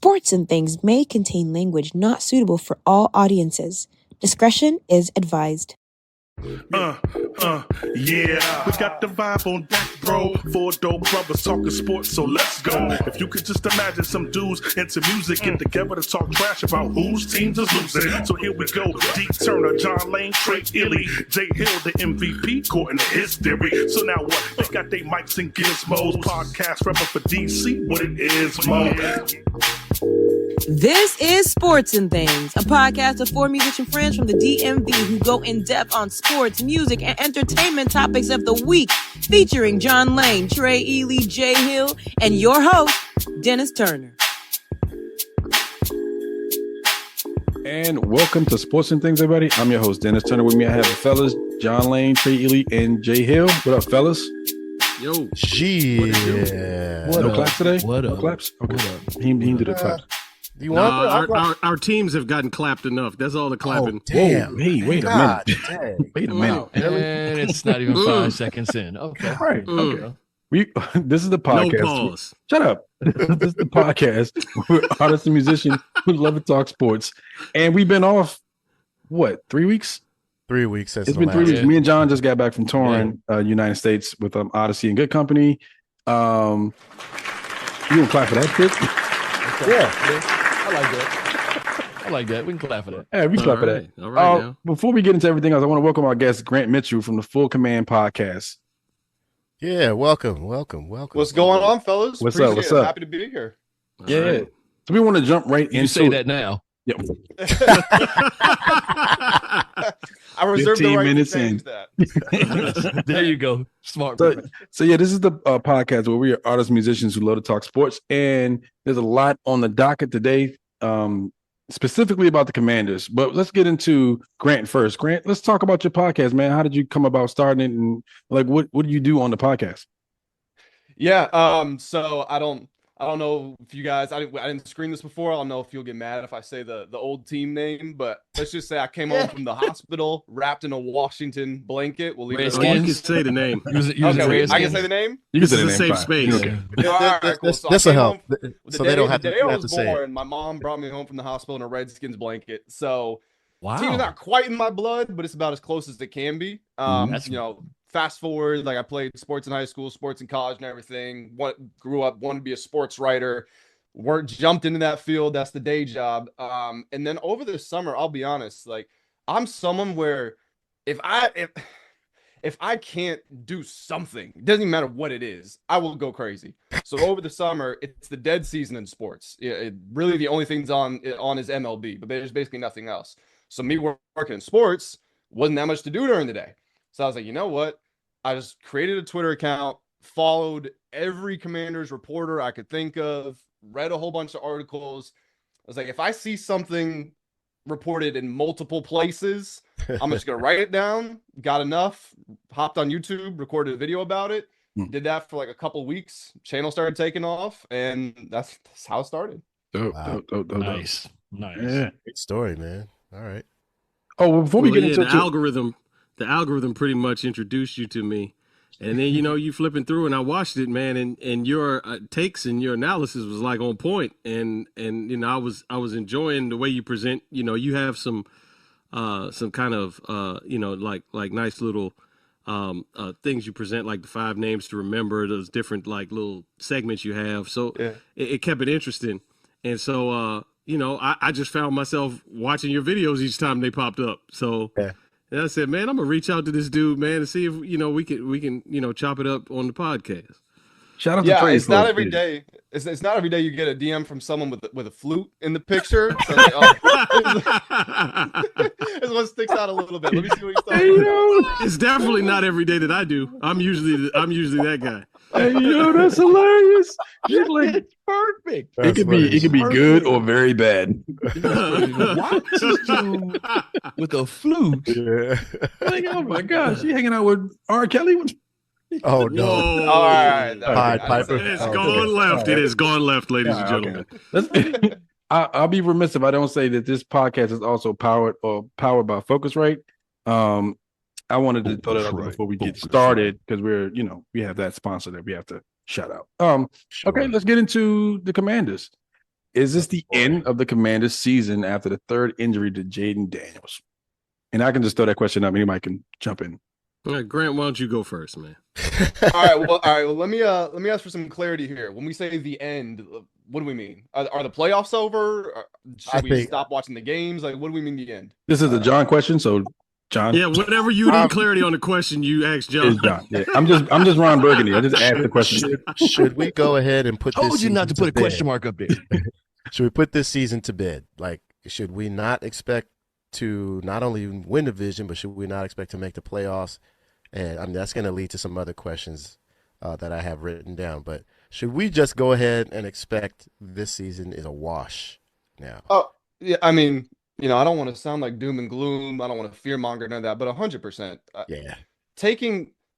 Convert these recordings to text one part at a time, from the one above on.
Sports and Things may contain language not suitable for all audiences. Discretion is advised. Yeah, we got the vibe on deck, bro. Four dope brothers talking sports, so let's go. If you could just imagine some dudes into music get together to talk trash about whose teams is losing. So here we go. D. Turner, John Lane, Trey Ely, J. Hill, the MVP, according to his theory. So now what? They got their mics and gizmos. Podcast rapper for DC, what it is, Mo. This is Sports and Things, a podcast of four musician friends from the DMV who go in depth on sports, music, and entertainment topics of the week, featuring John Lane, Trey Ely, Jay Hill, and your host, Dennis Turner. And welcome to Sports and Things, everybody. I'm your host, Dennis Turner. With me, I have the fellas, John Lane, Trey Ely, and Jay Hill. What up, fellas? Yo. Yeah. No claps today? What up? No claps? Okay. What up? He didn't do the claps. Do you want our teams have gotten clapped enough. That's all the clapping. Oh, damn. Whoa, hey, wait God, a minute. dang. Wait a minute. And it's not even 5 seconds in. Okay. All right. Okay. This is the podcast. No pause. Shut up. This is the podcast. We're artists and musicians who love to talk sports. And we've been off, 3 weeks? 3 weeks. It's been 3 weeks. Me and John just got back from touring United States with Odyssey and Good Company. You gonna clap for that, kid? Yeah. I like that. We can clap for that. Yeah, we can clap for that. All right. Now. Before we get into everything else, I want to welcome our guest, Grant Mitchell from the Full Command Podcast. Yeah, welcome. What's going on, fellas? What's Appreciate up? it. Happy to be here. Yeah. Right. So we want to jump right into You say that now. Yep. I reserve the 15 right minutes to change in. that. There you go. Smart. So yeah, this is the podcast where we are artists, musicians who love to talk sports, and there's a lot on the docket today, specifically about the Commanders. But let's get into Grant first. Grant, let's talk about your podcast, man. How did you come about starting it, and what do you do on the podcast? Yeah. So I don't know if you guys. I didn't screen this before. I don't know if you'll get mad if I say the old team name, but let's just say I came home from the hospital wrapped in a Washington blanket. We'll leave it. You can say the name. I can say the name. You can say the This is name. a safe space. Okay. All right, cool. So This will help. So they don't have the day I to was say it. born, my mom brought me home from the hospital in a Redskins blanket. So Wow. team's not quite in my blood, but it's about as close as it can be. Fast forward, like I played sports in high school, sports in college, and everything. Grew up, wanted to be a sports writer. Jumped into that field. That's the day job. And then over the summer, I'll be honest, like I'm someone where if I can't do something, it doesn't even matter what it is, I will go crazy. So over the summer, it's the dead season in sports. Really, the only things on is MLB, but there's basically nothing else. So me working in sports wasn't that much to do during the day. So I was like, you know what? I just created a Twitter account, followed every Commanders reporter I could think of, read a whole bunch of articles. I was like, if I see something reported in multiple places, I'm just going to write it down. Got enough, hopped on YouTube, recorded a video about it. Did that for like a couple weeks. Channel started taking off, and that's how it started. Dope. Nice. Yeah. Great story, man. All right. Oh, well, before we get into the algorithm pretty much introduced you to me, and then you flipping through, and I watched it, man, and your takes and your analysis was like on point, and I was enjoying the way you present. You have some kind of like nice little things you present, like the 5 names to remember, those different like little segments you have. So it kept it interesting, and so I just found myself watching your videos each time they popped up. So. Yeah. And I said, man, I'm gonna reach out to this dude, man, and see if we can chop it up on the podcast. Shout out to Trey. It's not every day. It's not every day you get a DM from someone with a flute in the picture. So like, this one sticks out a little bit. Let me see what he's talking about. It's definitely not every day that I do. I'm usually that guy. Hey, that's hilarious. She's like Perfect. it could be good or very bad. What? With a flute. Yeah. Like, oh my gosh, she hanging out with R. Kelly. Oh no! Whoa. All right, Piper. It's gone left. It has gone left, ladies and gentlemen. Okay. I'll be remiss if I don't say that this podcast is also powered by Focusrite. I wanted to throw that out there before we get started because we have that sponsor that we have to shout out. Okay, let's get into the Commanders. Is this the end of the Commanders season after the third injury to Jaden Daniels? And I can just throw that question up. Anybody can jump in. All right, Grant, why don't you go first, man? All right. Well, let me ask for some clarity here. When we say the end, what do we mean? Are the playoffs over? Should we stop watching the games? Like, what do we mean the end? This is the John question, so John. Yeah, whenever you need clarity on the question, you ask John. John. Yeah, I'm just Ron Burgundy. I just asked the question. Should we go ahead and put? Told you not to put a question mark up there. Should we put this season to bed? Like, should we not expect to not only win the division, but should we not expect to make the playoffs? And I mean, that's going to lead to some other questions that I have written down. But should we just go ahead and expect this season is a wash now? Oh, yeah. I mean, I don't want to sound like doom and gloom. I don't want to fear monger, none of that. But 100%. Yeah.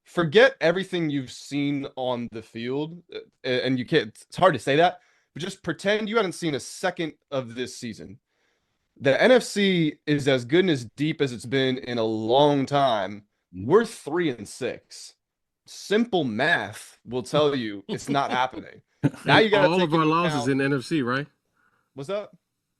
Forget everything you've seen on the field, and you can't. It's hard to say that, but just pretend you hadn't seen a second of this season. The NFC is as good and as deep as it's been in a long time. We're 3-6. Simple math will tell you it's not happening. Now you got all of our losses in the NFC, right? What's that?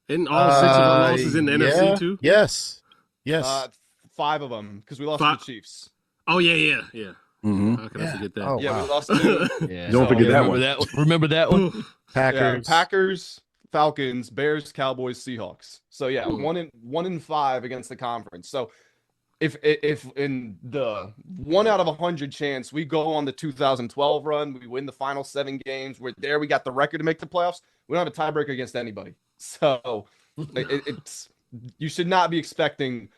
Isn't all 6 of our losses in the NFC too? Yes. 5 of them because we lost to the Chiefs. Oh yeah. Mm-hmm. How can I forget that? Oh, We wow. lost 2. Don't forget that one. Remember that one? Packers, Falcons, Bears, Cowboys, Seahawks. So 1-5 against the conference. So if in the 1 out of 100 chance we go on the 2012 run, we win the final 7 games, we're there, we got the record to make the playoffs, we don't have a tiebreaker against anybody. So it's you should not be expecting.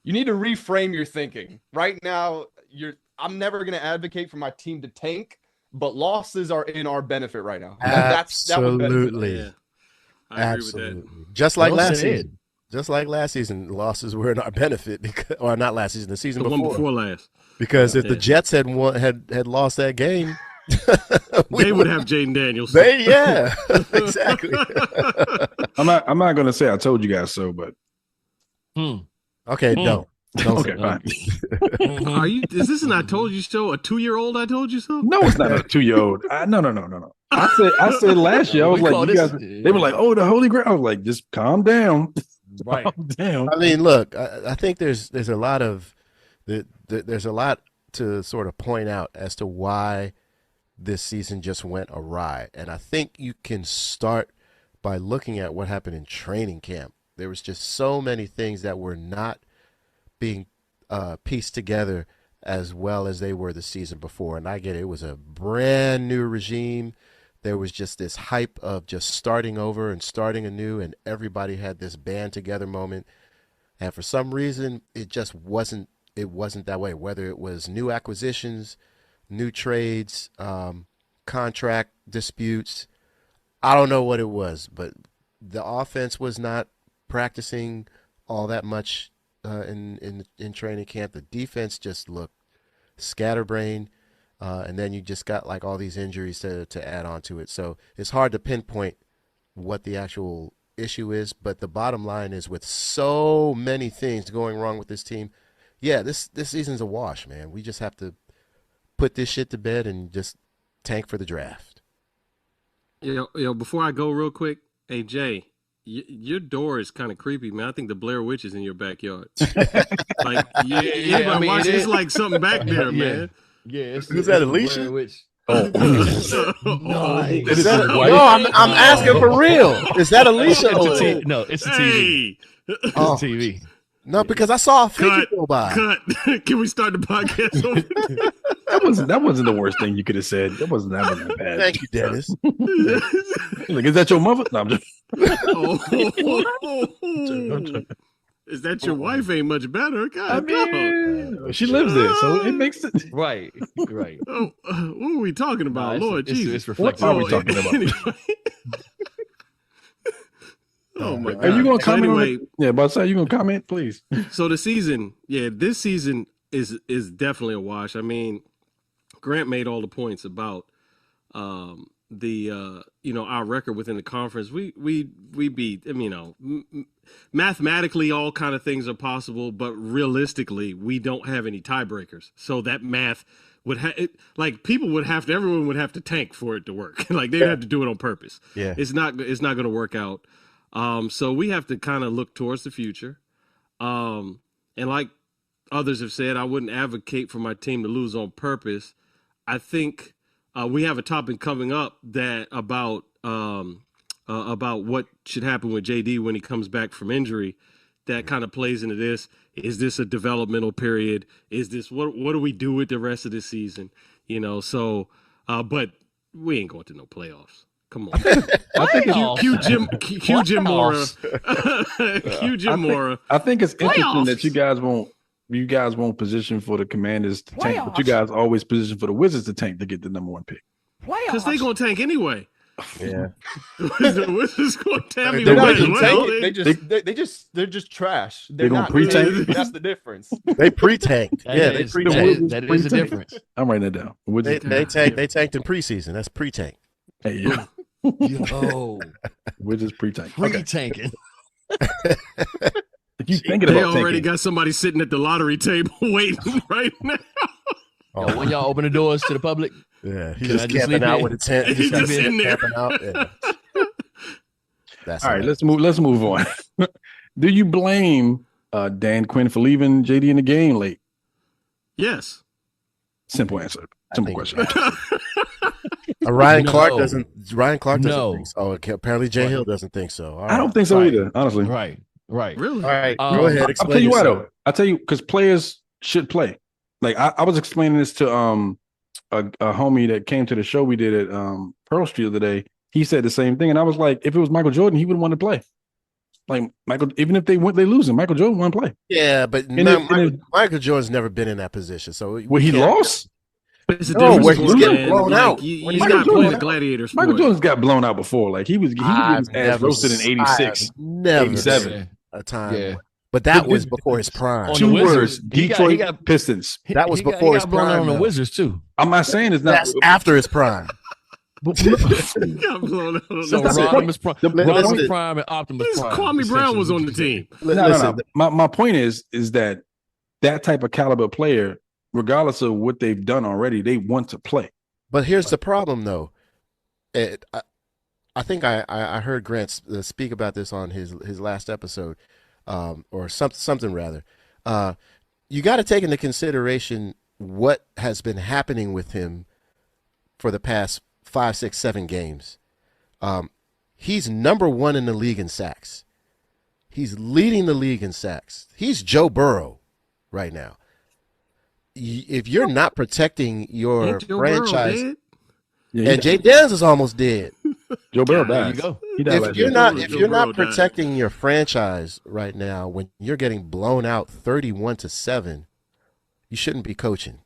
You need to reframe your thinking. Right now, I'm never going to advocate for my team to tank, but losses are in our benefit right now. Absolutely. Yeah. I agree with that. Just like last season. Just like last season, losses were in our benefit, or not last season, the season the before. one before last. Because if the Jets had lost that game, they would have Jaden Daniels. Exactly. I'm not going to say I told you guys so, but okay, don't. Okay, fine. Is this an I told you so? A 2-year-old I told you so? No, it's not a 2-year-old. No. I said last year, I was like, you guys, they were like, oh, the Holy Grail. I was like, just calm down. Right. Calm down. I mean, look, I think there's a lot to sort of point out as to why this season just went awry. And I think you can start by looking at what happened in training camp. There was just so many things that were not being pieced together as well as they were the season before. And I get it. It was a brand new regime. There was just this hype of just starting over and starting anew, and everybody had this band together moment. And for some reason, it just wasn't that way, whether it was new acquisitions, new trades, contract disputes. I don't know what it was, but the offense was not practicing all that much in training camp. The defense just looked scatterbrained, and then you just got like all these injuries to add on to it. So it's hard to pinpoint what the actual issue is, but the bottom line is, with so many things going wrong with this team, this season's a wash, man. We just have to put this shit to bed and just tank for the draft. Before I go real quick, hey, Jay, your door is kind of creepy, man. I think the Blair Witch is in your backyard. It's like something back there, man. Yeah. Is that Alicia? Oh, No, I'm asking for real. Is that Alicia? No, it's a TV. It's a TV. No, because I saw a figure go by. Cut. Can we start the podcast over? That wasn't the worst thing you could have said. That wasn't that bad. Thank you, Dennis. Like, is that your mother? No, I'm just. Is that your wife? Ain't much better. God, she lives there, so it makes it Right. Oh, what are we talking about, Lord Jesus? It's reflective. What are we talking about? Anyway. Oh my God! Are you going to comment? Anyway, But I say you going to comment, please. So the season, this season is definitely a wash. I mean, Grant made all the points about our record within the conference. We beat, mathematically all kind of things are possible, but realistically we don't have any tiebreakers. So that math people would have to, everyone would have to tank for it to work. Like they'd have to do it on purpose. Yeah. It's not going to work out. So we have to kind of look towards the future. And like others have said, I wouldn't advocate for my team to lose on purpose. I think we have a topic coming up that about what should happen with JD when he comes back from injury. That kind of plays into this. Is this a developmental period? Is this what do we do with the rest of the season? You know, so but we ain't going to no playoffs. Come on. I think Cue Jim Mora. Cue Jim Mora. I think it's interesting Playoffs. that you guys won't position for the Commanders to tank, but you guys always position for the Wizards to tank to get the number 1 pick. Because they're going to tank anyway. Yeah. The Wizards going to tank They're either not way. even Well, tanking. They're just trash. They're gonna not pre-tank? good. That's the difference. They pre-tanked. That Yeah, is- they that pre-tanked. is- that is the difference. I'm writing that down. They tanked in preseason. That's pre-tank. Hey, yeah. Yo, Wizards pre-tank. Okay. pre-tanking. If you thinking they about already tanking, got somebody sitting at the lottery table waiting right now. Yo, when y'all open the doors to the public, Yeah, he's Can I just just camping leave out it? with a tent. He's just in there. Camping out. Yeah. That's all right, let's move on. Do you blame Dan Quinn for leaving JD in the game late? Yes. Simple answer. Simple think- question. Ryan No. Clark doesn't. Ryan Clark doesn't No. think so. Oh, okay. Apparently Jay Hill doesn't think so. All I don't right. think so Right. either, honestly. right, right. Really? All right, Um, go ahead. I'll Explain tell you why yourself. though. I'll tell you because players should play. Like I was explaining this to a homie that came to the show we did at Pearl Street the other day. He said the same thing, and I was like, if it was Michael Jordan, he would want to play. Like Michael, even if they lose him, Michael Jordan want to play. Yeah, but And if- Michael Jordan's never been in that position. So Well, he can't- lost. It's a No, difference, where he's man. getting blown out. You When he's got getting to play blown the out. gladiator sport. Michael Jordan's got blown out before. Like he was getting his ass roasted in '86, I've never 87. seen a time. Yeah. But that But was this- before his prime. On the Two Wizards, words: he got- Detroit Pistons. That was he got- before he his got blown out prime, on the though. Wizards too. I'm not saying it's not. That's after his prime. He got blown out. So That's it. Rodimus Prime, The- Rodimus listen. Prime, and Optimus Prime. Kwame Brown was on the team. No. My point is that type of caliber player, regardless of what they've done already, they want to play. But here's the problem, though. I think I heard Grant speak about this on his last episode, or something rather. You got to take into consideration what has been happening with him for the past 5, 6, 7 games. He's number 1 in the league in sacks. He's leading the league in sacks. He's Joe Burrow right now. If you're not protecting your Ain't Joe Burrow franchise, dead? Yeah, and Jay Daniels is almost dead. Joe Burrow There you died. go. He died If last you're year. not Joe if you're not Burrow died. protecting your franchise right now, when you're getting blown out 31-7, you shouldn't be coaching.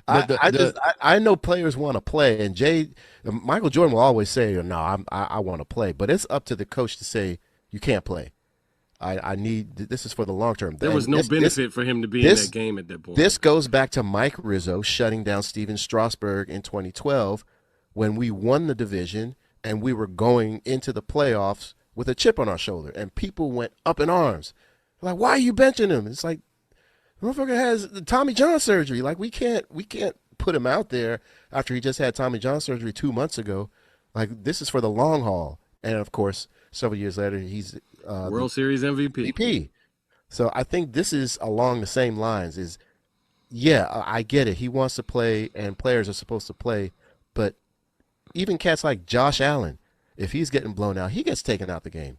I know players want to play, and Michael Jordan will always say, "No, I want to play," but it's up to the coach to say you can't play. I need this is for the long term. There was And no this- benefit for him to be in this- that game at that point. This goes back to Mike Rizzo shutting down Steven Strasburg in 2012 when we won the division and we were going into the playoffs with a chip on our shoulder, and people went up in arms. Like, why are you benching him? It's like, the motherfucker has the Tommy John surgery. Like, we can't put him out there after he just had Tommy John surgery 2 months ago. Like, this is for the long haul. And of course, several years later, he's World Series MVP. MVP. So I think this is along the same lines. I get it. He wants to play, and players are supposed to play, but even cats like Josh Allen, if he's getting blown out, he gets taken out the game.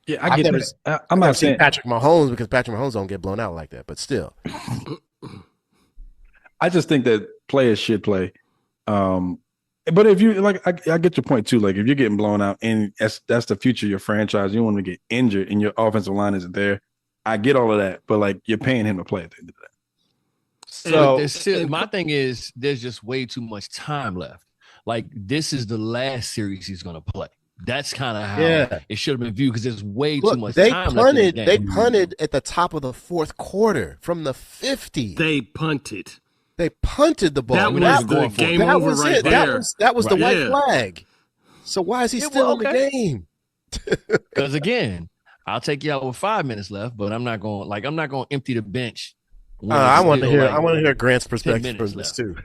Yeah, I get never- it. I'm not saying Patrick Mahomes, because Patrick Mahomes don't get blown out like that, but still. I just think that players should play. But if you like, I get your point too. Like if you're getting blown out and that's the future of your franchise, you don't want to get injured and your offensive line isn't there. I get all of that, but like you're paying him to play at the end of that. But So there's still, my thing is, there's just way too much time left. Like this is the last series he's gonna play. That's kind of how it should have been viewed because there's way too Look, much they time left in the punted. They game. punted at the top of the fourth quarter from the 50. They punted. They punted the ball. That was That the was- game that over was right it. there. That was the Right. white Yeah. flag. So why is he still in the game? Because again, I'll take you out with 5 minutes left, but I'm not going to empty the bench I want to hear Grant's perspective from this too.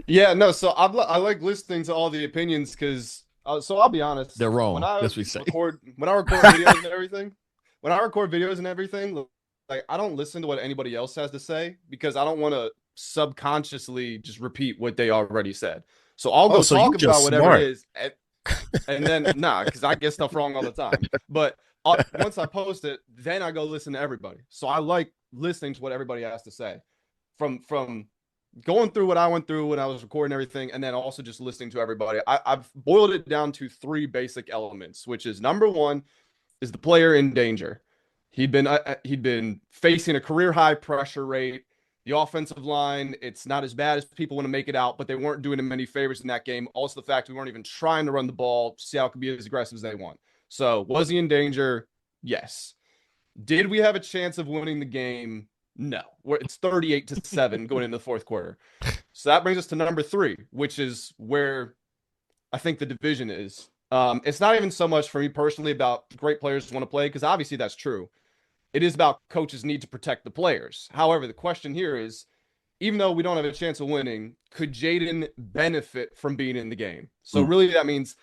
Yeah, no. So I like listening to all the opinions because. So I'll be honest. They're wrong. When I That's what we say. record videos and everything, like I don't listen to what anybody else has to say because I don't want to subconsciously just repeat what they already said. So I'll go talk about whatever it is, and then because I get stuff wrong all the time. But once I post it, then I go listen to everybody. So I like listening to what everybody has to say, from going through what I went through when I was recording everything, and then also just listening to everybody. I've boiled it down to 3 basic elements, which is number 1 is the player in danger. He'd been facing a career high pressure rate. The offensive line, it's not as bad as people want to make it out, but they weren't doing him many favors in that game. Also, the fact we weren't even trying to run the ball. Seattle could be as aggressive as they want. So, was he in danger? Yes. Did we have a chance of winning the game? No. It's 38-7 going into the fourth quarter. So that brings us to number 3, which is where I think the division is. It's not even so much for me personally about great players want to play, because obviously that's true. It is about coaches need to protect the players. However, the question here is, even though we don't have a chance of winning, could Jaden benefit from being in the game? So really that means,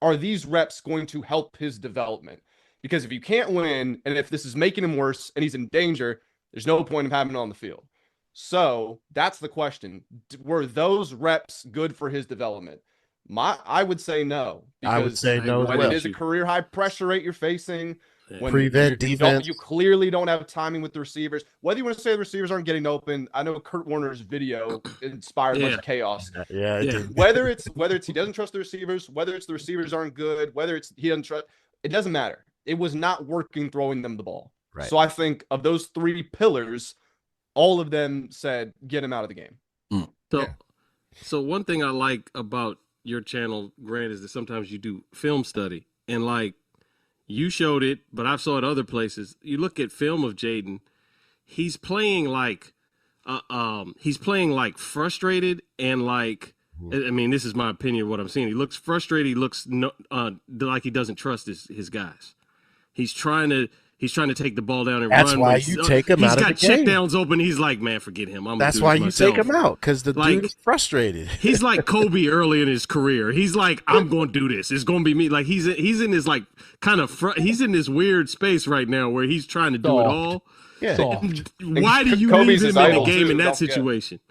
are these reps going to help his development? Because if you can't win, and if this is making him worse and he's in danger, there's no point of having him on the field. So that's the question. Were those reps good for his development? I would say no. I would say no as when well. It is a career high pressure rate you're facing. When Prevent defense. You clearly don't have timing with the receivers. Whether you want to say the receivers aren't getting open, I know Kurt Warner's video inspired much chaos. Yeah, it did. Whether it's he doesn't trust the receivers, whether it's the receivers aren't good, whether it's he doesn't trust, it doesn't matter. It was not working throwing them the ball. Right. So I think of those 3 pillars, all of them said get him out of the game. So one thing I like about your channel, Grant, is that sometimes you do film study, and like you showed it, but I've saw it other places. You look at film of Jaden, he's playing like frustrated and like, I mean, this is my opinion of what I'm seeing. He looks frustrated. He looks like he doesn't trust his guys. He's trying to take the ball down and That's run. why you take him out of the game. He's got checkdowns open. He's like, man, forget him. That's why you take him out, because the dude is frustrated. He's like Kobe early in his career. He's like, I'm going to do this. It's going to be me. Like he's in this like kind of he's in this weird space right now where he's trying to do it all. Yeah. Why do you leave him in the game in that situation?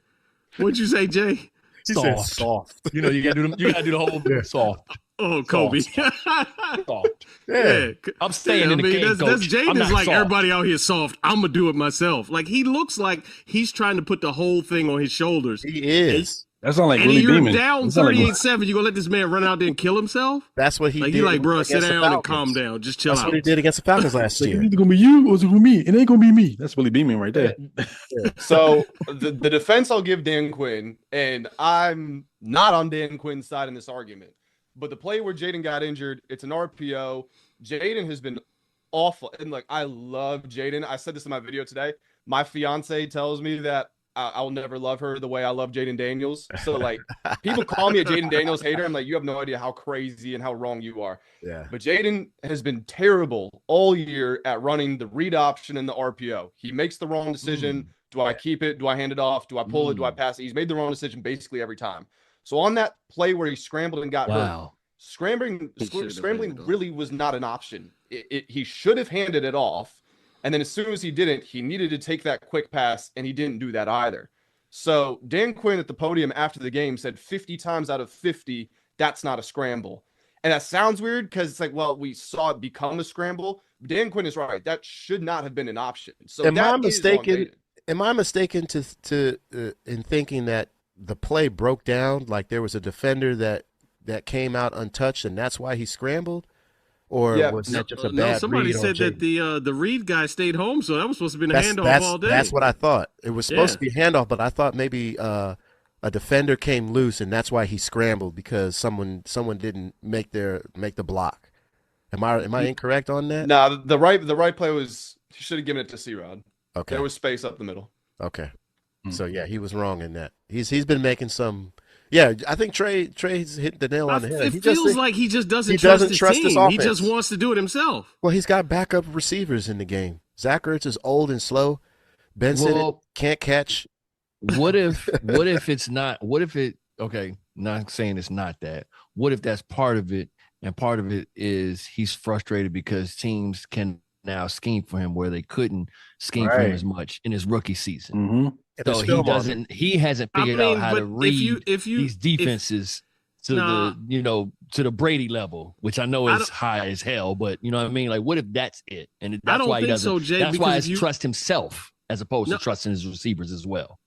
What'd you say, Jay? He said soft. You know, you gotta do the whole soft. Oh, Kobe. Soft. Yeah. I'm staying in the game, that's Jaden is like, soft. everybody out here soft. I'm going to do it myself. Like, he looks like he's trying to put the whole thing on his shoulders. He is. That sounds like and Willie you're Beeman. down 38-7. You going to let this man run out there and kill himself? That's what he like, did. You like, bro, against sit the down and Falcons. calm down. Just chill That's out. what he did against the Falcons last Like, year. it's either gonna be you or it's gonna be me. It ain't gonna be me. That's Willie Beeman right there. So the defense I'll give Dan Quinn, and I'm not on Dan Quinn's side in this argument, but the play where Jaden got injured, it's an RPO. Jaden has been awful. And like, I love Jaden. I said this in my video today. My fiance tells me that I'll never love her the way I love Jaden Daniels. So like, people call me a Jaden Daniels hater. I'm like, you have no idea how crazy and how wrong you are. Yeah. But Jaden has been terrible all year at running the read option and the RPO. He makes the wrong decision. Do I keep it? Do I hand it off? Do I pull it? Do I pass it? He's made the wrong decision basically every time. So on that play where he scrambled and got hurt, scrambling really was not an option. He should have handed it off. And then as soon as he didn't, he needed to take that quick pass, and he didn't do that either. So Dan Quinn at the podium after the game said 50 times out of 50, that's not a scramble. And that sounds weird because it's like, well, we saw it become a scramble. Dan Quinn is right. That should not have been an option. So Am I mistaken to in thinking that the play broke down, like there was a defender that came out untouched, and that's why he scrambled? Or was that just a bad read? Somebody said that the Reed guy stayed home, so that was supposed to be a handoff all day. That's what I thought. It was supposed to be a handoff, but I thought maybe a defender came loose, and that's why he scrambled, because someone didn't make the block. Am I incorrect on that? No, the right play was he should have given it to C-Rod. Okay. There was space up the middle. Okay. So yeah, he was wrong in that. He's been making some. Yeah, I think Trey's hit the nail on the head. It feels like he just doesn't trust his team. He just wants to do it himself. Well, he's got backup receivers in the game. Zach Ertz is old and slow. Ben Simmons can't catch. What if it's not? What if it? Okay, not saying it's not that. What if that's part of it, and part of it is he's frustrated because teams can now scheme for him where they couldn't scheme for him as much in his rookie season. So he hasn't figured out how to read these defenses to the Brady level, which I know is high as hell, but you know what I mean? Like, what if that's it? And that's why he doesn't. So, Jay, that's why it's trust himself as opposed to trusting his receivers as well.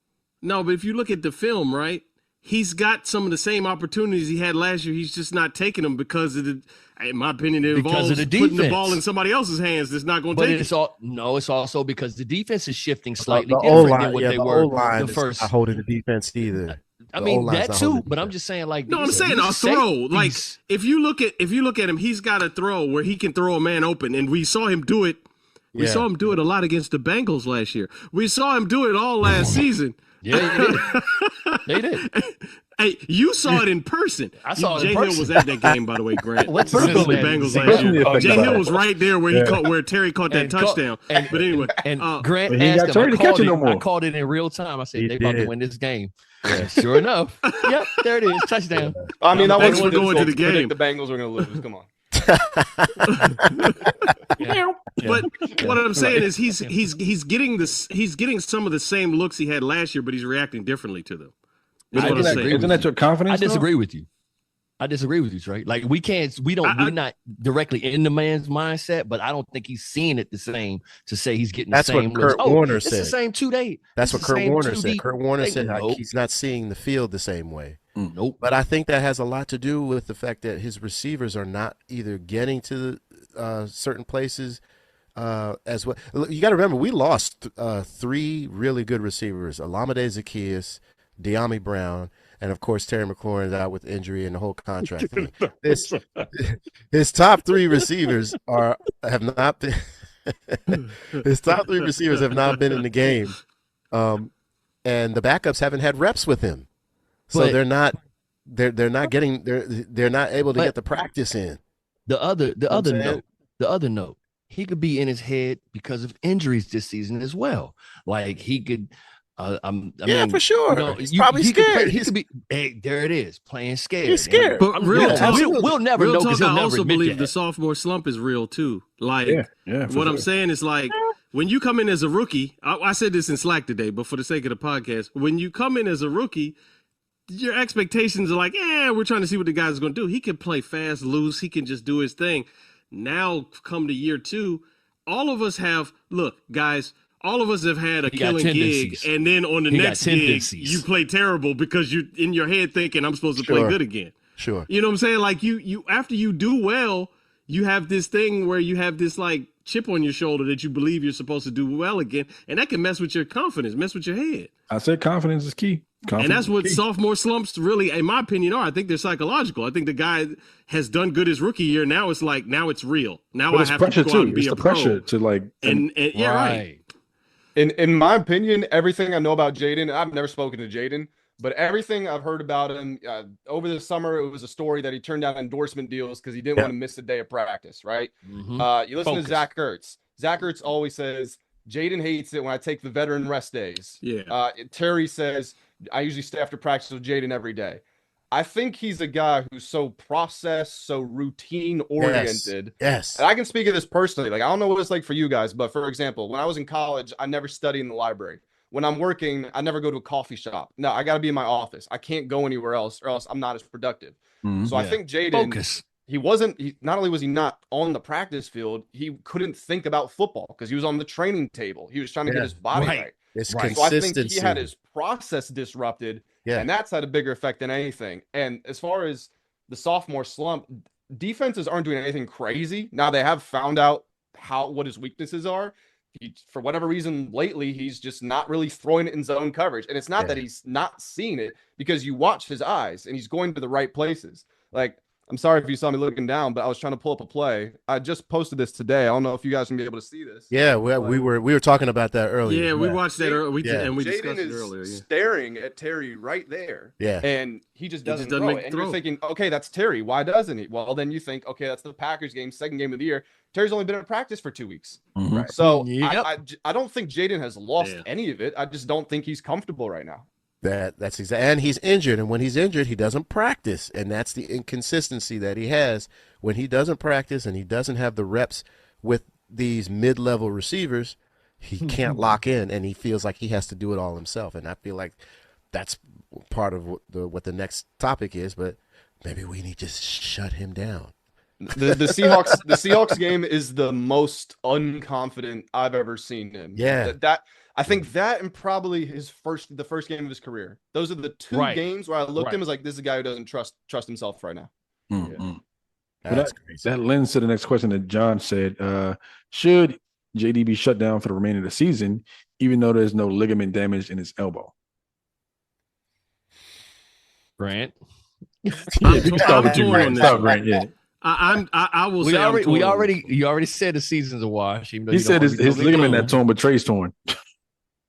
No, but if you look at the film, right, he's got some of the same opportunities he had last year. He's just not taking them because of the, in my opinion, it involves putting the ball in somebody else's hands that's not going to take it. It's also because the defense is shifting slightly different than what they were the first. Not holding the defense either. I mean that too, but I'm just saying, like, no, I'm saying a throw. Like, if you look at him, he's got a throw where he can throw a man open, and we saw him do it. We saw him do it a lot against the Bengals last year. We saw him do it all last season. Yeah, they did. Hey, you saw it in person. I saw it Jay in person. Hill was at that game, by the way, Grant. What's the Bengals last year. Jay Hill was right there where Terry caught that touchdown. But anyway, and Grant asked him, I called it in real time. I said, they about to win this game. Yeah, sure enough. Yep, there it is. Touchdown. I mean, I wasn't going to the game. The Bengals were going to lose. Come on. But what I'm saying is he's getting some of the same looks he had last year, but he's reacting differently to them. Isn't that your confidence? I disagree with you. Trey. Like, we're not directly in the man's mindset, but I don't think he's seeing it the same to say he's getting the same. That's what Kurt Warner said. It's the same 2 day. That's what Kurt Warner said. Kurt Warner said he's not seeing the field the same way. Nope. But I think that has a lot to do with the fact that his receivers are not either getting to certain places as well. You got to remember, we lost 3 really good receivers: Olamide Zaccheaus, De'Ami Brown, and of course Terry McLaurin's out with injury and the whole contract thing. His top 3 receivers have not been. His top 3 receivers have not been in the game, and the backups haven't had reps with him. So they're not able to get the practice in. The other note, he could be in his head because of injuries this season as well. Like, he could, for sure. He's probably scared. He could be. Hey, there it is, playing scared. He's scared. But we'll never know because he'll I never also admit believe that. the sophomore slump is real too. Like, what I'm saying is, like, when you come in as a rookie, I said this in Slack today, but for the sake of the podcast, when you come in as a rookie, your expectations are like, we're trying to see what the guy's going to do. He can play fast, loose. He can just do his thing. Now, come to year 2, all of us have had a killing gig, and then on the next gig, you play terrible because you're in your head thinking, I'm supposed to play good again. Sure. You know what I'm saying? Like, you after you do well, you have this thing where you have this, like, chip on your shoulder that you believe you're supposed to do well again, and that can mess with your confidence, mess with your head. I said confidence is key. And that's what sophomore slumps really, in my opinion, are. I think they're psychological. I think the guy has done good his rookie year. Now it's like, now it's real. Now I have to go out and be a pro. Pressure to, like, right. In my opinion, everything I know about Jaden, I've never spoken to Jaden, but everything I've heard about him over the summer, it was a story that he turned down endorsement deals because he didn't want to miss a day of practice, right? Mm-hmm. You listen to Zach Ertz. Zach Ertz always says, Jaden hates it when I take the veteran rest days. Yeah. Terry says, I usually stay after practice with Jaden every day. I think he's a guy who's so process, so routine oriented. Yes. And I can speak of this personally. Like, I don't know what it's like for you guys, but for example, when I was in college, I never studied in the library. When I'm working, I never go to a coffee shop. No, I got to be in my office. I can't go anywhere else or else I'm not as productive. So I think Jaden, not only was he not on the practice field, he couldn't think about football because he was on the training table. He was trying to get his body right. So I think he had his process disrupted, and that's had a bigger effect than anything. And as far as the sophomore slump, defenses aren't doing anything crazy. Now they have found out what his weaknesses are. For whatever reason, lately, he's just not really throwing it in zone coverage. And it's not that he's not seeing it, because you watch his eyes and he's going to the right places. Like, I'm sorry if you saw me looking down, but I was trying to pull up a play. I just posted this today. I don't know if you guys can be able to see this. Yeah, we were talking about that earlier. Yeah, we watched that earlier. We Yeah. did, and we Jaden discussed it is earlier. Yeah. staring at Terry right there. Yeah. And he just doesn't, doesn't throw make it. And the you're throw. thinking, okay, that's Terry. Why doesn't he? Well, then you think, okay, that's the Packers game, second game of the year. Terry's only been in practice for 2 weeks. Mhm. So Yep. I don't think Jaden has lost Yeah. any of it. I just don't think he's comfortable right now. That's exactly, and he's injured, and when he's injured, he doesn't practice, and that's the inconsistency that he has when he doesn't practice and he doesn't have the reps with these mid-level receivers. He can't lock in, and he feels like he has to do it all himself. And I feel like that's part of what the next topic is. But maybe we need to shut him down. The Seahawks game is the most unconfident I've ever seen him. Yeah. That I think that and probably the first game of his career. Those are the two Right. games where I looked at him Right. as like, this is a guy who doesn't trust himself right now. Mhm. That's crazy. That lends to the next question that John said. Should JD be shut down for the remainder of the season, even though there's no ligament damage in his elbow? Grant. Yeah, we start with you, torn Grant. on this Start, one. Grant. Yeah. I will We say already, I'm we torn. already, you already said the season's a wash. Even though He you don't said wanna his be totally ligament clean. not torn, but Trey's torn.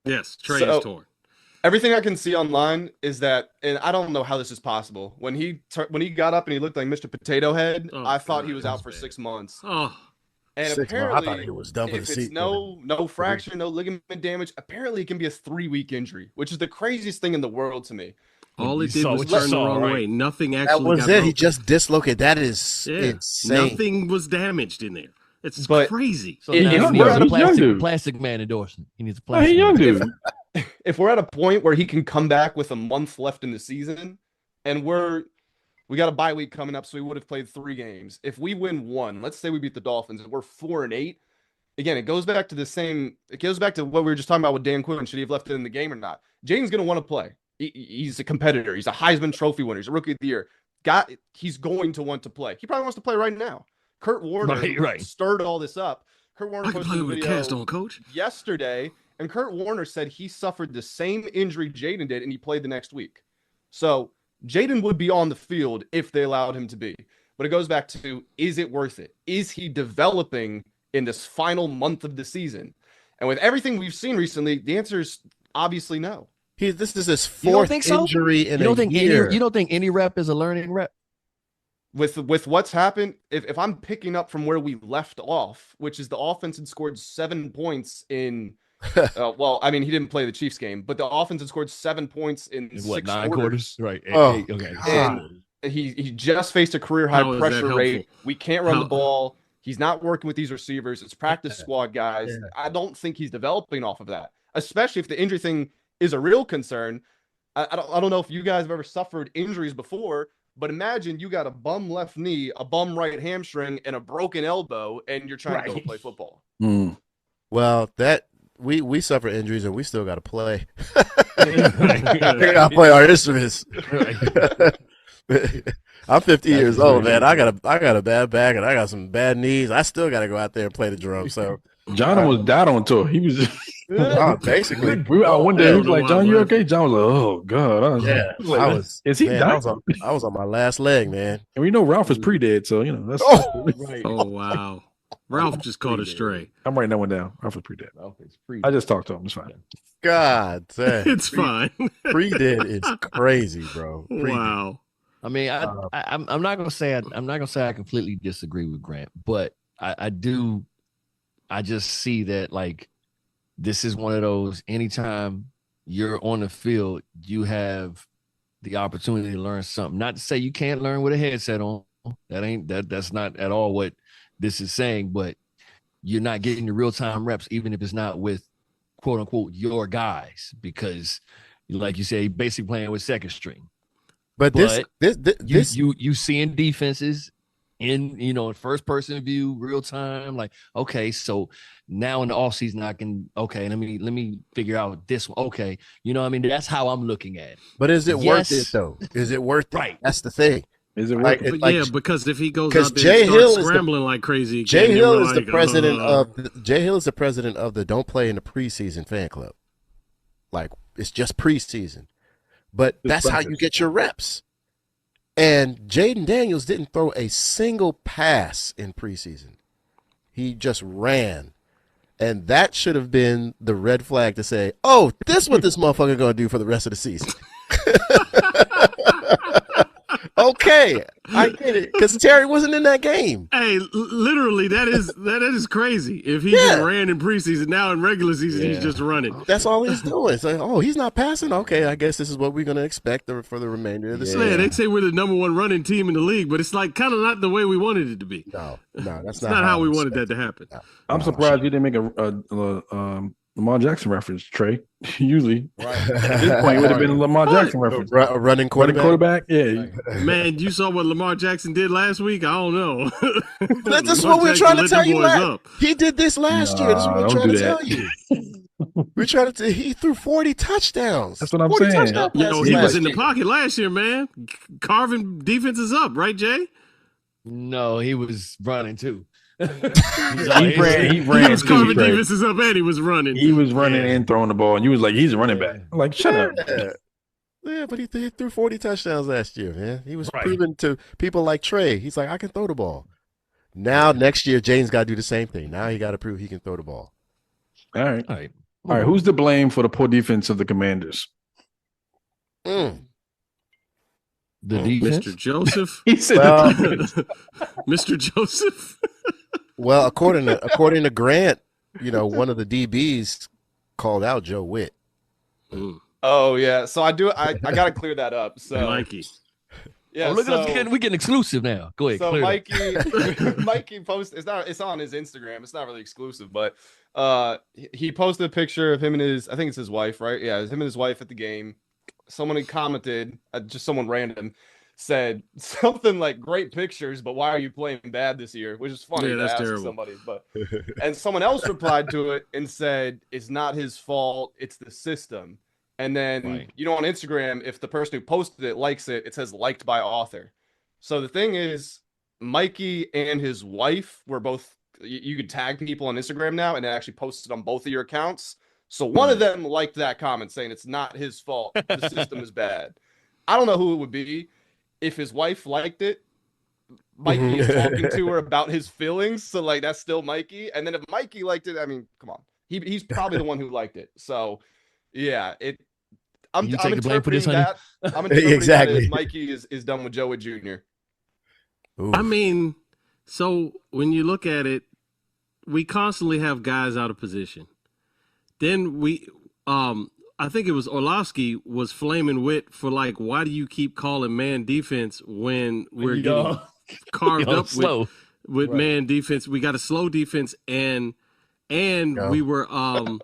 Yes, Trey So- is torn. Everything I can see online is that, and I don't know how this is possible. When he got up and he looked like Mr. Potato Head, Oh, I thought he God, was that out was for bad. 6 months. Oh, And 6 months. apparently, I thought he was done for if the it's season. no fracture, no ligament damage, apparently it can be a 3-week injury, which is the craziest thing in the world to me. all You it did saw was what you turn the saw, wrong right? way. Nothing That actually was got it. He broken. just dislocated. That is Yeah. insane. Nothing was damaged in there. It's But- crazy. So If now we're he needs at a a young dude. plastic man endorsement. He needs a Oh, plastic he young man. dude. If we're at a point where he can come back with a month left in the season, and we got a bye week coming up, so we would have played 3 games. If we win 1, let's say we beat the Dolphins and we're 4-8. Again, it goes back to what we were just talking about with Dan Quinn. Should he have left it in the game or not? Jaden's going to want to play. He's a competitor. He's a Heisman Trophy winner. He's a Rookie of the Year. He's going to want to play. He probably wants to play right now. Kurt Warner Right. stirred all this up. Kurt Warner I can posted play a with a video cast on, coach. yesterday, and Kurt Warner said he suffered the same injury Jaden did, and he played the next week. So Jaden would be on the field if they allowed him to be. But it goes back to, is it worth it? Is he developing in this final month of the season? And with everything we've seen recently, the answer is obviously no. This is his You don't 4th think so? injury in You don't a think year. you don't think any rep is a learning rep? With what's happened, if I'm picking up from where we left off, which is the offense had scored 7 points in well, I mean, he didn't play the Chiefs game, but the offense had scored 7 points in In 6 9 quarters? Right. Oh, Okay. And he just faced a career high How is that pressure rate. helpful? We can't run How- the ball. He's not working with these receivers. It's practice squad guys. I don't think he's developing off of that, especially if the injury thing is a real concern. I don't know if you guys have ever suffered injuries before, but imagine you got a bum left knee, a bum right hamstring, and a broken elbow, and you're trying to go Right. play football. Mm. Well, that we suffer injuries and we still got to play. We got to play our instruments. I'm 50 years old, man. I got a bad back and I got some bad knees. I still got to go out there and play the drum. So John almost died on tour. He was basically, we were out one day. He was Yeah, like, no, "John, you I okay?" John was like, "Oh God." I was like, I was. Is he man, dying? I was on my last leg, man. And we know Ralph is pre-dead, so you know that's. Right. Oh wow, Ralph just caught a stray. I'm writing that one down. Ralph is pre-dead. I just talked to him. It's fine. God damn. It's fine. Pre-dead is crazy, bro. Pre-dead. Wow. I mean, I'm not gonna say I completely disagree with Grant, but I do. I just see that like this is one of those. Anytime you're on the field, you have the opportunity to learn something. Not to say you can't learn with a headset on. That's not at all what this is saying. But you're not getting the real time reps, even if it's not with quote unquote your guys, because like you say, basically playing with second string. But this You seeing defenses in first person view, real time, like, okay, so now in the off season I can let me figure out this one. Okay, I mean, that's how I'm looking at it. But is it worth Yes. it though? Is it worth it? Right. That's the thing. Is it Like, right? But yeah, because if he goes 'cause out there Jay and Hill starts is the- scrambling like crazy, Jay again, Hill then is we're the like, president of Jay Hill is the president of the don't play in the preseason fan club. Like it's just preseason. But that's how you get your reps. And Jaden Daniels didn't throw a single pass in preseason. He just ran. And that should have been the red flag to say, oh, this is what this motherfucker going to do for the rest of the season. Okay, I get it, because Terry wasn't in that game. Hey, literally, that is crazy. If he just ran in preseason, now in regular season, he's just running. That's all he's doing. It's like, oh, he's not passing? Okay, I guess this is what we're going to expect for the remainder of the season. Yeah, they say we're the number one running team in the league, but it's like kind of not the way we wanted it to be. No, that's not how we wanted that to happen. No. I'm surprised you didn't make a Lamar Jackson reference, Trey. Usually, at this point, it would have been a Lamar Jackson reference. A running quarterback? Yeah. Man, you saw what Lamar Jackson did last week? I don't know. That's what we're trying to tell you. He did this last year. That's what we're trying to tell you. We're trying to. He threw 40 touchdowns. That's what I'm saying. Yo, he was in the pocket last year, man. Carving defenses up, right, Jay? No, he was running too. He ran. He was carving defenses up and he was running. He was running and throwing the ball, and you was like, he's a running back. I'm like, shut up. Yeah, but he threw 40 touchdowns last year, man. He was proving to people like Trey. He's like, I can throw the ball. Now, next year, James got to do the same thing. Now he got to prove he can throw the ball. All right. Who's to blame for the poor defense of the Commanders? The defense? Mr. Joseph. He said Mr. Joseph. Well, according to Grant, one of the DBs called out Joe Witt. Oh yeah, so I got to clear that up. So Mikey. Yeah, look at us we getting exclusive now. Go ahead. So Mikey posted. It's on his Instagram. It's not really exclusive, but he posted a picture of him and I think it's his wife, right? Yeah, it's him and his wife at the game. Someone had commented, just someone random, said something like, "Great pictures, but why are you playing bad this year?" Which is funny to ask somebody. But and someone else replied to it and said, "It's not his fault. It's the system." And then on Instagram, if the person who posted it likes it, it says liked by author. So the thing is, Mikey and his wife were both. You could tag people on Instagram now, and it actually posted on both of your accounts. So one of them liked that comment saying it's not his fault. The system is bad. I don't know who it would be. If his wife liked it, Mikey is talking to her about his feelings. So that's still Mikey. And then if Mikey liked it, I mean, come on. He's probably the one who liked it. So yeah, I'm interpreting that. I'm interpreting that as Mikey is done with Joe Witt Jr. Ooh. I mean, so when you look at it, we constantly have guys out of position. Then I think it was Orlovsky was flaming Witt for why do you keep calling man defense when we're getting carved up with man defense? We got a slow defense and we were hey,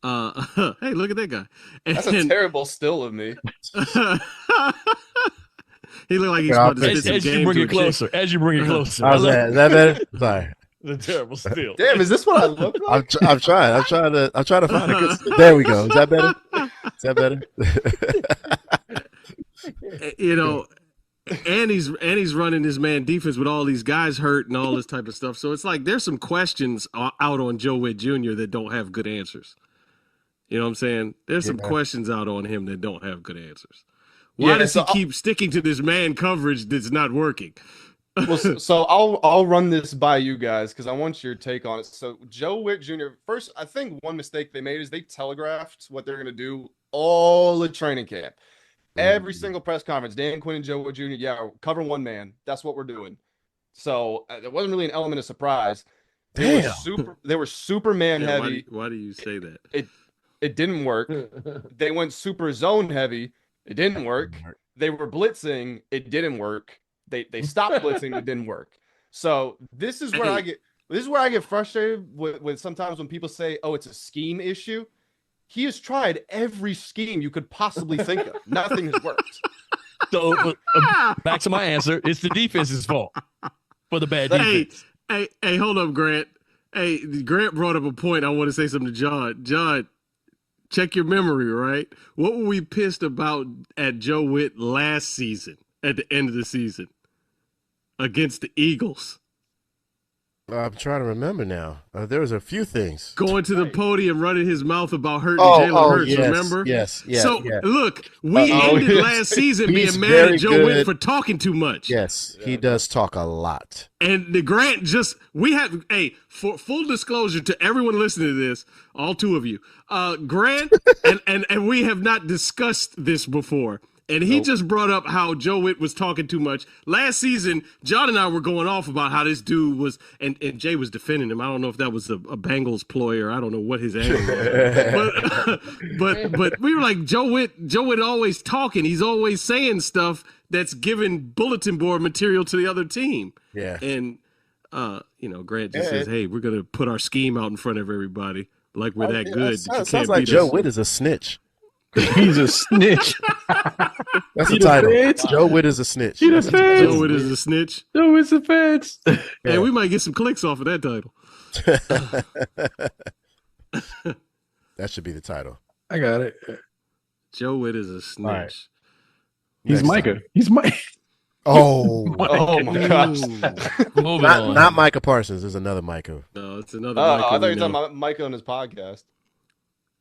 look at that guy. That's a terrible still of me. He looked like he's about to spit some game as you bring it closer. How's that? Is that better? Sorry. The terrible still. Damn, is this what I look like? I'm trying. I'm trying to find a good. There we go. Is that better? Is that better? And he's running his man defense with all these guys hurt and all this type of stuff. So it's like there's some questions out on Joe Witt Jr. that don't have good answers. You know what I'm saying? There's some questions out on him that don't have good answers. Why does he keep sticking to this man coverage that's not working? Well, so I'll run this by you guys because I want your take on it. So Joe Witt Jr. First, I think one mistake they made is they telegraphed what they're going to do all the training camp. Every single press conference, Dan Quinn and Joe Witt Jr., cover one man. That's what we're doing. So there wasn't really an element of surprise. They were Superman heavy. Why do you say that? It didn't work. They went super zone heavy. It didn't work. They were blitzing. It didn't work. They stopped blitzing. It didn't work. So this is where I get frustrated with sometimes when people say, "Oh, it's a scheme issue." He has tried every scheme you could possibly think of. Nothing has worked. So back to my answer. It's the defense's fault for the bad defense. Hey, hold up, Grant. Hey, Grant brought up a point. I want to say something to John. John, check your memory, right? What were we pissed about at Joe Witt last season, at the end of the season, against the Eagles? I'm trying to remember now. There was a few things. Going to the podium, running his mouth about hurting Jalen Hurts, yes, remember? Yes. So, look, we ended last season being mad at Joe Witt for talking too much. Yes, he does talk a lot. And the Grant for full disclosure to everyone listening to this, all two of you, Grant, and we have not discussed this before. And he just brought up how Joe Witt was talking too much. Last season, John and I were going off about how this dude was, and Jay was defending him. I don't know if that was a Bengals ploy or I don't know what his angle was. but we were like, Joe Witt always talking. He's always saying stuff that's giving bulletin board material to the other team. Yeah. And, Grant just says, hey, we're going to put our scheme out in front of everybody like we're that good. Sounds like Joe Witt is a snitch. He's a snitch. That's the title. Joe Witt is a snitch. Joe Witt is a snitch. Joe Witt's a fence. Hey, we might get some clicks off of that title. That should be the title. I got it. Joe Witt is a snitch. Right. He's Micah. He's Micah. Oh my gosh. Not Micah Parsons. There's another Micah. No, it's another Micah. I thought you were talking about Micah on his podcast.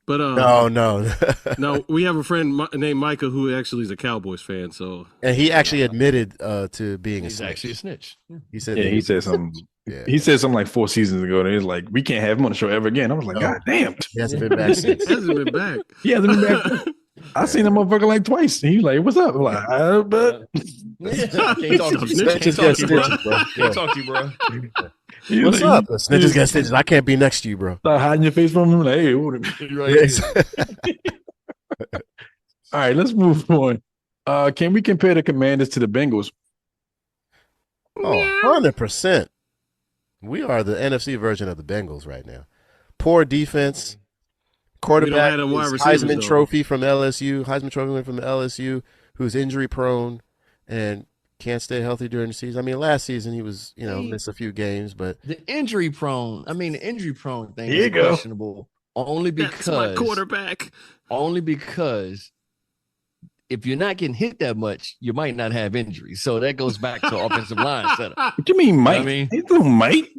But no. No, we have a friend named Micah who actually is a Cowboys fan. So and he actually admitted to being a snitch. Actually a snitch. He said he said something. Yeah. He said something like 4 seasons ago. And he was like, "We can't have him on the show ever again." I was like, "God damn!" He hasn't been back since. He hasn't been back. He hasn't been back. I seen him motherfucker like twice. He was like, "What's up?" I'm like, but Can't talk to you. Can't talk to you, bro. What's up? Snitches got stitches. I can't be next to you, bro. Start hiding your face from him. Like, hey, what all right, let's move on. Can we compare the Commanders to the Bengals? Oh, 100%. We are the NFC version of the Bengals right now. Poor defense. Quarterback is Heisman Trophy from LSU. Heisman Trophy went from LSU, who's injury prone and can't stay healthy during the season. I mean, last season he was, missed a few games, but the injury prone thing is questionable. Only because that's my quarterback. Only because if you're not getting hit that much, you might not have injuries. So that goes back to offensive line setup. What do you mean, Mike? He's no Mike.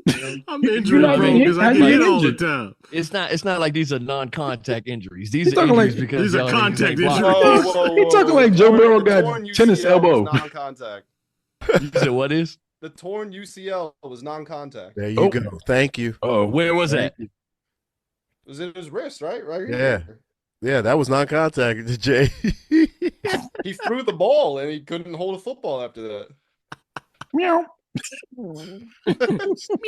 I'm injury prone because I get hit all the time. It's not like these are non-contact injuries. These are injuries because these are contact injuries. He's talking like Joe Burrow got tennis elbow. Non-contact. You said what is? The torn UCL was non-contact. There you go. Thank you. Oh, where was that? It was in his wrist, right? Right here. Yeah. Yeah, that was non-contact, Jay. He threw the ball and he couldn't hold a football after that. Meow.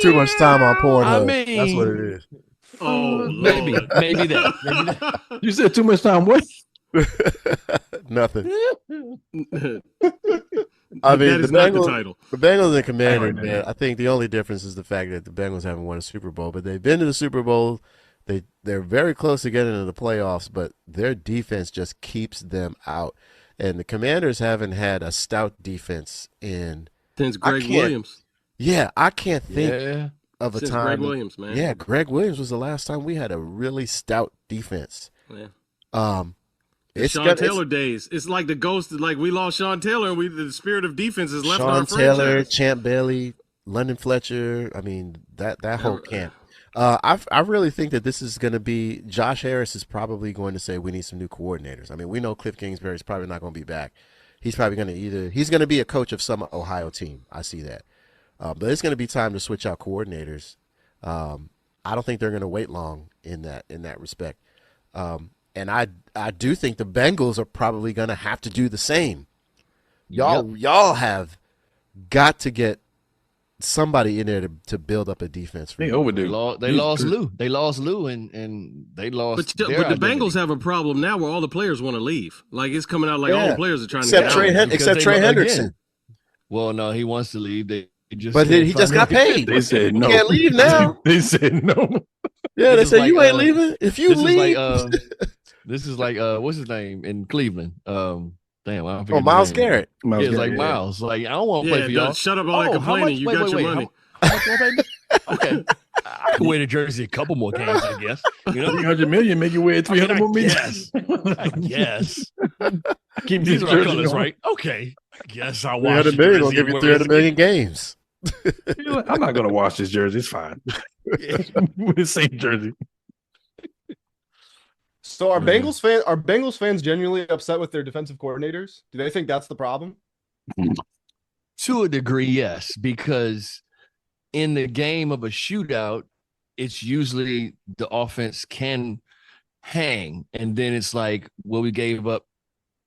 Too much time on Pornhub. That's what it is. Oh, maybe that. You said too much time. What? Nothing. I mean, the Bengals and Commanders, man, I think the only difference is the fact that the Bengals haven't won a Super Bowl, but they've been to the Super Bowl. They're very close to getting into the playoffs, but their defense just keeps them out. And the Commanders haven't had a stout defense since Greg Williams. Yeah, I can't think of a since time. Greg Williams, man. Yeah, Greg Williams was the last time we had a really stout defense. Yeah. It's Sean Taylor days. It's like the ghost. Like we lost Sean Taylor, and the spirit of defense has left our franchise. Sean Taylor, Champ Bailey, London Fletcher. I mean that whole camp. I really think that this is going to be Josh Harris is probably going to say we need some new coordinators. I mean, we know Cliff Kingsbury's probably not going to be back. He's probably going to he's going to be a coach of some Ohio team. I see that. But it's going to be time to switch out coordinators. I don't think they're going to wait long in that respect. And I do think the Bengals are probably going to have to do the same. Y'all have got to get somebody in there to build up a defense. They overdue. They lost Lou. They lost Lou, and they lost. But the Bengals have a problem now where all the players want to leave. Like it's coming out like all the players are trying to get out. Except Trey Hendrickson. Well, no, he wants to leave. He just got paid. They said no. He can't leave now. They said no. Yeah, they said you ain't leaving. If you leave, this is like what's his name in Cleveland? Damn, I don't Myles Garrett. It's like Miles. Like I don't want to play for y'all. Shut up all that complaining. You got your money. Okay, I can wear the jersey a couple more games, I guess. $300 million make you wear 300 more minutes. I guess. Keep these jerseys right. Okay. I guess I'll watch. $300 million will give you 300 million games. I'm not gonna wash this jersey. It's fine. With the same jersey. So are Bengals fans genuinely upset with their defensive coordinators? Do they think that's the problem? To a degree, yes, because in the game of a shootout, it's usually the offense can hang, and then it's like, well, we gave up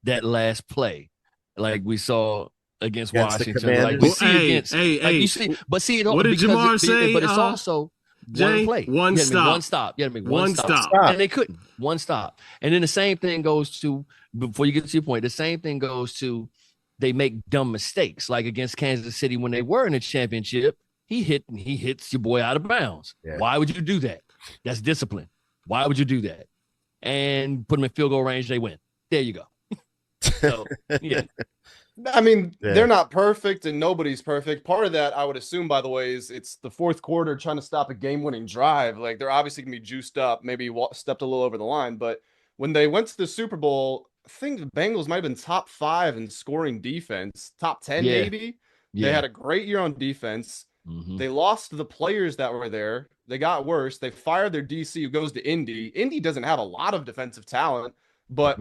that last play, like we saw against Washington. Like we see against, you see, but see it. What did Jamar say? But it's also one play, one stop, one stop. You got to make one stop, and they couldn't. One stop, and then the same thing goes to, before you get to your point, the same thing goes to, they make dumb mistakes, like against Kansas City when they were in the championship. He hits your boy out of bounds. Yeah. Why would you do that? That's discipline. Why would you do that? And put them in field goal range, they win. There you go. So, yeah. I mean, they're not perfect and nobody's perfect. Part of that, I would assume, by the way, is it's the fourth quarter trying to stop a game-winning drive. Like, they're obviously going to be juiced up, maybe stepped a little over the line. But when they went to the Super Bowl, I think the Bengals might have been top 5 in scoring defense, top 10 maybe. Yeah. They had a great year on defense. Mm-hmm. They lost the players that were there. They got worse. They fired their DC, who goes to Indy. Indy doesn't have a lot of defensive talent, but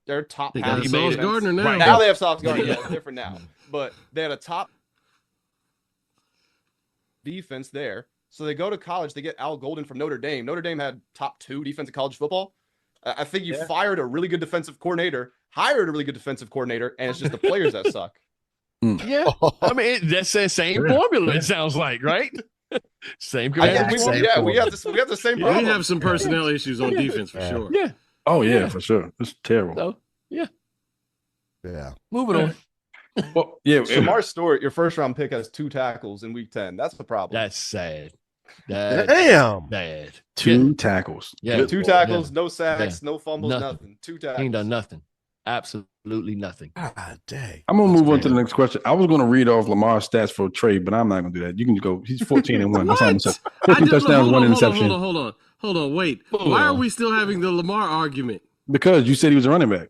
they're top half. Sauce Gardner now. Right. Now they have Sauce Gardner. It's different now. But they had a top defense there. So they go to college. They get Al Golden from Notre Dame. Notre Dame had top 2 defense in college football. I think you fired a really good defensive coordinator, hired a really good defensive coordinator, and it's just the players that suck. Yeah, I mean that's the same formula. It sounds like, right? Same commander. We have the same problem. We have some personnel issues on defense for sure. Yeah. Oh yeah, for sure. It's terrible. So, yeah. Moving on. Well, yeah. Shamar Stewart, your first round pick, has 2 tackles in week 10. That's the problem. That's sad. Damn. Bad. 2 tackles. Yeah. 2 tackles, no sacks, no fumbles, nothing. 2 tackles. He ain't done nothing. Absolutely nothing. God dang. I'm gonna move on to the next question. I was gonna read off Lamar's stats for trade, but I'm not gonna do that. You can go. He's 14-1. That's almost 14 touchdowns, 1 interception. Hold on. Wait. Why are we still having the Lamar argument? Because you said he was a running back.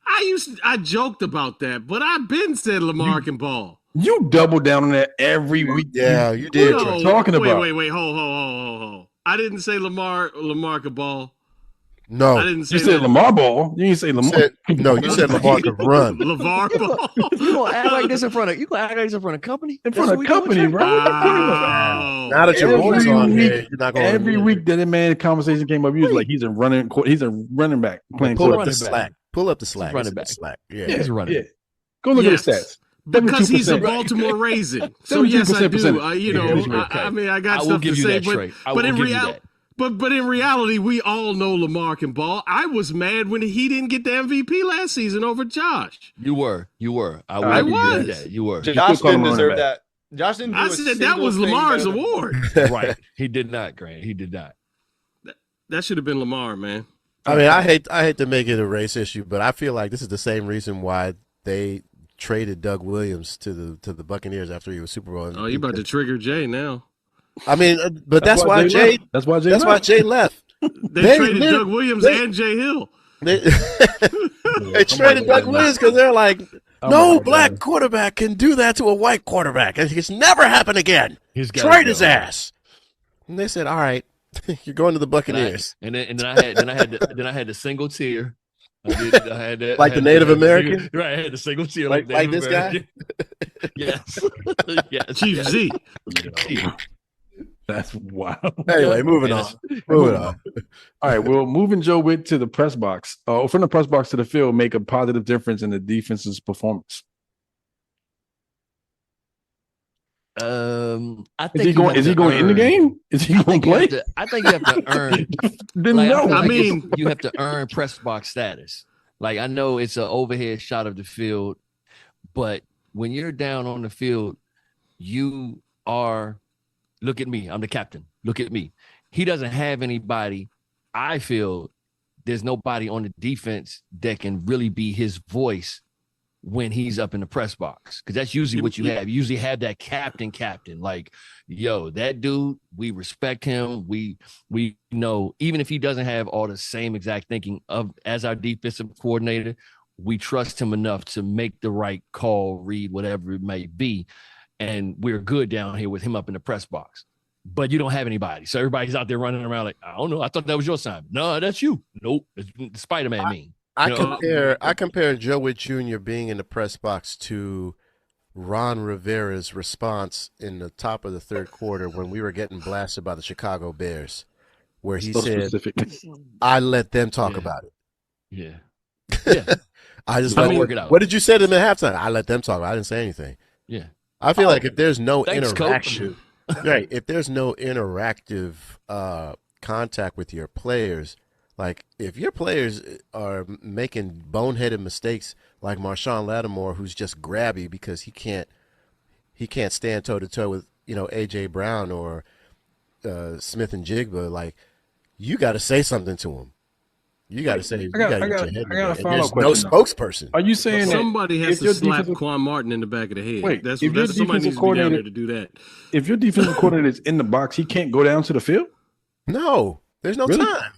I joked about that, but I've been said Lamar can ball. You double down on that every week. Yeah, you did. What you talking about? Wait. Hold. I didn't say Lamar can ball. No, I didn't say you said Lamar ball. You didn't say Lamar. You said Lamar could run. LeVar ball. You gonna act like this in front of company? In front of company, bro. Now that your boy's on here, you're not going. Every week that man conversation came up, he was like, he's a running back playing. Pull up the slack. Pull up the slack. Running back. Yeah, he's running back. Go look at the stats. Because he's a Baltimore Raisin. So yes, I do. I mean, I got stuff to say, but in reality. But in reality, we all know Lamar can ball. I was mad when he didn't get the MVP last season over Josh. You were. I was. That. You were. Josh didn't deserve that. Josh didn't. I said that was Lamar's award. Right. He did not, Grant. He did not. That should have been Lamar, man. I mean, I hate to make it a race issue, but I feel like this is the same reason why they traded Doug Williams to the Buccaneers after he was Super Bowl MVP. Oh, you about to trigger Jay now. I mean, but that's why Jay left. They traded Doug Williams and Jay Hill. They traded Doug Williams because they're like, no black quarterback can do that to a white quarterback. It's never happened again. Trade his ass. And they said, all right, you're going to the Buccaneers. And then I had the single tier. I had that, like the Native American? Right, I had the single tier. Like this American. Guy? Yes. Chief Z. That's wild. Anyway, moving on. All right, well, moving Joe Witt to the press box, from the press box to the field, make a positive difference in the defense's performance. I think is he going in the game? Is he going to play? I think you have to earn. You have to earn press box status. Like, I know it's an overhead shot of the field, but when you're down on the field, you are. Look at me. I'm the captain. Look at me. He doesn't have anybody. I feel there's nobody on the defense that can really be his voice when he's up in the press box, because that's usually what you have. You usually have that captain, like, yo, that dude, we respect him. We know, even if he doesn't have all the same exact thinking of as our defensive coordinator, we trust him enough to make the right call, read, whatever it may be. and we're good down here with him up in the press box. But you don't have anybody. So everybody's out there running around like, I don't know. I thought that was your assignment. No, that's you. Nope. It's Spider-Man meme. I compare Joe Witt Jr. being in the press box to Ron Rivera's response in the top of the third quarter when we were getting blasted by the Chicago Bears, where he said, I let them talk about it. Yeah. I just work it out. What did you say to them at halftime? I let them talk. I didn't say anything. Yeah. I feel like if there's no thanks, interaction, right? If there's no interactive contact with your players, like if your players are making boneheaded mistakes, like Marshawn Lattimore, who's just grabby because he can't stand toe to toe with AJ Brown or Smith and Jigba, like you got to say something to him. You got to say. I got a follow-up question. No spokesperson. Are you saying somebody has to slap Quan Martin in the back of the head? Wait, that's somebody needs to be down there to do that. If your defensive coordinator is in the box, he can't go down to the field? No, there's no time.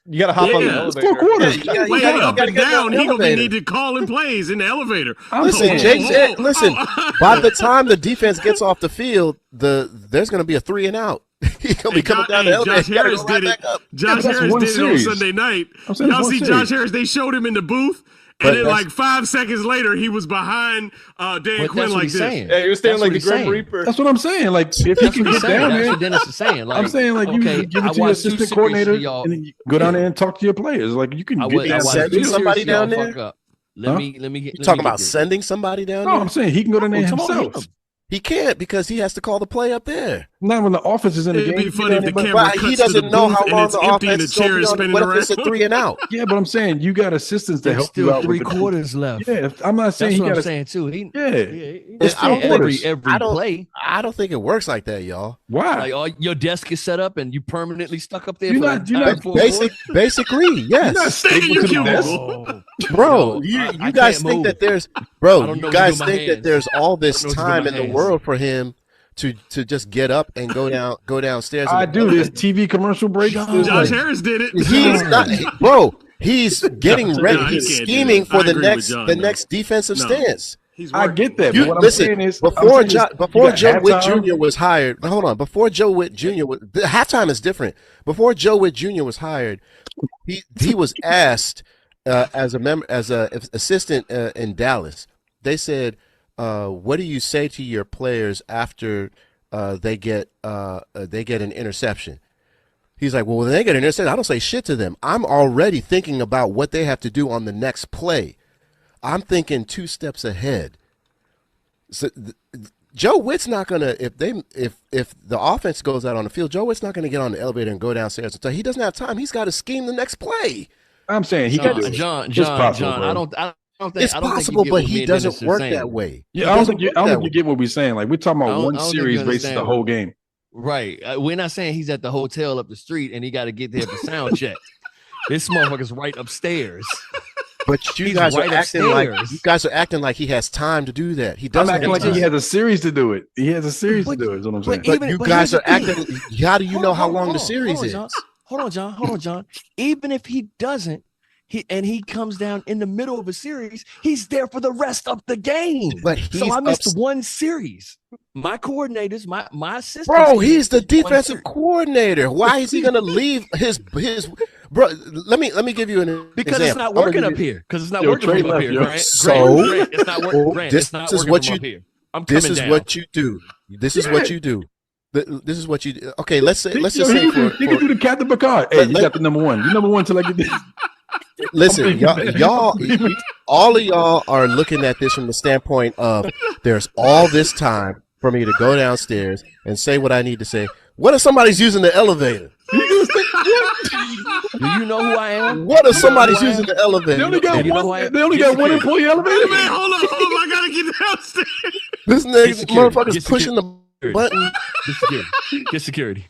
You got to hop on the elevator. 4 quarters. Up and down. He gonna need to call in plays in the elevator. Listen. By the time the defense gets off the field, there's going to be a 3 and out. He's going to be coming down the elevator. Josh Harris did it. Josh Harris did it on Sunday night. Y'all see Josh Harris? They showed him in the booth. And then, like 5 seconds later, he was behind Dan Quinn like this. Yeah, he was standing like the Grim Reaper. That's what I'm saying. Like, if he can get down there, that's what Dennis is saying. Like, I'm saying, like, you give it to your assistant coordinator, and then you go down there and talk to your players. Like, you can get sending somebody down there. Let me get. You talking about sending somebody down there? No, I'm saying he can go down there himself. He can't because he has to call the play up there. Not when the offense is in the game. It'd be funny if the camera cuts he doesn't to the know booth how long the empty and offense the chair is spinning what around. if it's a 3 and out? Yeah, but I'm saying you got assistants to help you out. Still 3 quarters left. Yeah, I'm not saying that's he what got. I'm saying too. It's every play. I don't think it works like that, y'all. Why? Like your desk is set up and you permanently stuck up there. Basically, yes. Bro, you guys think that there's there's all this time in the world for him to just get up and go downstairs. I do this TV commercial break. Josh Harris did it. He's not, bro. He's getting ready. He's scheming for the next defensive stance. I get that. But what I'm saying is before Joe Witt Jr. was hired. Hold on. Before Joe Witt Jr. was the halftime is different. Before Joe Witt Jr. was hired, he was asked as an assistant in Dallas. They said, what do you say to your players after they get an interception? He's like, well, when they get an interception, I don't say shit to them. I'm already thinking about what they have to do on the next play. I'm thinking 2 steps ahead. So Joe Witt's not gonna if the offense goes out on the field, Joe Witt's not gonna get on the elevator and go downstairs until he doesn't have time. He's got to scheme the next play. I'm saying he got John. I don't think it's possible, but he doesn't work that way. Yeah, I don't think you get what we're saying. Like we're talking about one series versus the whole game. Right. We're not saying he's at the hotel up the street and he got to get there for sound check. This motherfucker's right upstairs. But you guys are acting like he has time to do that. He doesn't. I'm acting like he has a series to do it. He has a series to do it. Is what I'm saying. But you guys are acting. How do you know how long the series is? Hold on, John. Even if he doesn't, he comes down in the middle of a series, he's there for the rest of the game. But so I missed one series. My coordinators, my assistants. Bro, he's the defensive coordinator. Why is he gonna leave his bro? Let me give you an example. It's not working up here. Because it's not working up here. Grant. So Grant, it's not working. Grant, this is what you do. This is what you do. This is what you do. This is what you do. Okay, let's just say he can do the Captain Picard. Hey, you got the number one. You number one till I get this. Listen, y'all, all of y'all are looking at this from the standpoint of there's all this time for me to go downstairs and say what I need to say. What if somebody's using the elevator? Do you know who I am? What if somebody's using the elevator? They only got one employee elevator. Man, hold on. I gotta get downstairs. This nigga motherfucker's pushing the button. Get security.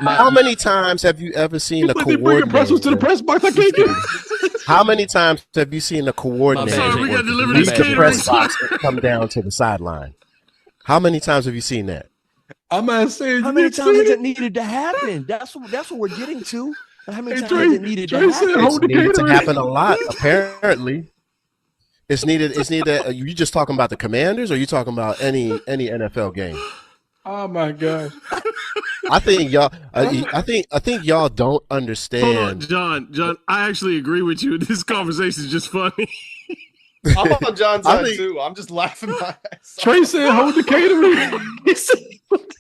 How many times have you ever seen a coordinator? Pretzels to the press box. I can't get. How many times have you seen a coordinator leave the press box and come down to the sideline? How many times have you seen that? I'm not saying. How many times has it needed to happen? That's what we're getting to. How many times has it needed to happen? It's needed to happen a lot, apparently. It's needed. It's needed. Are you just talking about the Commanders, or are you talking about any NFL game? Oh my gosh. I think y'all. I think y'all don't understand. Hold on, John. I actually agree with you. This conversation is just funny. I'm on John's side too. I'm just laughing my ass off. Trey said, "Hold the catering."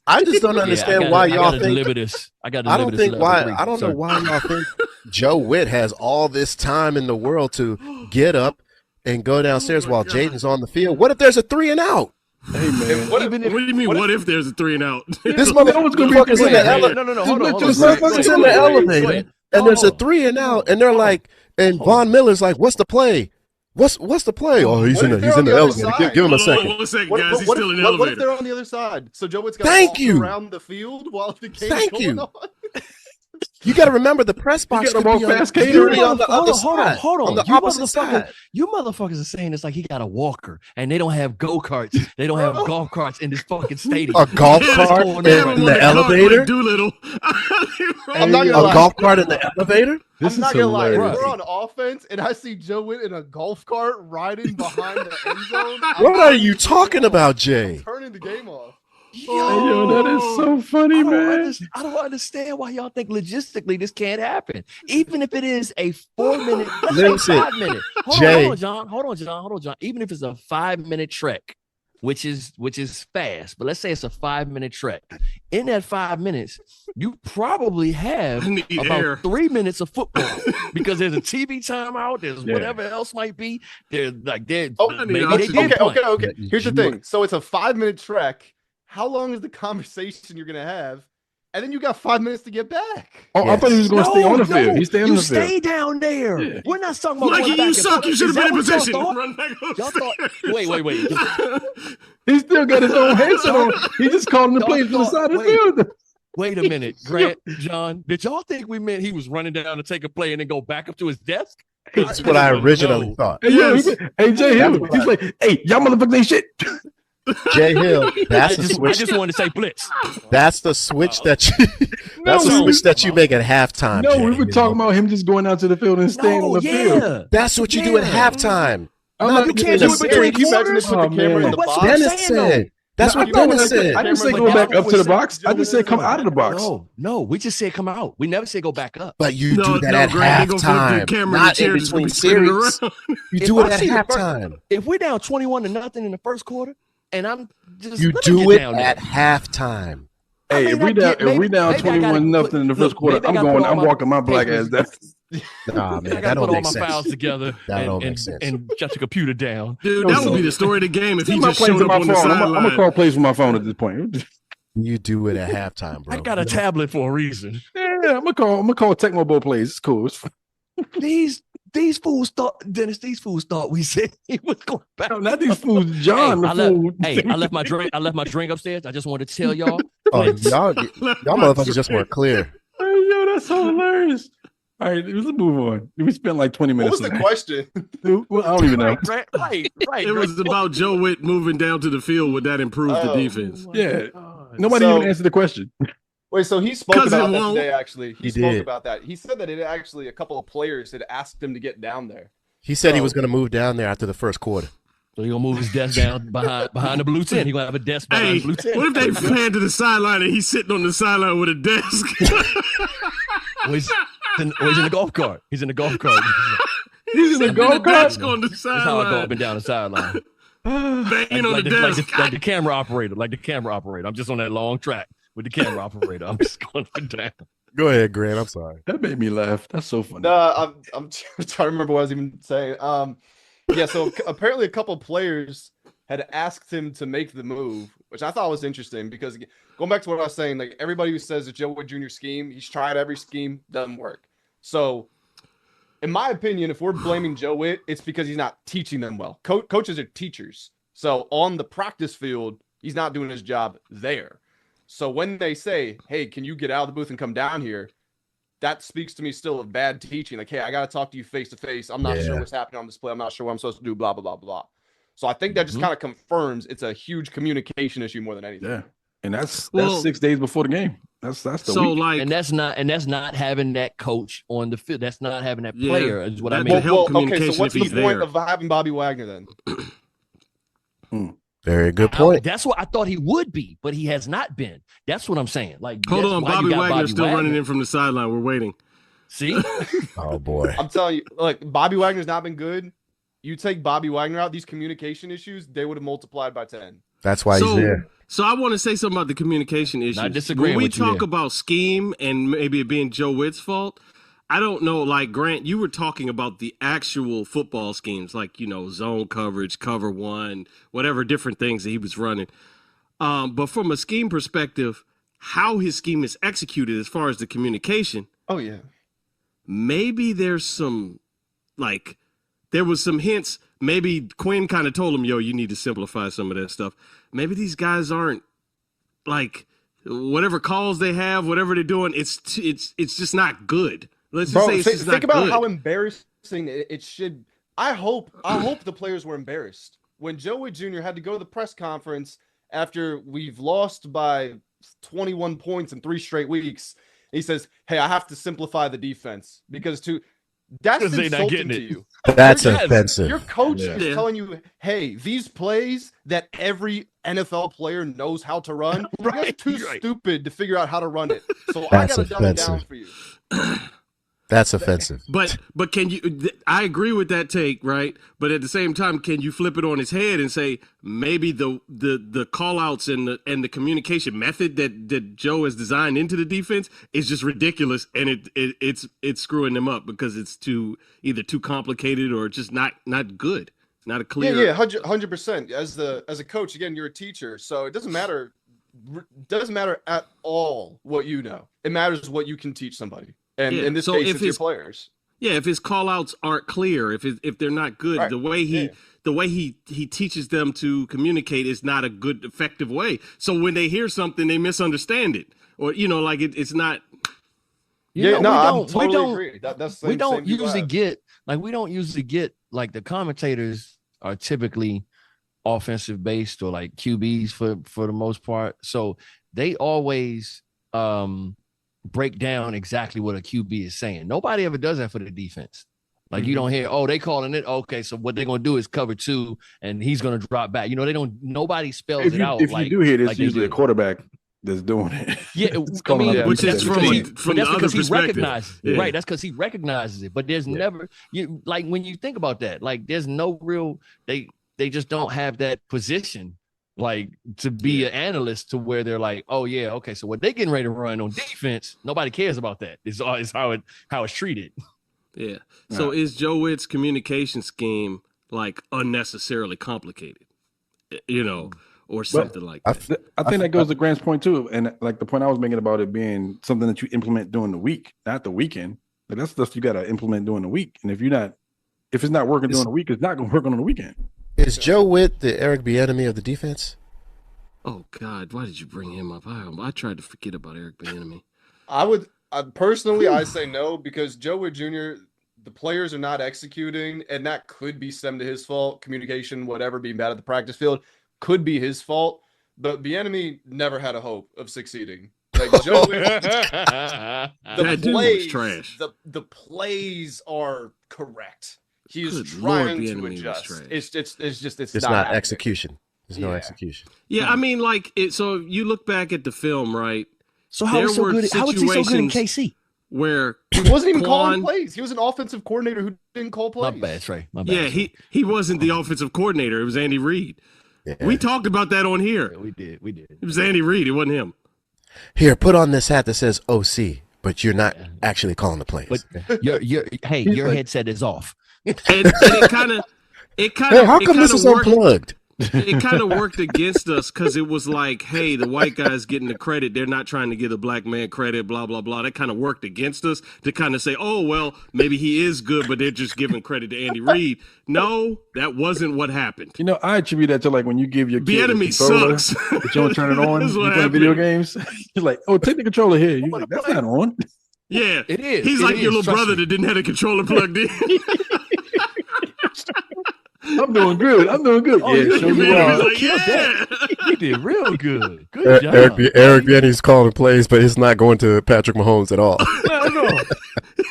I just don't understand why y'all think. Deliver this. I don't think why. I don't know why y'all think Joe Witt has all this time in the world to get up and go downstairs while Jaden's on the field. What if there's a 3 and out? Hey man, what do you mean? What if there's a 3 and out? This motherfucker's in the elevator. No, hold on. This motherfucker's in the elevator, and there's a 3 and out, and they're like, and Von Miller's like, "What's the play? What's the play?" Oh, he's in the elevator. Give him a second. One second, guys. He's still in the elevator. What if they're on the other side? So Joe Witt's got to walk around the field while the game's going on? You got to remember the press box could be on the other side. Hold on. On the opposite side. You motherfuckers are saying it's like he got a walker, and they don't have go-karts. They don't have golf carts in this fucking stadium. A golf cart in the elevator? Doolittle. I'm not gonna lie. A golf cart in the elevator? I'm not gonna lie. If we're on offense and I see Joe Witt in a golf cart riding behind the end zone, what are you talking about, Jay? Turning the game off. Yo, that is so funny, man. I don't understand why y'all think logistically this can't happen. Even if it is a 4-minute, let's say 5 minute. Hold on, John. Even if it's a 5-minute trek, which is fast, but let's say it's a 5-minute trek. In that 5 minutes, you probably have about 3 minutes of football because there's a TV timeout, there's whatever else might be. They're like okay. Here's the thing. So it's a 5-minute trek. How long is the conversation you're going to have? And then you got 5 minutes to get back. Oh, I thought he was going to stay on the field. He's staying on the field. You stay down there. Yeah. We're not talking about Mikey, you suck. You should have been in position. Run back wait. He still got his own headset on. He just called him to play to the side of the field. Wait a minute, Grant, John. Did y'all think we meant he was running down to take a play and then go back up to his desk? That's what I originally thought. Hey, hey, Jay Hill. He's like, hey, y'all motherfuckers ain't shit. Jay Hill, that's the switch. I just wanted to say blitz. That's the switch that you make at halftime. No, Jay, we were talking about him just going out to the field and staying on the field. That's what you do at halftime. You can't do it between quarters. Put the camera in the box. Dennis said. That's what Dennis said. I didn't say go back up to the box. I just said come out of the box. No, we just said come out. We never say go back up. But you do that at halftime, not in between series. You do it at halftime. If we're down 21-0 in the first quarter, and I'm just you do it at halftime. Hey, if we down 21-0 in the first quarter, I'm walking my black ass down. Nah, man, that don't make sense. I got to put all my files together and shut the computer down. Dude, that would be the story of the game if he just showed up on the sideline. I'm going to call plays from my phone at this point. You do it at halftime, bro. I got a tablet for a reason. Yeah, I'm gonna call Tecmo Bowl plays. It's cool. It's These fools thought, Dennis, we said he was going back. No, not these fools, John. I left my drink upstairs. I just wanted to tell y'all. Y'all motherfuckers just weren't clear. Hey, yo, that's so hilarious. All right, let's move on. We spent like 20 minutes. What was the question? Well, I don't even know. Right. It was about Joe Witt moving down to the field. Would that improve the defense? Yeah. Nobody even answered the question. Wait, so he spoke about that today, actually. He spoke did. about that. He said that a couple of players had asked him to get down there. He said he was going to move down there after the first quarter. So he's going to move his desk down behind the blue tent. He's going to have a desk behind the blue tent. What if they pan to the sideline and he's sitting on the sideline with a desk? He's in the golf cart. He's in the golf cart. He's in the golf cart? On the sideline. That's how I go up and down the sideline. Banging on the desk. Like the camera operator. I'm just on that long track with the camera operator. I'm just going up and down. Go ahead, Grant. I'm sorry. That made me laugh. That's so funny. I'm trying to remember what I was even saying. So apparently a couple of players had asked him to make the move, which I thought was interesting because going back to what I was saying, like everybody who says the Joe Witt Jr. scheme, he's tried every scheme, doesn't work. So in my opinion, if we're blaming Joe Witt, it's because he's not teaching them well. Coaches are teachers. So on the practice field, he's not doing his job there. So when they say, hey, can you get out of the booth and come down here? That speaks to me still of bad teaching. Like, hey, I got to talk to you face to face. I'm not sure what's happening on display. I'm not sure what I'm supposed to do, blah, blah, blah, blah. So I think that just kind of confirms it's a huge communication issue more than anything. Yeah. And that's 6 days before the game. That's the so week. like, and that's not having that coach on the field. That's not having that player. Is what I that mean. to help Okay, so communication what's if the he's point there. of having Bobby Wagner then? Very good point. That's what I thought he would be, but he has not been. That's what I'm saying. Like, Hold that's on, why you Bobby got Wagner's still Wagner. running in from the sideline. We're waiting. See, Oh boy. I'm telling you, like Bobby Wagner's not been good. You take Bobby Wagner out, these communication issues, they would have multiplied by 10. That's why he's there. So I want to say something about the communication issues. Not disagreeing when we with you talk there. about scheme and maybe it being Joe Witt's fault, I don't know. Like Grant, you were talking about the actual football schemes, like zone coverage, cover one, whatever different things that he was running. But from a scheme perspective, how his scheme is executed as far as the communication, Oh yeah. maybe there's some, like, there was some hints. Maybe Quinn kind of told him, yo, you need to simplify some of that stuff. Maybe these guys aren't, like, whatever calls they have, whatever they're doing, it's just not good. Let's just say it's just think not about good. how embarrassing it should. I hope the players were embarrassed when Joe Witt Jr. had to go to the press conference after we've lost by 21 points in 3 straight weeks. He says, "Hey, I have to simplify the defense because that's 'Cause they not insulting getting to it. you. That's Your- offensive. Your coach Yeah. is telling you, hey, these plays that every NFL player knows how to run, you're Right, too right. stupid to figure out how to run it. So I That's got to dumb it down offensive. for you." That's offensive. But can you? I agree with that take, right? But at the same time, can you flip it on its head and say maybe the call outs and the communication method that Joe has designed into the defense is just ridiculous, and it's screwing them up because it's either too complicated or just not good. It's not a clear. Yeah, 100%. As a coach, again, you're a teacher, so it doesn't matter at all what you know. It matters what you can teach somebody. And Yeah, in this so case, if it's your it's- players. Yeah, if his call outs aren't clear, if they're not good, Right. the way he teaches them to communicate is not a good, effective way. So when they hear something, they misunderstand it, or like it's not. You know, I we totally don't- agree. That's we don't usually get like the commentators are typically offensive based or like QBs for the most part. So they always break down exactly what a QB is saying. Nobody ever does that for the defense. Like you don't hear, they calling it. Okay, so what they're gonna do is cover 2 and he's gonna drop back. Nobody spells it out. If you do hear this, like they usually a do. quarterback that's doing it. Yeah, It's I calling mean, out the Which is defense. from the other because he perspective. recognizes it. Yeah. Right. That's because he recognizes it. But there's never like when you think about that, like there's no real they just don't have that position like to be an analyst to where they're like, oh yeah, okay, so what they getting ready to run on defense, nobody cares about that. It's how it's treated. Yeah. So is Joe Witt's communication scheme like unnecessarily complicated, or something like that? I think that goes to Grant's point too, and like the point I was making about it being something that you implement during the week, not the weekend. Like that's stuff you got to implement during the week, and if it's not working during the week, it's not going to work on the weekend. Is Joe Witt the Eric Bieniemy of the defense? Oh God, why did you bring him up? I tried to forget about Eric Bieniemy. Personally, I say no because Joe Witt Jr., the players are not executing, and that could be stemmed to his fault. Communication, whatever, being bad at the practice field could be his fault. But Bieniemy never had a hope of succeeding. Like Joe Witt, That dude was trash. The plays are correct. He is Good Lord, trying to Bieniemy was adjust. trash. It's It's not not happening. execution. There's no Yeah. execution. Yeah, I mean, like so you look back at the film, right? So how is he so good in situations KC? Where He wasn't even calling Quan- plays. He was an offensive coordinator who didn't call My plays. bad, Trey. My bad. Yeah, Trey. he wasn't the offensive coordinator. It was Andy Reid. Yeah. We talked about that on here. Yeah, we did. It was Andy Reid. It wasn't him. Here, put on this hat that says OC, but you're not actually calling the plays. But your headset is off. And it kind of Hey, how come this is unplugged? It kind of worked against us because it was like, hey, the white guy's getting the credit. They're not trying to give the black man credit, blah, blah, blah. That kind of worked against us to kind of say, oh, well, maybe he is good, but they're just giving credit to Andy Reid. No, that wasn't what happened. I attribute that to like when you give your kid Bieniemy a controller, sucks. but you don't turn it on. That's You what play video happened. games. You're like, oh, take the controller here. You're like, that's not on. Yeah, It is. He's It like is, your little trust brother me. that didn't have a controller plugged in. I'm doing good. Oh, Yeah, you sure did you are. Like, yeah. You did real good. Good job. Eric Bieniemy's calling plays, but it's not going to Patrick Mahomes at all. No.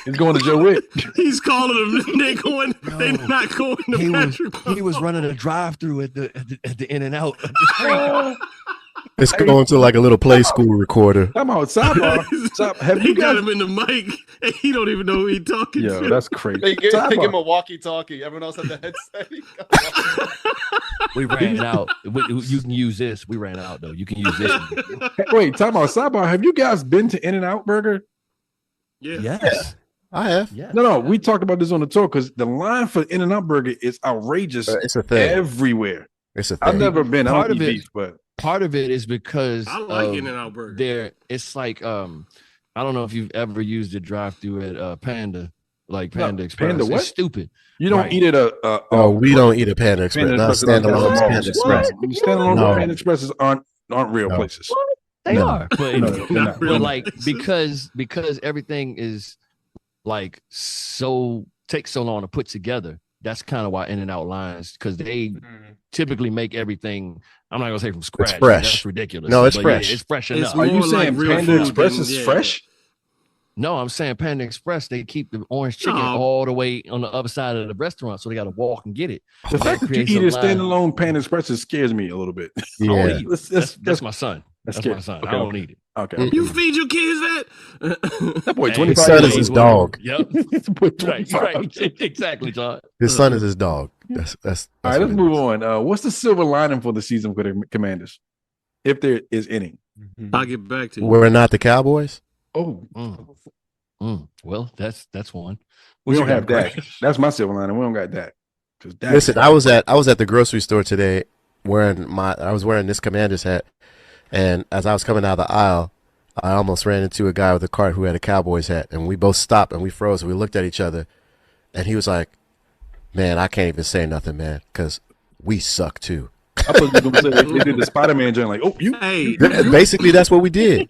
He's going to Joe Witt. He's calling them. They're not going to Patrick. He was running a drive-through at the In and Out. It's going to like a little play school recorder. I'm out sidebar. Have They you got guys? him in the mic, and he don't even know who he's talking Yo, to. that's crazy. They give Sidebar. him a walkie-talkie. Everyone else had the headset. We ran out. You can use this. We ran out though. You can use this. Wait, time out sidebar. Have you guys been to In-N-Out Burger? Yeah. Yes. I have. Yes. No. We talked about this on the tour because the line for In-N-Out Burger is outrageous It's a thing. everywhere. It's a thing. I've never been. I Part don't of eat it- beef, but Part of it is because I like In-N-Out Burger. There, it's like I don't know if you've ever used a drive-through at Panda, like Panda Express. Panda what? It's stupid. you don't Right. eat it. Oh, we don't eat a Panda Express. Panda Not Express is on standalone Panda Panda Express. Standalone No. Panda Expresses aren't real No. places. They No. are, but, No, they're not. but like because everything is like takes so long to put together. That's kind of why In-N-Out lines, because they typically make everything. I'm not gonna say from scratch. fresh. That's ridiculous. No, it's But fresh. Yeah, it's fresh It's enough. more Are you like saying real Panda food Express than- is yeah. fresh? No, I'm saying Panda Express. They keep the orange chicken No. all the way on the other side of the restaurant, so they got to walk and get it. The fact that you creates eat a a line. standalone Panda Express scares me a little bit. Yeah. That's my son. That's scary. my son. Okay, I don't okay. need it. Okay. You feed your kids that? That boy, Hey, 25 his son years is his old. dog. Yep. That boy, right. 25. Right. Exactly, John. His son is his dog. That's All right, let's what it move is. on. What's the silver lining for the season for the Commanders, if there is any? I'll get back to you. We're not the Cowboys. Oh, Well, that's one. we What don't you have got, that. That's my silver lining. We don't got that. 'Cause Dak- Listen, I was at the grocery store today I was wearing this Commander's hat, and as I was coming out of the aisle, I almost ran into a guy with a cart who had a Cowboys hat, and we both stopped and we froze and we looked at each other, and he was like, "Man, I can't even say nothing, man, because we suck too." I thought you were gonna say they did the Spider-Man joint. Like, oh, you. Hey, Basically, that's what we did.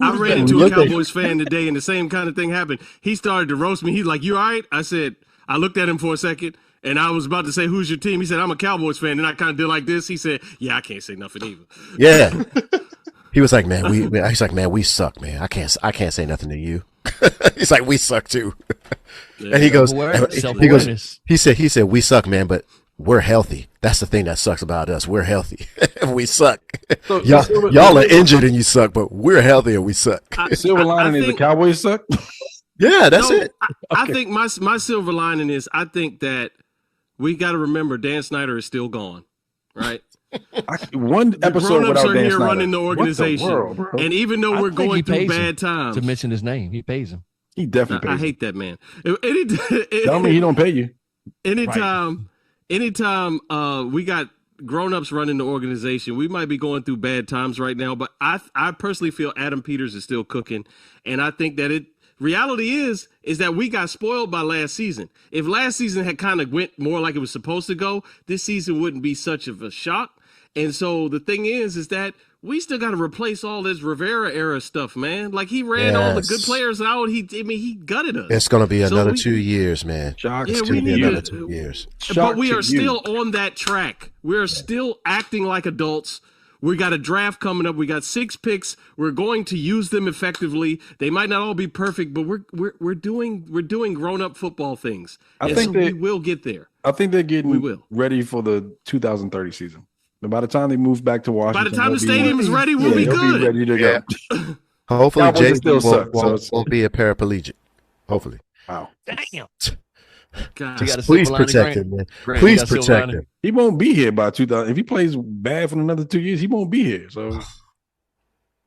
I ran We into a looked at- Cowboys fan today, and the same kind of thing happened. He started to roast me. He's like, "You all right?" I said, I looked at him for a second, and I was about to say, "Who's your team?" He said, "I'm a Cowboys fan." And I kind of did like this. He said, "Yeah, I can't say nothing either." Yeah. He was like, "Man, we suck, man. I can't say nothing to you." He's like, "We suck too." And he goes, Self-awareness. he said, "We suck, man, but we're healthy. That's the thing that sucks about us. We're healthy. We suck. So, Y'all are injured and you suck, but we're healthy and we suck." Silver lining is the Cowboys suck. Yeah, that's No, it. I think my silver lining is I think that we got to remember Dan Snyder is still gone, right? One The episode grown-ups without are Dan here Snyder. running the What organization, world, bro? and even though I we're think he going through pays him bad times, to mention his name. He pays him. He definitely I pays. hate that man. Tell me he don't pay you. Anytime we got grown-ups running the organization, we might be going through bad times right now, but I personally feel Adam Peters is still cooking, and I think that reality is that we got spoiled by last season. If last season had kind of went more like it was supposed to go, this season wouldn't be such of a shock. And so the thing is that we still got to replace all this Rivera era stuff, man. Like he ran all the good Yes. players out. He gutted us. It's gonna be So another we- 2 years, man. Shock. Yeah, It's we gonna be need another to- 2 years. But we to are you. still on that track. We're still acting like adults. We got a draft coming up. We got 6 picks. We're going to use them effectively. They might not all be perfect, but we're doing grown up football things. I And think so that- we will get there. I think they're We getting will. ready for the 2030 season. And by the time they move back to Washington, By the time the they'll be- stadium is ready, we'll be they'll good. ready to go. Hopefully, Cowboys Jay still suck, so it's- won't be a paraplegic. Hopefully, Wow. Damn. God. You got a please silver lining, protect Grant? him, man. Grant, Please you got a silver protect lining? him. He won't be here by 2000. If he plays bad for another 2 years, he won't be here. So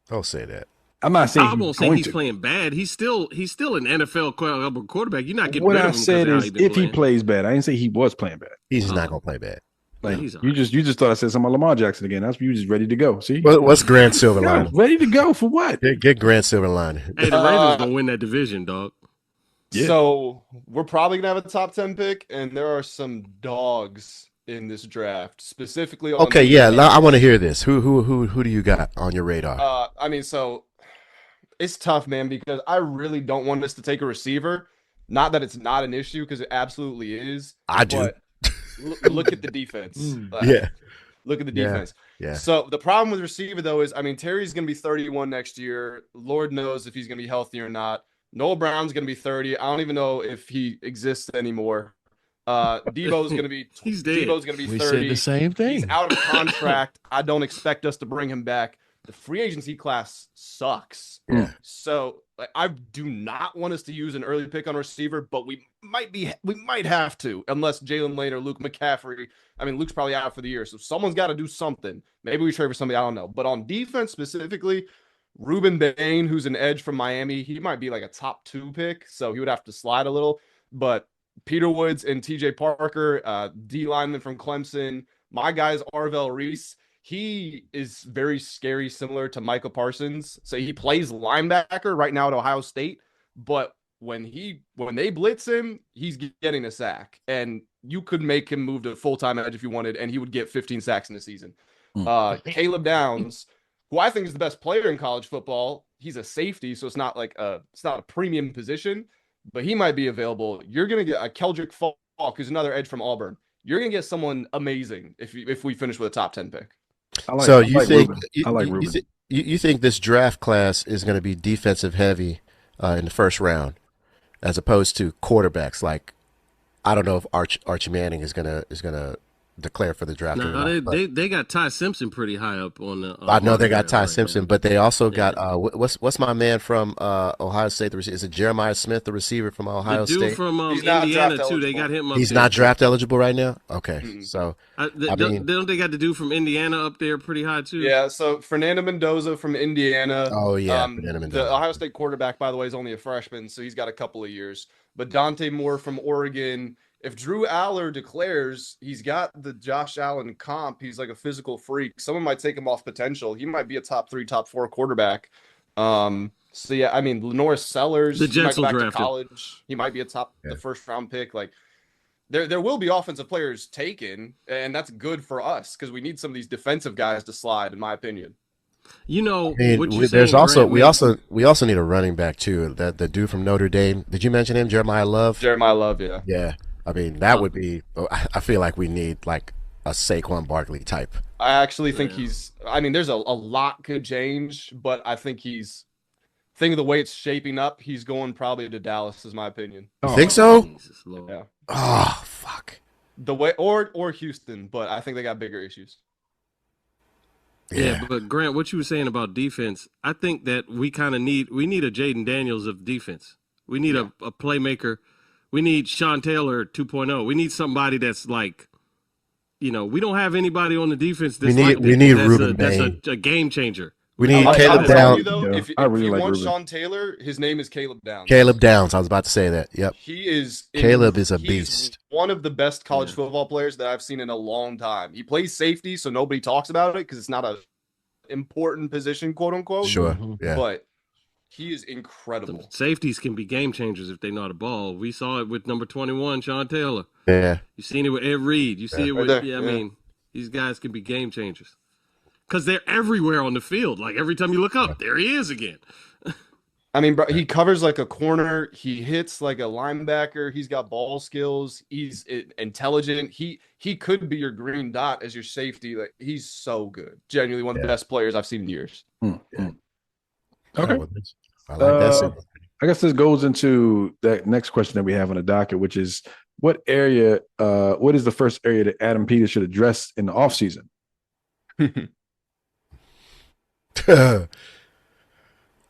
Don't say that. I'm not saying I he's won't say going he's to. playing bad. He's still an NFL quarterback. You're not getting What rid I of him. said because of how is, he been if he playing. plays bad, I didn't say he was playing bad. He's not gonna play bad. Like he's all you just thought I said something about Lamar Jackson again. That's you just ready to go. See, What's Grant Yeah, Silverline? ready to go for what? Get Grant Silverline. Hey, the Ravens gonna win that division, dog. Yeah. So we're probably gonna have a top 10 pick, and there are some dogs in this draft, specifically. On Okay, the- yeah, I want to hear this. Who do you got on your radar? I mean, so it's tough, man, because I really don't want us to take a receiver. Not that it's not an issue, because it absolutely is. I do. But look at the defense. Yeah. Look at the Yeah. defense. Yeah. So the problem with receiver though is, I mean, Terry's going to be 31 next year. Lord knows if he's going to be healthy or not. Noah Brown's going to be 30. I don't even know if he exists anymore. Debo's going to be He's dead. Debo's going to be We 30. said the same thing. He's out of contract. I don't expect us to bring him back. The free agency class sucks. Yeah. So I do not want us to use an early pick on receiver, but we might have to, unless Jalen Lane or Luke McCaffrey. I mean, Luke's probably out for the year, so someone's got to do something. Maybe we trade for somebody, I don't know. But on defense specifically, Ruben Bain, who's an edge from Miami, he might be like a top 2 pick, so he would have to slide a little. But Peter Woods and TJ Parker, D lineman from Clemson, my guy's Arvell Reese. He is very scary, similar to Michael Parsons. So he plays linebacker right now at Ohio State, but when they blitz him, he's getting a sack, and you could make him move to full-time edge if you wanted, and he would get 15 sacks in a season. Caleb Downs, who I think is the best player in college football, he's a safety, so it's not a premium position, but he might be available. You're gonna get a Keldrick Falk, who's another edge from Auburn. You're gonna get someone amazing if we finish with a top 10 pick. You think this draft class is going to be defensive heavy in the first round, as opposed to quarterbacks? Like, I don't know if Archie Manning is gonna declare for the draft. No, they got Ty Simpson pretty high up on the. I know they got Ty Simpson, but they also got what's my man from Ohio State? The receiver, is it Jeremiah Smith, the receiver from Ohio the dude State? From He's not Indiana draft too. They eligible. got him up. He's there. not draft eligible right now. Okay, so don't they got the dude from Indiana up there pretty high too? Yeah, so Fernando Mendoza from Indiana. Oh yeah, Fernando Mendoza. The Ohio State quarterback, by the way, is only a freshman, so he's got a couple of years. But Dante Moore from Oregon. If Drew Aller declares, he's got the Josh Allen comp. He's like a physical freak. Someone might take him off potential. He might be a top 3, top 4 quarterback. So yeah, I mean, Lenore Sellers, the Jets he might go will back to college. He might be a the first round pick. Like there will be offensive players taken, and that's good for us because we need some of these defensive guys to slide, in my opinion. You know, there's also we also need a running back too. That the dude from Notre Dame. Did you mention him, Jeremiah Love? Jeremiah Love, yeah. Yeah. I mean, that would be – I feel like we need, like, a Saquon Barkley type. I actually think there's a lot could change, but I think of the way it's shaping up, he's going probably to Dallas, is my opinion. You think so? Yeah. Oh, fuck. The way or Houston, but I think they got bigger issues. Yeah, but Grant, what you were saying about defense, I think that we need a Jaden Daniels of defense. We need a playmaker. We need Sean Taylor 2.0. We need somebody that's like, we don't have anybody on the defense that's we need Ruben Bain. That's a game changer. We need Caleb Downs. If you want Sean Taylor, his name is Caleb Downs. Caleb Downs. I was about to say that. Yep. Caleb is a beast. One of the best college football players that I've seen in a long time. He plays safety, so nobody talks about it because it's not a important position, quote unquote. Sure. Yeah. But he is incredible. The safeties can be game changers if they know the ball. We saw it with number 21, Sean Taylor. Yeah. You've seen it with Ed Reed. You see it with, I mean, these guys can be game changers. Because they're everywhere on the field. Like, every time you look up, there he is again. I mean, bro, he covers like a corner. He hits like a linebacker. He's got ball skills. He's intelligent. He could be your green dot as your safety. Like, he's so good. Genuinely one of the best players I've seen in years. Okay. I like that. I guess this goes into that next question that we have on the docket, which is what is the first area that Adam Peters should address in the offseason?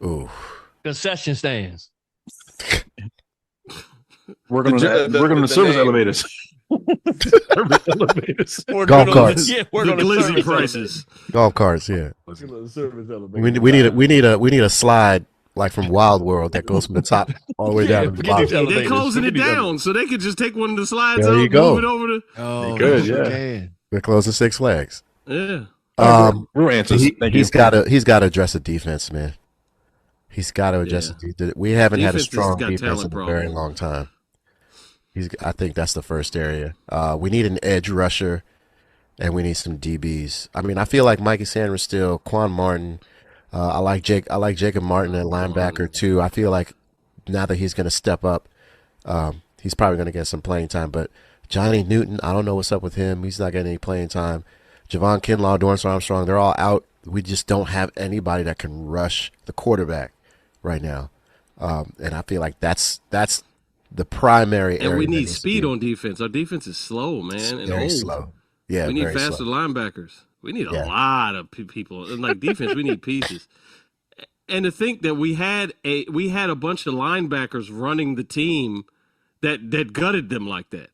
Ooh. Concession stands. We're going to service elevators. Golf carts. Yeah, we're The going to glizzy service prices. Golf carts. Yeah. service elevators. We need a slide like from Wild World that goes from the top all the way down to the bottom. They're closing it down, so they could just take one of the slides There up, you go. move it over to. Oh, Good, you yeah. can. We're closing Six Flags. Yeah. Real answers. Thank you. He's got to address the defense, man. He's got to address the defense. We haven't had a Defense has strong got defense in talent a very problems. long time. I think that's the first area. We need an edge rusher, and we need some DBs. I mean, I feel like Mikey Sanders still, Quan Martin. I like Jacob Martin at linebacker too. I feel like now that he's going to step up, he's probably going to get some playing time. But Johnny Newton, I don't know what's up with him. He's not getting any playing time. Javon Kinlaw, Dorrance Armstrong, they're all out. We just don't have anybody that can rush the quarterback right now. And I feel like that's the primary area. And we need speed on defense. Our defense is slow, man. And very old. slow. Yeah, we need very faster slow. linebackers. We need a lot of people. And like defense, we need pieces. And to think that we had a bunch of linebackers running the team that gutted them like that.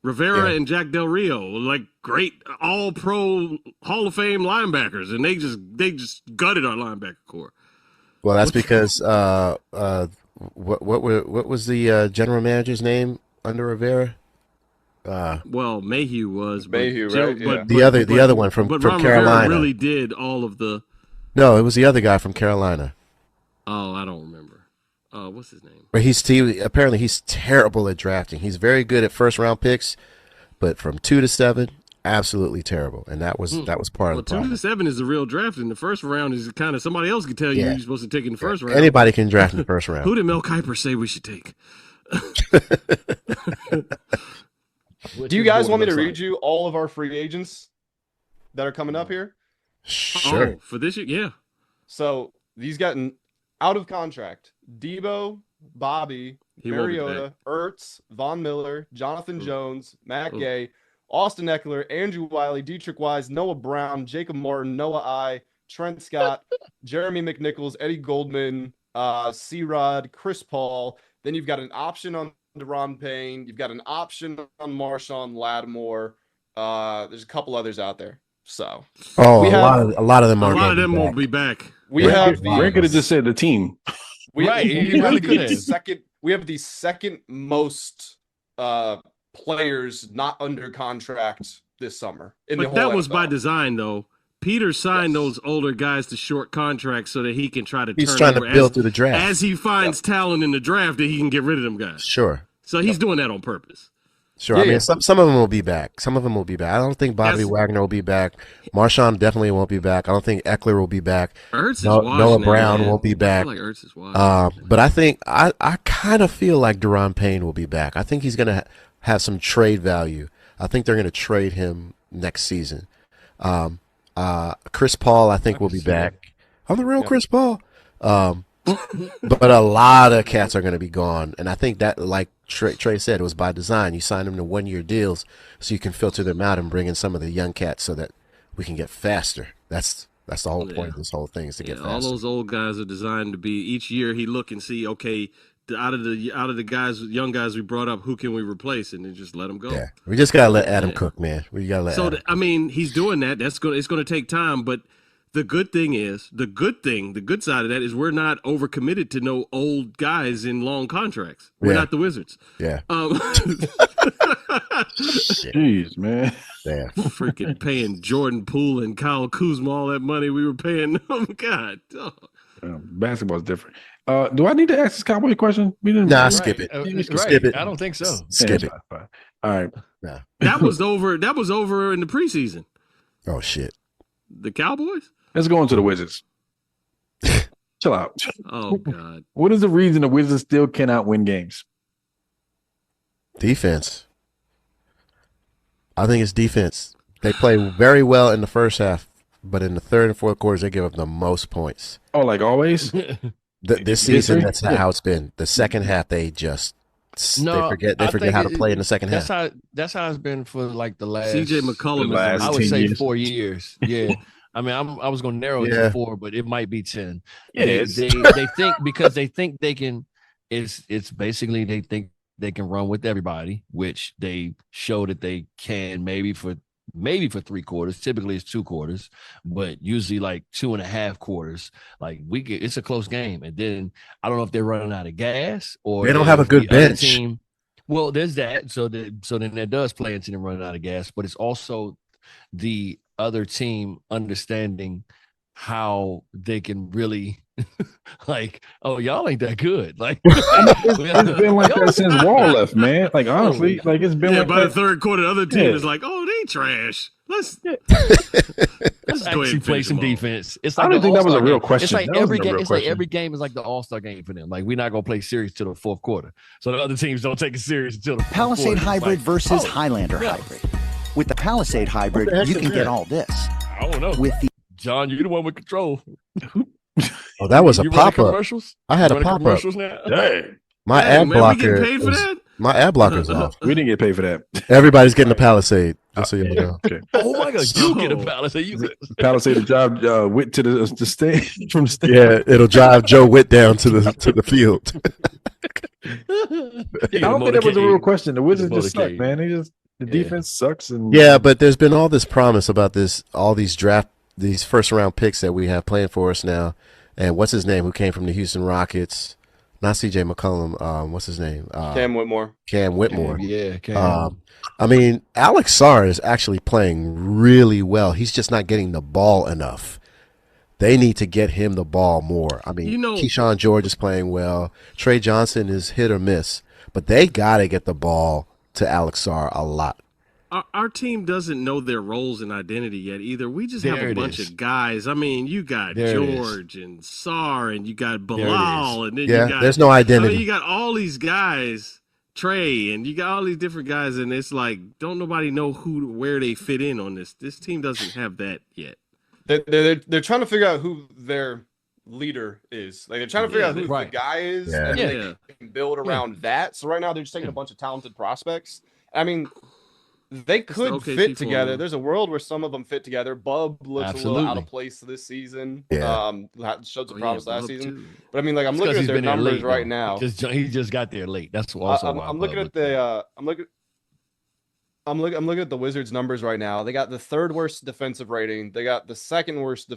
Rivera and Jack Del Rio, like great all-pro Hall of Fame linebackers, and they just gutted our linebacker core. Well, that's because what was the general manager's name under Rivera? Well, Mayhew was Mayhew, but, right? but, The other one from Ron Carolina. Rivera really did all of the. No, it was the other guy from Carolina. Oh, I don't remember. What's his name? But apparently he's terrible at drafting. He's very good at first round picks, but from 2 to 7, absolutely terrible. And that was part of the problem. 2 to 7 is the real draft. In the first round is kind of somebody else can tell you who you're supposed to take in the first round. Anybody can draft in the first round. Who did Mel Kiper say we should take? Do you guys want me to read you all of our free agents that are coming up here? Sure. Oh, for this year, yeah. So these got out of contract: Debo, Bobby, Mariota, Ertz, Von Miller, Jonathan Jones, Matt Gay, Austin Eckler, Andrew Wiley, Dietrich Wise, Noah Brown, Jacob Martin, Noah I, Trent Scott, Jeremy McNichols, Eddie Goldman, C-Rod, Chris Paul. Then you've got an option on Deron Payne. You've got an option on Marshawn Lattimore. There's a couple others out there. So a lot of them are. A lot of them won't be back. We have Greg could have just said the team. We Right, he have really the could. second. We have the second most players not under contract this summer. But that was by design, though. Peter signed those older guys to short contracts so that he can try to. He's trying to build through the draft as he finds talent in the draft that he can get rid of them guys. Sure. So he's doing that on purpose. Sure. I mean, some of them will be back. Some of them will be back. I don't think Bobby Wagner will be back. Marshawn definitely won't be back. I don't think Eckler will be back. Ertz is Noah Brown won't be back. I feel like Ertz is washed. But I think I kind of feel like Deron Payne will be back. I think he's going to have some trade value. I think they're going to trade him next season. Chris Paul, I think, will be back. I'm the real Chris Paul. But a lot of cats are going to be gone. And I think that, like Trey said, it was by design. You sign them to 1-year deals so you can filter them out and bring in some of the young cats so that we can get faster. That's the whole point of this whole thing, is to get faster. All those old guys are designed to be, each year he look and see, okay, out of the guys, young guys we brought up, who can we replace, and then just let them go. Yeah, we just gotta let Adam cook, man. We gotta let. Adam. I mean, he's doing that. It's going to take time, but the good side of that is we're not overcommitted to no old guys in long contracts. We're not the Wizards. Yeah. Jeez, man. Damn. Freaking paying Jordan Poole and Kyle Kuzma all that money we were paying them. God. Oh. Basketball's different. Do I need to ask this Cowboy question? We didn't. Nah, skip it. Skip it. I don't think so. Skip it. Fine. All right. Nah. That was over in the preseason. Oh shit. The Cowboys? Let's go into the Wizards. Chill out. Oh God. What is the reason the Wizards still cannot win games? Defense. I think it's defense. They play very well in the first half, but in the third and fourth quarters, they give up the most points. Oh, like always? This season, that's how it's been. The second half, they just they forget how to play in the second half. That's how it's been for like the last. CJ McCollum. I would say years. 4 years. Yeah. I mean, I was going to narrow it to 4, but it might be 10. Yeah, they think because they think they can. It's basically they think they can run with everybody, which they show that they can maybe for 3 quarters. Typically it's 2 quarters, but usually like 2.5 quarters. Like it's a close game, and then I don't know if they're running out of gas or they don't have a good bench. Team, well, there's that. So then that does play into them running out of gas, but it's also the other team understanding how they can really like, oh, y'all ain't that good. Like it's been like that since Wall left, man. Like honestly, like it's been like by that. the third quarter, the other team is like, oh, they trash. Let's Let's go ahead actually and play finish some them all. defense. It's I like don't the think that was a All-Star real game. question. It's like That wasn't every a game. real It's like question. every game is like the All-Star game for them. Like we're not gonna play serious till the fourth quarter. So the other teams don't take it serious until the fourth Palisade quarter. It's Hybrid like, versus oh, Highlander yeah. Hybrid. With the Palisade Hybrid, What the heck you is can get that? all this. I don't know. With the John, you're the one with control. Oh, that was a You running pop up. commercials? I had You a running pop up. commercials now. Dang. My Dang, ad man, we getting blocker. paid for that? My ad blocker's off. We didn't get paid for that. Everybody's getting a Palisade. Just so you know. Okay. Oh my God, you get a So- Palisade. You Palisade drive Witt to the stage from the stage. Yeah, it'll drive Joe Witt down to the field. I don't think that was a real question. The Wizards just suck, motorcade. man. The defense sucks, and Yeah, but there's been all this promise about all these first round picks that we have playing for us now. And what's his name? Who came from the Houston Rockets? Not C.J. McCollum. What's his name? Cam Whitmore. Cam Whitmore. Yeah, Cam. I mean, Alex Sarr is actually playing really well. He's just not getting the ball enough. They need to get him the ball more. I mean, Keyshawn George is playing well. Trey Johnson is hit or miss, but they got to get the ball to Alex Sarr a lot. Our team doesn't know their roles and identity yet either. We just have There a it bunch is. of guys. I mean, you got There it is. George and Sarr, and you got There it Bilal, and then Yeah, you got there's no I identity. mean, you got all these guys, Trey, and you got all these different guys, and it's like, don't nobody know where they fit in on this. This team doesn't have that yet. They're trying to figure out who their leader is. Like they're trying to figure out who right. the guy is, Yeah. and Yeah. they can build around that. So right now they're just taking a bunch of talented prospects. I mean, they could OKC fit together. formula. There's a world where some of them fit together. Bub looks a little out Absolutely. of place this season. Yeah. Showed some Oh, promise yeah, last Bub, season. too. But I mean, like I'm It's looking 'cause at he's their been there numbers late, right though. now. He just got there late. That's also why I'm looking Bub at the I'm looking at the Wizards numbers right now. They got the third worst defensive rating. They got the second worst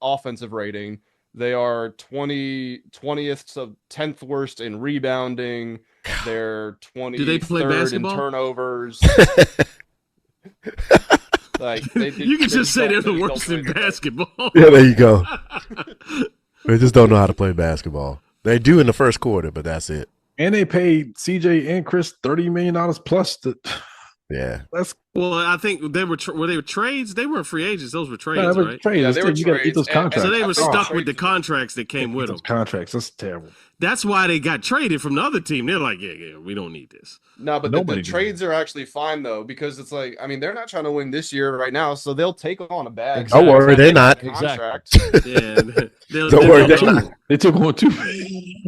offensive rating. They are 20th, so 10th worst in rebounding. They're 23rd Do they play in basketball? turnovers. Like You can just say they're the they don't worst play in the best. basketball. Yeah, there you go. They just don't know how to play basketball. They do in the first quarter, but that's it. and they paid CJ and Chris $30 million plus. Yeah. That's Well, I think they were they were trades. They weren't free agents. Those were trades, that was right? trade. Yeah, they were You got to eat trades, those and- contracts. So they were I think stuck trades with the were- contracts that came with them. Those contracts. That's terrible. That's why they got traded from the other team. They're like, yeah, we don't need this. No, but Nobody the did. trades are actually fine though, because it's like, I mean, they're not trying to win this year right now, so they'll take on a bad. Exactly. Don't worry, they're not. Contract. Yeah, Don't worry, they're not. They took on two.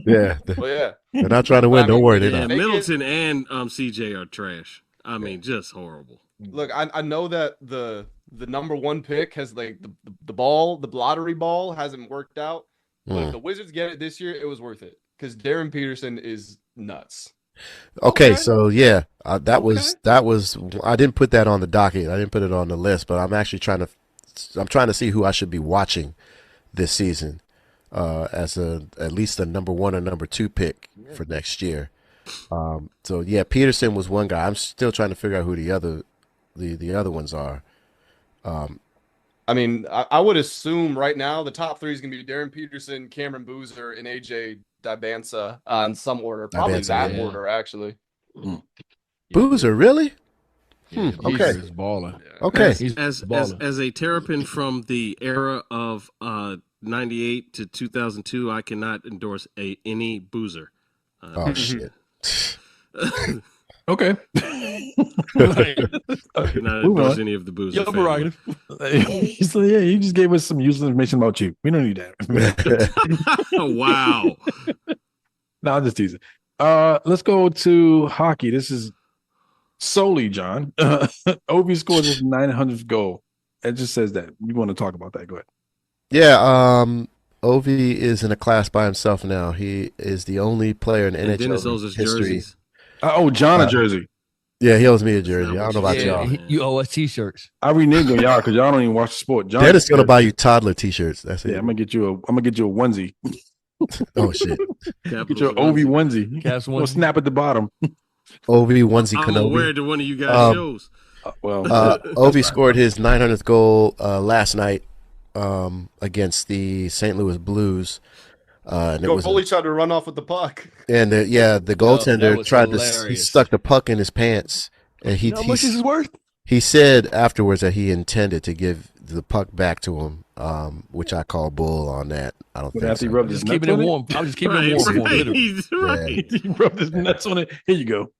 Yeah. Well, yeah. They're not trying to win. I mean, Don't worry, they're Yeah, not. Make it- Middleton and CJ are trash. I mean, just horrible. Look, I know that the number one pick has like the lottery ball hasn't worked out, but if the Wizards get it this year, it was worth it because Darren Peterson is nuts. Okay, Okay. so yeah, that was I didn't put that on the docket. I didn't put it on the list, but I'm actually trying to see who I should be watching this season as at least a number one or number two pick for next year. So yeah, Peterson was one guy. I'm still trying to figure out who the other ones are. I mean, I would assume right now the top three is gonna be Darren Peterson, Cameron Boozer, and AJ Dibansa in some order. Probably Dibansa, that yeah. order actually. Boozer, really? Yeah, okay. He's balling. Okay. He's As balling. a Terrapin from the era of 98 to 2002, I cannot endorse any Boozer. Oh shit. Okay. Right. I cannot Move endorse on. any of the Boozer. Your family. So yeah, you just gave us some useless information about you. We don't need that. Wow. No, I'm just teasing. Let's go to hockey. This is solely John. Ovi scored his 900th goal. It just says that. You want to talk about that? Go ahead. Yeah, Ovi is in a class by himself now. He is the only player in And Dennis owes NHL us history. jerseys. John a jersey. Yeah, he owes me a jersey. I don't know about Yeah. y'all. You owe us t-shirts. I reneged on y'all because y'all don't even watch the sport. John, Dennis gonna buy you toddler t-shirts. That's it. Yeah, I'm gonna get you a onesie. Oh shit. Get your Ovi onesie. Caps We'll onesie. snap at the bottom. Ovi onesie I'm aware Kenobi. to one of you guys' shows. Ovi scored his 900th goal last night against the St. Louis Blues. And it was Goalie tried to run off with the puck. and the goaltender was tried to he hilarious. stuck the puck in his pants and You know how much this is worth? He said afterwards that he intended to give the puck back to him, which I call bull on that. I don't think after he so. rubbed Just his keeping nuts it on warm. I was just keeping it warm for him. Literally. Right. He rubbed his nuts on it. Here you go.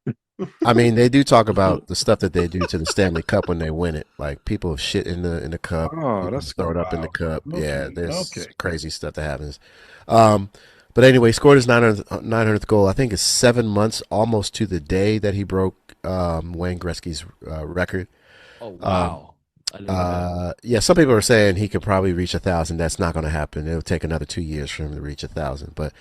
I mean, they do talk about the stuff that they do to the Stanley Cup when they win it. Like people have shit in the cup. Oh, People that's throw it up in the wow. cup. Okay, Yeah, there's okay. crazy stuff that happens. But anyway, he scored his 900th goal. I think it's 7 months almost to the day that he broke Wayne Gretzky's record. Oh wow! I didn't know that. Yeah, some people are saying he could probably reach 1,000. That's not going to happen. It'll take another 2 years for him to reach 1,000. But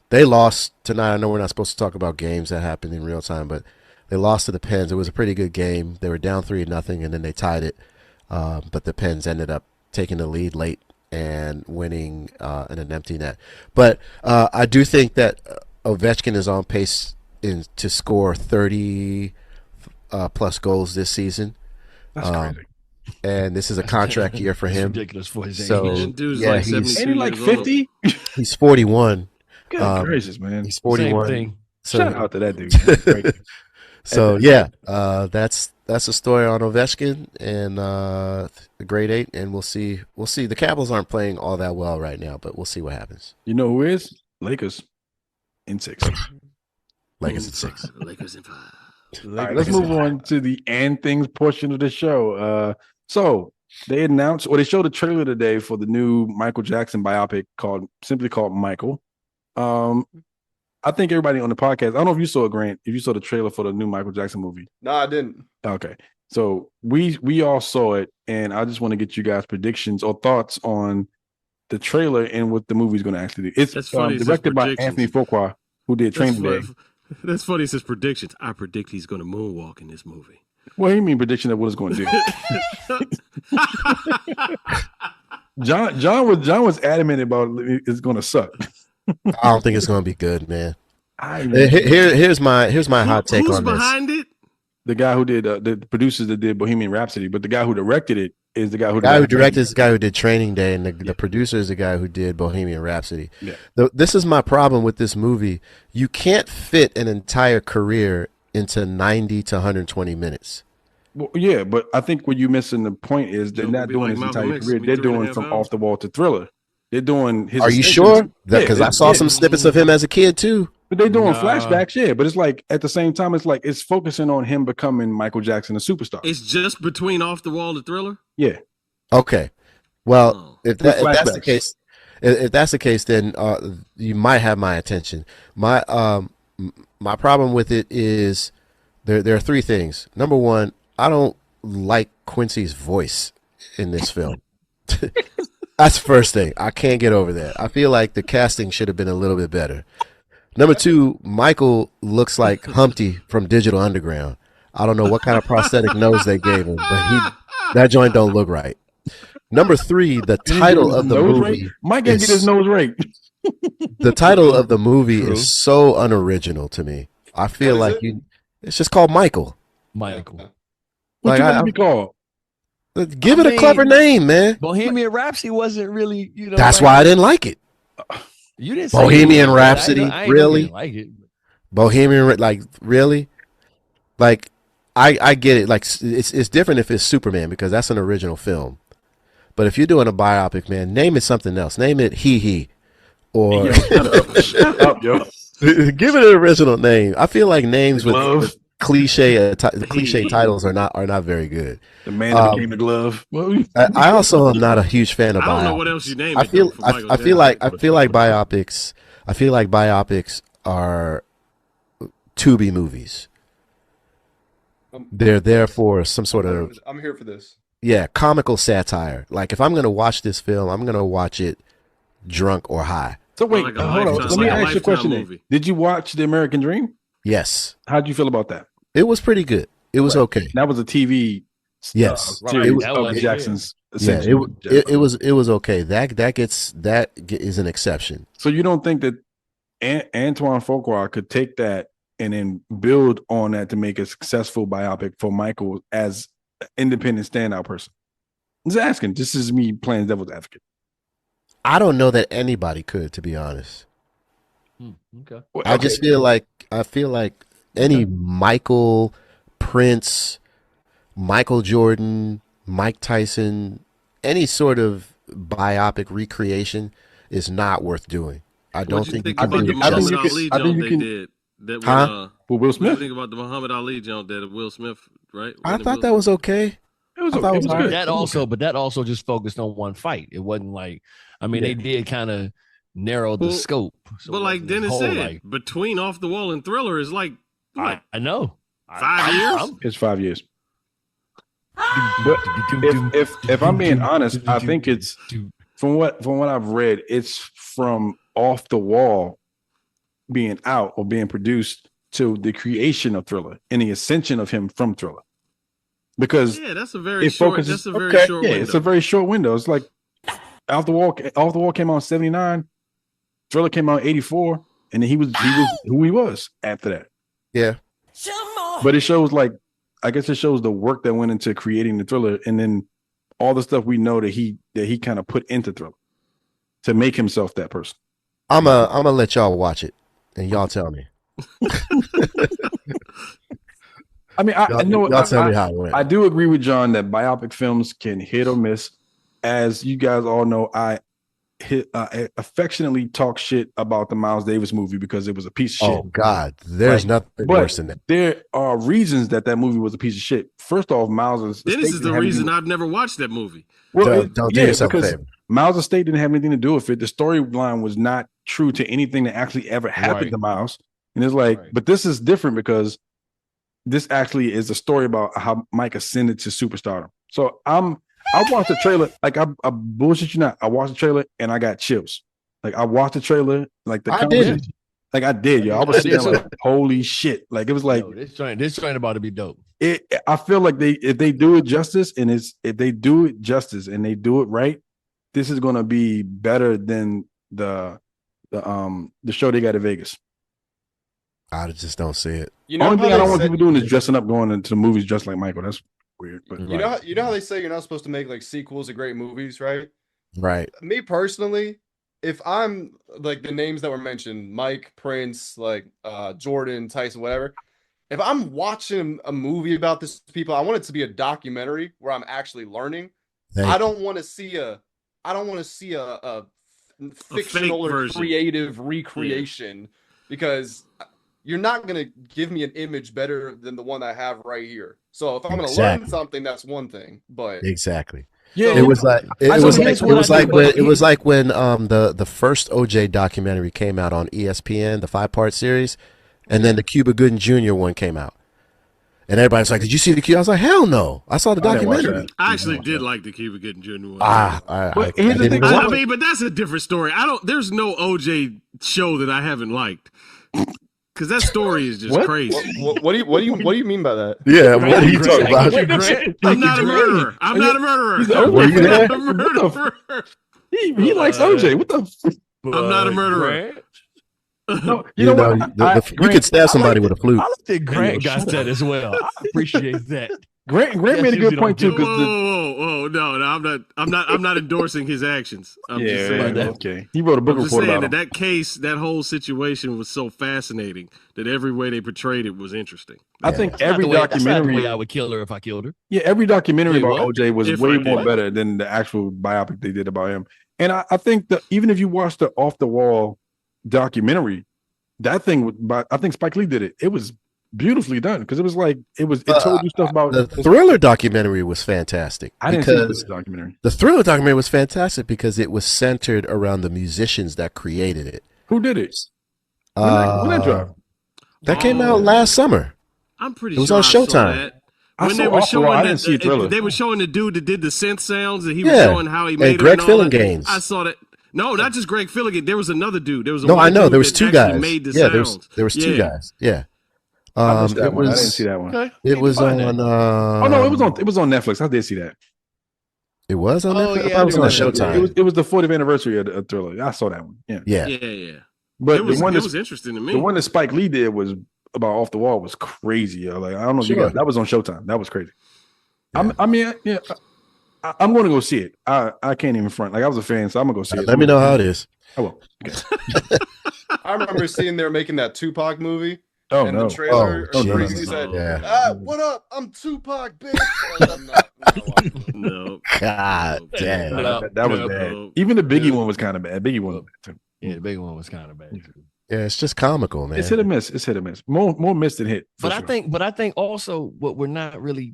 they lost tonight. I know we're not supposed to talk about games that happened in real time, but they lost to the Pens. It was a pretty good game. They were down 3-0, and then they tied it. But the Pens ended up taking the lead late and winning in an empty net. But I do think that Ovechkin is on pace to score 30 plus goals this season. That's crazy. And this is a contract year for That's him. ridiculous for his So age. That dude's yeah, like he's 72 Ain't he like years old. 50? he's 41. Good gracious, man. He's Same 41. thing. Shout out to that dude. Great. So yeah, that's the story on Ovechkin and the grade 8, and we'll see. The Capitals aren't playing all that well right now, but we'll see what happens. You know who is? Lakers in 6. Lakers at 6. Lakers in 5. All right, let's move on to the and things portion of the show. So they announced, or they showed a trailer today for the new Michael Jackson biopic simply called Michael. I think everybody on the podcast, I don't know if you saw it, Grant, if you saw the trailer for the new Michael Jackson movie. No, I didn't. Okay. So we all saw it, and I just want to get you guys' predictions or thoughts on the trailer and what the movie's going to actually do. It's That's funny, it says directed by predictions. Anthony Fuqua, who did Training Day. That's funny. It says predictions. I predict he's going to moonwalk in this movie. What do you mean prediction of what it's going to do? John was adamant about it's going to suck. I don't think it's going to be good, man. Here's Here's my hot take Who's on this. behind it? the guy who did the producers that did Bohemian Rhapsody, but the guy who directed it is the guy who directed is the guy who did Training Day, and the producer is the guy who did Bohemian Rhapsody. Yeah. This is my problem with this movie. You can't fit an entire career into 90 to 120 minutes. Well, yeah, but I think what you're missing the point is they're Joe not would be doing like his Malcolm entire X, career. me They're 3.5 doing from hours. Off the Wall to Thriller. They're doing his. Are you extensions. sure? Because Yeah, I saw some snippets of him as a kid too. But they're doing Nah. flashbacks, yeah. But it's like at the same time, it's focusing on him becoming Michael Jackson, a superstar. It's just between Off the Wall to Thriller. Yeah. Okay. Well, Oh. if that's the flashbacks. case, if that's the case, then you might have my attention. My problem with it is there are three things. Number one, I don't like Quincy's voice in this film. That's the first thing. I can't get over that. I feel like the casting should have been a little bit better. Number two, Michael looks like Humpty from Digital Underground. I don't know what kind of prosthetic nose they gave him, but that joint don't look right. Number three, the title of the movie. Mike can get his nose raked. The title of the movie True. is so unoriginal to me. I feel What is like it? it's just called Michael. Michael. What Like, you want I- to be called? Give it a mean, clever name, man. Bohemian Rhapsody wasn't really, That's why I didn't like it. you didn't say Bohemian it. Rhapsody, I ain't really? didn't like it. Like really? Like I get it. Like it's different if it's Superman because that's an original film. But if you're doing a biopic, man, name it something else. Name it He or Shut up, yo. give it an original name. I feel like names with Glove. cliche titles are not very good. The man that became the glove. Well, I also am not a huge fan of I don't know biopics. what else you name I it. feel though, for Michael I feel like Jackson. I feel like biopics are Tubi movies. They're there for some sort of I'm here for this. comical satire. Like if I'm gonna watch this film, I'm gonna watch it drunk or high. so wait, Like a hold on. Lifetime- Let me like a ask you a question. Lifetime Then. movie. Did you watch The American Dream? Yes, How'd you feel about that? it was pretty good. It was okay. That was a TV Yes, series That of was- Jackson's. Yeah, essentially. it was okay. That is an exception. So you don't think that Antoine Fuqua could take that and then build on that to make a successful biopic for Michael as an independent standout person? I'm just asking. This is me playing devil's advocate. I don't know that anybody could, to be honest. Okay. I just feel like any Michael, Prince, Michael Jordan, Mike Tyson, any sort of biopic recreation is not worth doing. I don't think you about can the do Muhammad justice. Ali I think jump you they can- did? That Huh? With Will what do you Smith, think about the Muhammad Ali jump that Will Smith, right? I Wasn't it thought Will that was okay. it was I thought okay. it It was was alright. good. That also, but that also just focused on one fight. It wasn't like, I mean, they did kind of narrow the Well, scope. So but it like wasn't this Dennis whole, said, like, between Off the Wall and Thriller is like what? I know. 5 years? It's 5 years. But if I'm being honest, I think it's from what I've read, it's from Off the Wall being out or being produced to the creation of Thriller and the ascension of him from Thriller. Because Yeah, that's a very it short. focuses. That's a very short yeah, window. it's a very short window. It's like Off the Wall came out in 79, Thriller came out in 84, and then he was who he was after that. Yeah. But it shows I guess it shows the work that went into creating the Thriller, and then all the stuff we know that he kind of put into Thriller to make himself that person. I'm gonna let y'all watch it and y'all tell me. I mean, I know Y'all tell me how it went. I do agree with John that biopic films can hit or miss. As you guys all know, I affectionately talk shit about the Miles Davis movie because it was a piece of shit. Oh God, there's nothing But worse than that. there are reasons that movie was a piece of shit. First off, Miles' Dennis estate is didn't the have reason anything- I've never watched that movie. Well, Don't do yourself a because favor. Miles' estate didn't have anything to do with it. The storyline was not true to anything that actually ever happened Right. to Miles. And it's like, Right. but this is different because this actually is a story about how Mike ascended to superstardom. So I watched the trailer, like I bullshit you not. I watched the trailer and I got chills. Like I watched the trailer, like the I conversation. did. Like I did, yo. I was sitting there like, holy shit. Like it was like Yo, this joint about to be dope. I feel like if they do it justice and if they do it justice and they do it right, this is gonna be better than the show they got in Vegas. I just don't see it. You know Only how thing I they don't want say- people doing is dressing up, going into the movies dressed like Michael. That's weird. But You know how they say you're not supposed to make like sequels of great movies, right? Right. Me personally, if I'm like the names that were mentioned, Mike, Prince, like Jordan, Tyson, whatever. If I'm watching a movie about this people, I want it to be a documentary where I'm actually learning. I don't want to see a fictional or version. creative recreation because you're not gonna give me an image better than the one I have right here. So if I'm gonna learn Exactly. something, that's one thing. But Exactly. yeah, It was like it So was here's like what it was I like do, when but it was like when the first OJ documentary came out on ESPN, the 5-part series, and then the Cuba Gooding Jr. one came out. And everybody's like, "Did you see the Cuba?" I was like, "Hell no! I saw the I didn't watch documentary." that. I actually did like the Cuba Gooding Jr. one. But here's the thing, didn't I, watch I it. mean, but that's a different story. There's no OJ show that I haven't liked. Because that story is just What? crazy. what do you mean by that? Yeah, what are you talking about? I'm not a murderer. I'm not a murderer. Were you there? I'm not a murderer. he likes OJ. What the? I'm not a murderer. No, You know, you could stab somebody with a flute. I like that Grant Yo, got shut that as well. I appreciate that. Grant Yes, made a you good don't point too do- because Whoa, no, I'm not endorsing his actions. I'm just saying that. okay. He wrote a book I'm just report saying about that him. that case, that whole situation was so fascinating that every way they portrayed it was interesting. I think That's not every the way- that's not the documentary, way I would kill her if I killed her. yeah, every documentary Wait, about what? OJ was If way I more did. better than the actual biopic they did about him. And I think that even if you watch the Off the Wall documentary, that thing, I think Spike Lee did it. It was beautifully done because it was like it told you stuff about The Thriller documentary was fantastic. I didn't see because this documentary. the Thriller documentary was fantastic because it was centered around the musicians that created it. Who did it? When that dropped? That came out last summer. I'm pretty It was sure on I saw Showtime. that. I When saw they were Off the Wall. showing I didn't see Thriller. they were showing the dude that did the synth sounds, and he was Yeah. showing how he And made Greg it. And all that. Phillinganes. I saw that. No, not just Greg Philligan. There was another dude. There was a No, I white know dude there was that two actually guys. Made the Yeah, sounds. there was two Yeah. guys. Yeah. I missed that It one. I was didn't see that one. Okay. it was Find on that. Oh no, it was on Netflix. I did see that. it was on Oh, Netflix? I yeah, thought it was I on do remember Showtime. It was the 40th anniversary of Thriller. I saw that one. Yeah, Yeah. Yeah. but It was, the one it was interesting to me. the one that Spike Lee did was about Off the Wall was crazy. Yo. Like I don't know if you Sure. guys, that was on Showtime. That was crazy. Yeah. I'm going to go see it. I can't even front. Like I was a fan, so I'm gonna go see it. Let me know how it is. I will. I remember seeing they were making that Tupac movie, Oh and no! the trailer, Oh, or Jesus. he said, Yeah. "What up? I'm Tupac, bitch." I'm not watching it. No. God No. damn. That was No. bad. No. Even the Biggie Yeah. one was kind of bad. Biggie one was bad too. Yeah, the big one was kind of bad too. Yeah, it's just comical, man. It's hit or miss. It's hit or miss. More miss than hit. for But sure. I think also what we're not really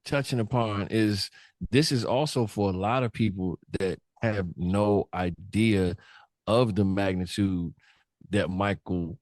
touching upon is this is also for a lot of people that have no idea of the magnitude that Michael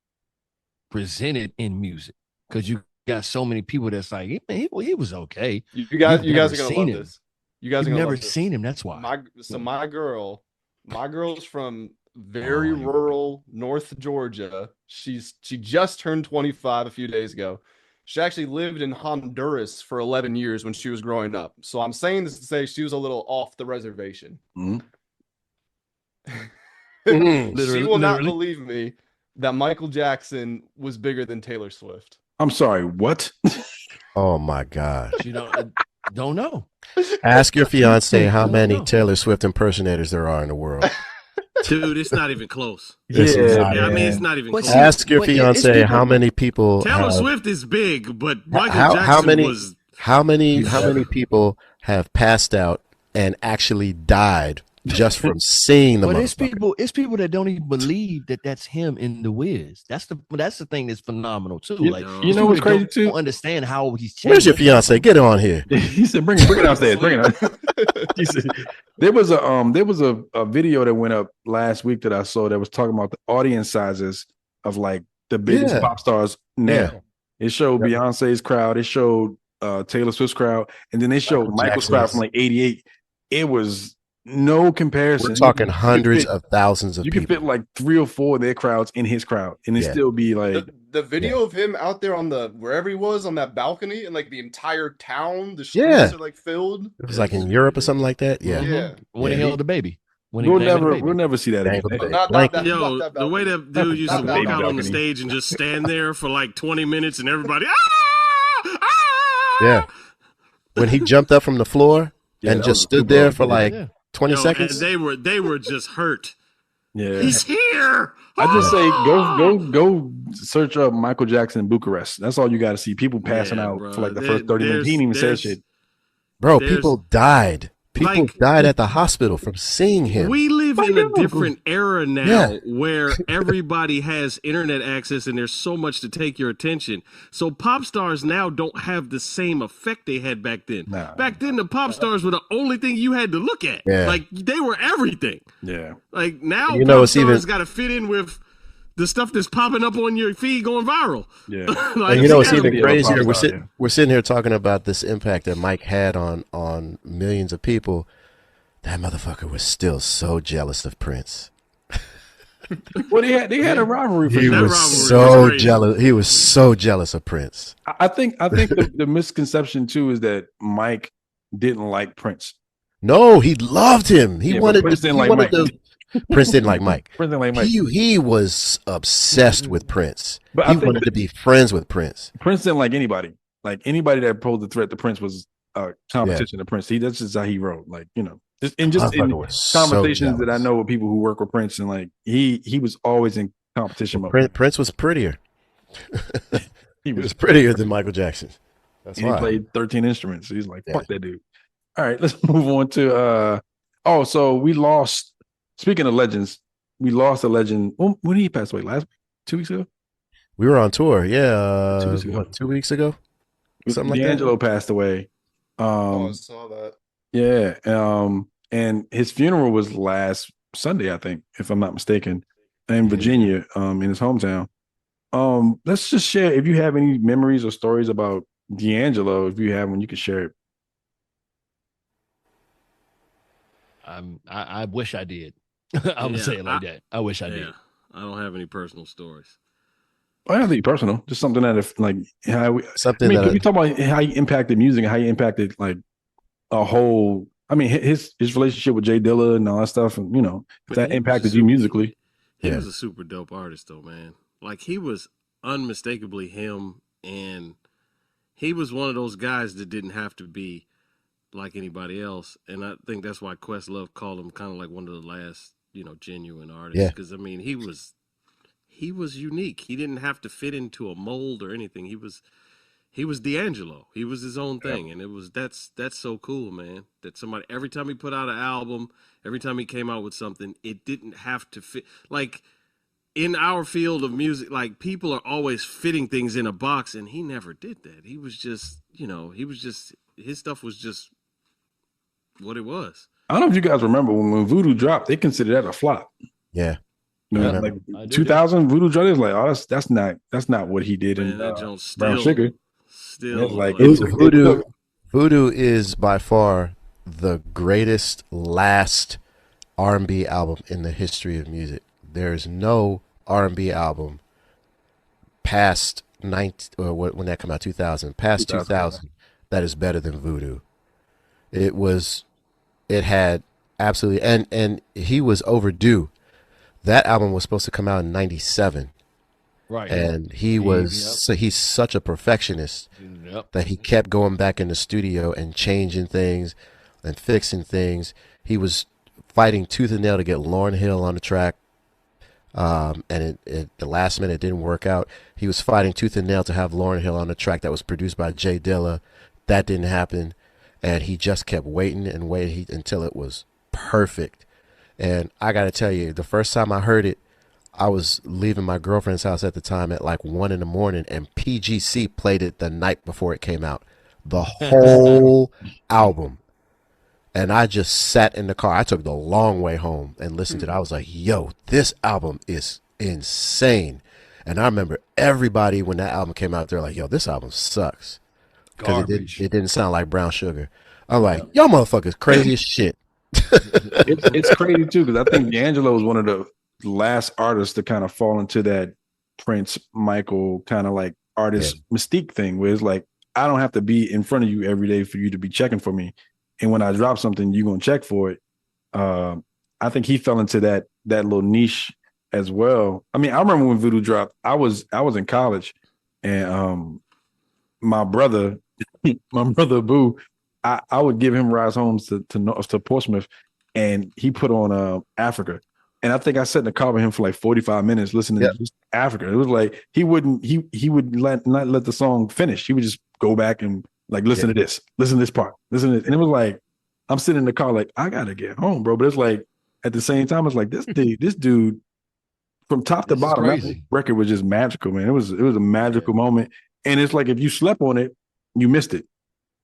presented in music. Because you got so many people that's like, he was okay. You guys You've are never gonna seen love him. this. You guys You've are gonna never love this. seen him. That's why. My girl's from very Oh, rural North Georgia. She just turned 25 a few days ago. She actually lived in Honduras for 11 years when she was growing up. So I'm saying this to say she was a little off the reservation. Mhm. She will not believe me that Michael Jackson was bigger than Taylor Swift. I'm sorry. What? Oh my God. you don't know. Ask your fiance how Don't many know. Taylor Swift impersonators there are in the world. Dude, it's not even close. This is not Yeah, I it. mean, it's not even But close. see, Ask your but it's fiance people- how many people Taylor have, Swift is big, but Michael how Jackson many was. how many people have passed out and actually died just from seeing the But motherfucker. it's people that don't even believe that that's him in the Wiz. That's the thing that's phenomenal too. You- Like you know what's people that crazy, too? don't understand how he's changed. Where's your fiance? Get on here. He said, "Bring it downstairs. Bring it." He said, there was a video that went up last week that I saw that was talking about the audience sizes of like the biggest Yeah. pop stars now. Yeah. It showed Yep. Beyonce's crowd. It showed Taylor Swift's crowd, and then they showed Michael Michael's crowd Jackson's. from like '88. It was no comparison. We're talking You could hundreds fit- of thousands of You people. can fit like 3 or 4 of their crowds in his crowd, and it Yeah. still be like, The video of him out there on the wherever he was on that balcony, and like the entire town, the streets Yeah. are like filled. It was like in Europe or something like that. Yeah. Yeah. when he Yeah. held the baby. When we'll dangled the baby. never see that again. Dangled the baby. Not Blanket. that, Yo, not that the way balcony. that dude used to Not the walk baby out on the balcony. stage and just stand there for like 20 minutes and everybody, Yeah. When he jumped up from the floor Yeah, and that just was stood super there awesome. for like Yeah. 20 Yo, seconds. and they were just hurt. Yeah, He's here. I just say go search up Michael Jackson in Bucharest. That's all you got to see. People passing Yeah, out bro. for like the There- first 30 minutes. He didn't even say there's- shit. Bro, There's- people died. People Like- died at the hospital from seeing him. We live in know. a different era now Yeah. where everybody has internet access and there's so much to take your attention. So pop stars now don't have the same effect they had back then. Nah. Back then, the pop stars were the only thing you had to look at. Yeah. Like they were everything. Yeah, Like now, You know, pop it's even- stars got to fit in with the stuff that's popping up on your feed going viral. yeah. Like, And you know, we it's gotta even be a pop crazier. star, We're sitting here talking about this impact that Mike had on millions of people. That motherfucker was still so jealous of Prince. Well, they had a rivalry for He sure. was rivalry so was crazy. jealous. He was so jealous of Prince. I think the misconception too is that Mike didn't like Prince. No, he loved him. He Yeah, but wanted. Prince didn't he like wanted Mike. Prince didn't like Mike. Prince didn't like Mike. He was obsessed with Prince. But I He think wanted to be friends with Prince. Prince didn't like anybody. Like anybody that posed a threat to Prince was competition to Prince. That's just how he wrote. Like just in Motherfucker was so conversations that I jealous. know with people who work with Prince, and like he was always in competition mode. Prince was prettier. He He was was prettier than Michael Jackson. That's and he why. played 13 instruments. So he's like, Yeah. fuck that dude. All right, let's move on to so we lost. Speaking of legends, we lost a legend. When did he pass away? Last week? 2 weeks ago? We were on tour. Yeah. 2 weeks ago. What, 2 weeks ago? Something like that. D'Angelo passed away. Oh, I saw that. Yeah. And his funeral was last Sunday, I think, if I'm not mistaken, in Virginia, in his hometown. Let's just share if you have any memories or stories about D'Angelo. If you have one, you can share it. I wish I did. I would Yeah, say it like that. I wish I did. Yeah, I don't have any personal stories. I don't have to be personal, just something that if like how we, Something I mean, that we talk about how he impacted music and how he impacted like a whole. I mean, his relationship with Jay Dilla and all that stuff, and if But that he was impacted a you super- musically. He Yeah. was a super dope artist, though, man. Like he was unmistakably him, and he was one of those guys that didn't have to be like anybody else. And I think that's why Questlove called him kind of like one of the last, genuine artists. Yeah. Because I mean, he he was unique. He didn't have to fit into a mold or anything. He was D'Angelo. He was his own thing, and that's so cool, man. That somebody, every time he put out an album, every time he came out with something, it didn't have to fit. Like in our field of music, like people are always fitting things in a box, and he never did that. He was just, his stuff was just what it was. I don't know if you guys remember when Voodoo dropped, they considered that a flop. Yeah. You know, like 2000 Voodoo dropped, it was like, oh, that's not what he did in Brown Sugar. Still, like Voodoo is by far the greatest last R&B album in the history of music. There is no R&B album past when that came out 2000, past 2000 that is better than Voodoo. It had absolutely, and he was overdue. That album was supposed to come out in 97. Right. And he's such a perfectionist that he kept going back in the studio and changing things and fixing things. He was fighting tooth and nail to get Lauryn Hill on the track. And the last minute it didn't work out. He was fighting tooth and nail to have Lauryn Hill on the track that was produced by Jay Dilla. That didn't happen. And he just kept waiting and waiting until it was perfect. And I got to tell you, the first time I heard it, I was leaving my girlfriend's house at the time at like 1 a.m, and PGC played it the night before it came out. The whole album. And I just sat in the car. I took the long way home and listened to it. I was like, yo, this album is insane. And I remember everybody, when that album came out, they're like, yo, this album sucks. Because it didn't sound like Brown Sugar. I'm like, y'all motherfuckers crazy as shit. It's crazy too, because I think D'Angelo was one of the last artists to kind of fall into that Prince, Michael kind of like artist mystique thing, where it's like, I don't have to be in front of you every day for you to be checking for me. And when I drop something, you're gonna check for it. I think he fell into that little niche as well. I mean, I remember when Voodoo dropped, I was in college, and my brother Boo, I would give him rides home to Portsmouth, and he put on Africa. And I think I sat in the car with him for like 45 minutes listening to just Africa. It was like he would not let the song finish. He would just go back and like listen to this part, listen to this. And it was like I'm sitting in the car like, I gotta get home, bro. But it's like at the same time, it's like this dude from top to bottom, that record was just magical, man. It was a magical moment. And it's like if you slept on it, you missed it.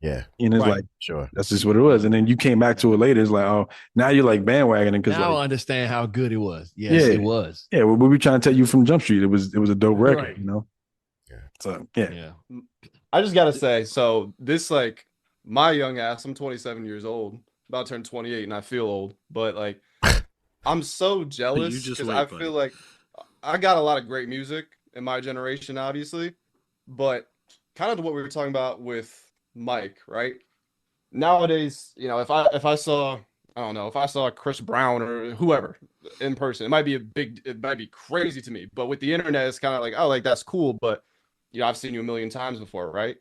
Yeah. And it's like, sure, that's just what it was. And then you came back to it later. It's like, oh, now you're like bandwagoning because now I understand how good it was. Yes, it was. Yeah, we were trying to tell you from Jump Street. It was a dope record, you know? Yeah. So yeah. I just gotta say, so this like my young ass, I'm 27 years old, about to turn 28, and I feel old, but like I'm so jealous because I feel like I got a lot of great music in my generation, obviously, but kind of what we were talking about with Mike, right? Nowadays, you know, if I saw, I don't know, if I saw Chris Brown or whoever in person, it might be crazy to me. But with the internet, it's kind of like, oh, like that's cool, but you know, I've seen you a million times before, right?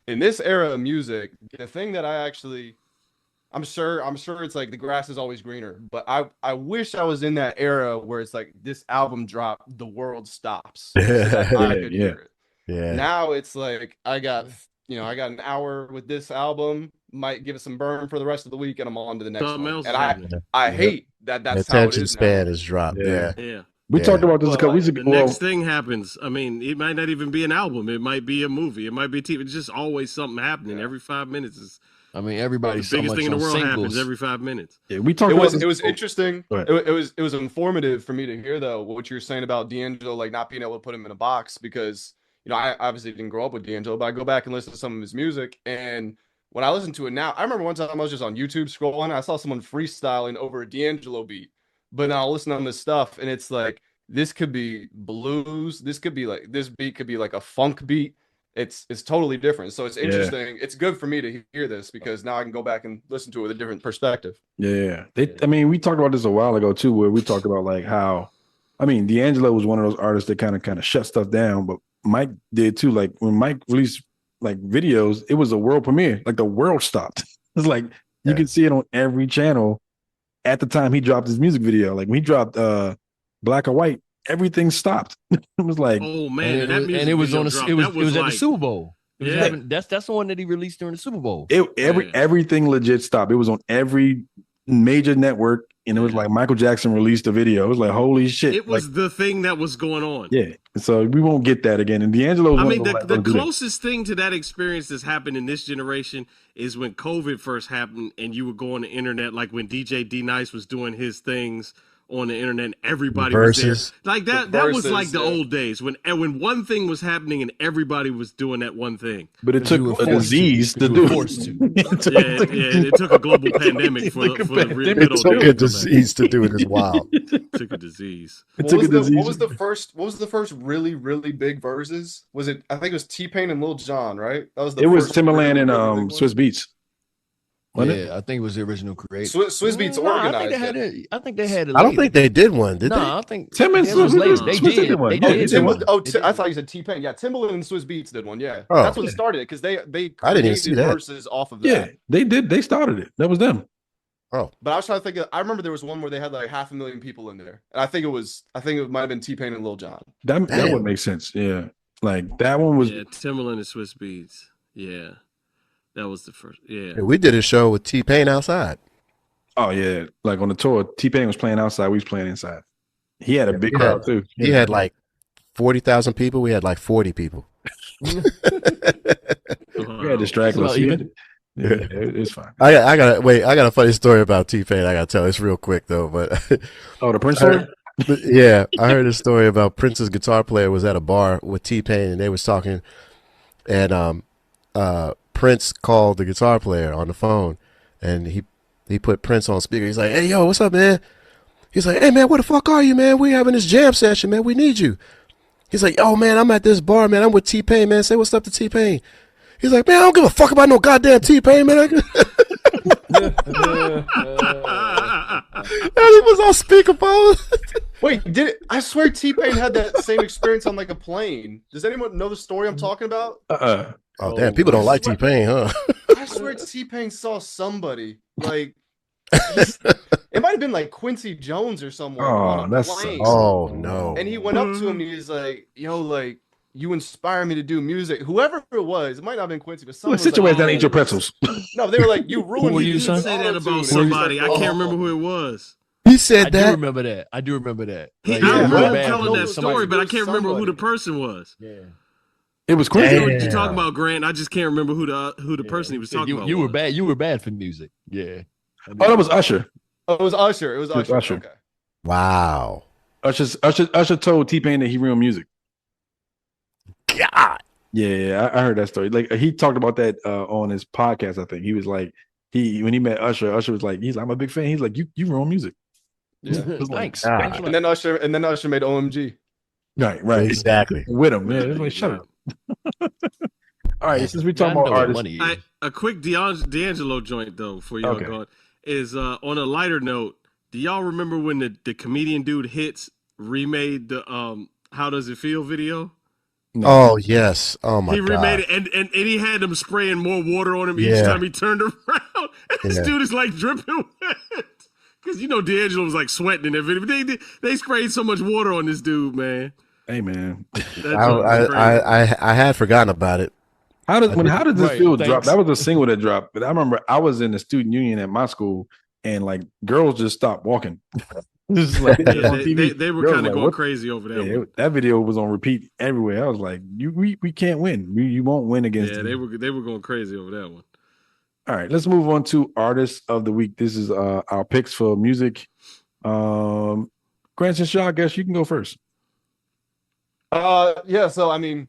In this era of music, the thing that I'm sure it's like the grass is always greener, but I wish I was in that era where it's like this album dropped, the world stops. So that I could hear it. Yeah. Now it's like I got an hour with this album, might give it some burn for the rest of the week, and I'm on to the next one. And I hate that. That's how it attention is span now. is dropped. Yeah. We talked about this a couple weeks ago. The next thing happens. I mean, it might not even be an album. It might be a movie. It might be TV. It's just always something happening every 5 minutes. I mean, everybody's the biggest thing in the world singles. happens every 5 minutes. Yeah, we talked about it was interesting. It was informative for me to hear though what you were saying about D'Angelo, like not being able to put him in a box because you know I obviously didn't grow up with D'Angelo, but I go back and listen to some of his music, and when I listen to it now, I remember one time I was just on YouTube scrolling, I saw someone freestyling over a D'Angelo beat, but now I'll listen to this stuff, and it's like this could be blues, this beat could be like a funk beat. It's totally different. So it's interesting. It's good for me to hear this because now I can go back and listen to it with a different perspective. Yeah. I mean, we talked about this a while ago too, where we talked about like how, I mean, D'Angelo was one of those artists that kind of shut stuff down, but Mike did too. Like when Mike released like videos, it was a world premiere. Like the world stopped. It's like you can see it on every channel at the time he dropped his music video. Like when he dropped Black or White, everything stopped. It was like, Oh man, and, that music it was video on a, drop, it was that it was at like, the Super Bowl. It was Yeah. having, that's the one that he released during the Super Bowl. everything legit stopped. It was on every major network, and it was like Michael Jackson released a video. It was like, holy shit! It was the thing that was going on. Yeah. So we won't get that again. And D'Angelo, I mean, the closest thing to that experience that's happened in this generation is when COVID first happened, and you would go on the internet, like when DJ D Nice was doing his things on the internet, and everybody was there. Like that was like the old days when one thing was happening and everybody was doing that one thing. But it took a disease to do it. It took a global pandemic for the It took a disease to do it as wild. It took a disease. What was the first really, really big verses? Was it? I think it was T-Pain and Lil Jon, right? That was the. It was first Timberland really, and really Swiss Beats. Yeah, I think it was the original creator. Swiss Beats organized. I think they had it. I don't think they did one, did they? No, I think Tim and Swiss Beats. They did one. I thought you said T-Pain. Yeah, Timbaland and Swiss Beats did one. Yeah, that's what started it because they I didn't even see that. verses off of that. Yeah, they did. They started it. That was them. Oh, but I was trying to think. I remember there was one where they had like 500,000 people in there, and I think it might have been T-Pain and Lil Jon. That would make sense. Yeah, like that one was. Yeah, Timberland and Swiss Beats. Yeah. That was the first. Yeah. We did a show with T-Pain outside. Oh yeah, like on the tour, T-Pain was playing outside. We was playing inside. He had a big crowd too. He had like 40,000 people. We had like 40 people. We had distractions. Yeah, it's fine. I got a funny story about T-Pain. I gotta tell. It's real quick though, but the Prince story. Yeah, I heard a story about Prince's guitar player was at a bar with T-Pain and they was talking, and Prince called the guitar player on the phone, and he put Prince on speaker. He's like, "Hey, yo, what's up, man?" He's like, "Hey, man, where the fuck are you, man? We having this jam session, man. We need you." He's like, "Oh, man, I'm at this bar, man. I'm with T-Pain, man. Say what's up to T-Pain." He's like, "Man, I don't give a fuck about no goddamn T-Pain, man." And he was on speakerphone. Wait, I swear T-Pain had that same experience on like a plane. Does anyone know the story I'm talking about? Oh, damn, people don't like T-Pain, huh? I swear T-Pain saw somebody like it might have been like Quincy Jones or someone on a plane. Oh no! And he went up to him and he was like, "Yo, like you inspire me to do music." Whoever it was, it might not have been Quincy, but someone. Situation that ain't your pretzels. No, they were like, "You ruined me." You say that about somebody. I can't remember who it was. He said that. I do remember that. I remember telling that story, but I can't remember who the person was. Yeah. It was Quincy. I know what you're talking about, Grant. I just can't remember who the person he was talking about. You were bad. You were bad for music. Yeah. Oh, that was Usher. Oh, it was Usher. It was Usher. Okay. Wow. Usher told T-Pain that he ruined music. God. Yeah, I heard that story. Like he talked about that on his podcast. I think he was like when he met Usher was like, I'm a big fan. He's like, you ruined music. Yeah. Thanks. And then Usher made OMG. Right. Exactly. With him, man. Like, shut up. All right, since we talk about artists, a quick D'Angelo joint though for y'all going is on a lighter note. Do y'all remember when the comedian dude Hits remade the "How Does It Feel" video? No. Oh yes! Oh my god! He remade it, and he had him spraying more water on him each time he turned around. And this dude is like dripping wet because D'Angelo was like sweating in that video. But they sprayed so much water on this dude, man. Hey man, I had forgotten about it. How did this feel drop? That was a single that dropped. But I remember I was in the student union at my school, and like girls just stopped walking. Like, they were kind of going crazy over that. Yeah, that video was on repeat everywhere. I was like, we can't win. You won't win against. Yeah, they were going crazy over that one. All right, let's move on to artists of the week. This is our picks for music. Grant and Shaw, I guess you can go first. Yeah. So I mean,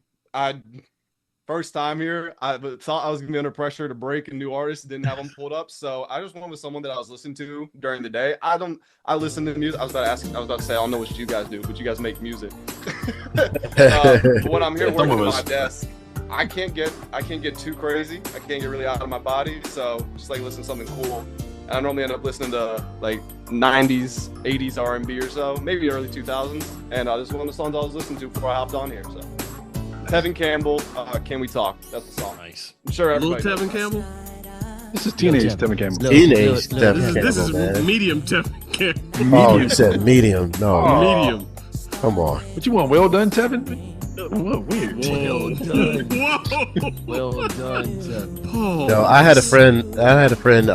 first time here, I thought I was gonna be under pressure to break a new artist. Didn't have them pulled up, so I just went with someone that I was listening to during the day. I listen to music. I was about to say I don't know what you guys do, but you guys make music. When I'm here working on my desk, I can't get too crazy. I can't get really out of my body, so just like listen to something cool. And I normally end up listening to like 90s, 80s R&B or so, maybe early 2000s. And this is one of the songs I was listening to before I hopped on here. So, Tevin Campbell, Can We Talk? That's the song. Nice. I'm sure everybody. Little Tevin Campbell. This is teenage Tevin Campbell. Teenage Tevin Campbell. This is medium Tevin Campbell. Oh, you said medium. No. Medium. Come on. What you want? Well done, Tevin? Whoa, weird. Well done. Whoa. Well done, Tevin. Pause. No, I had a friend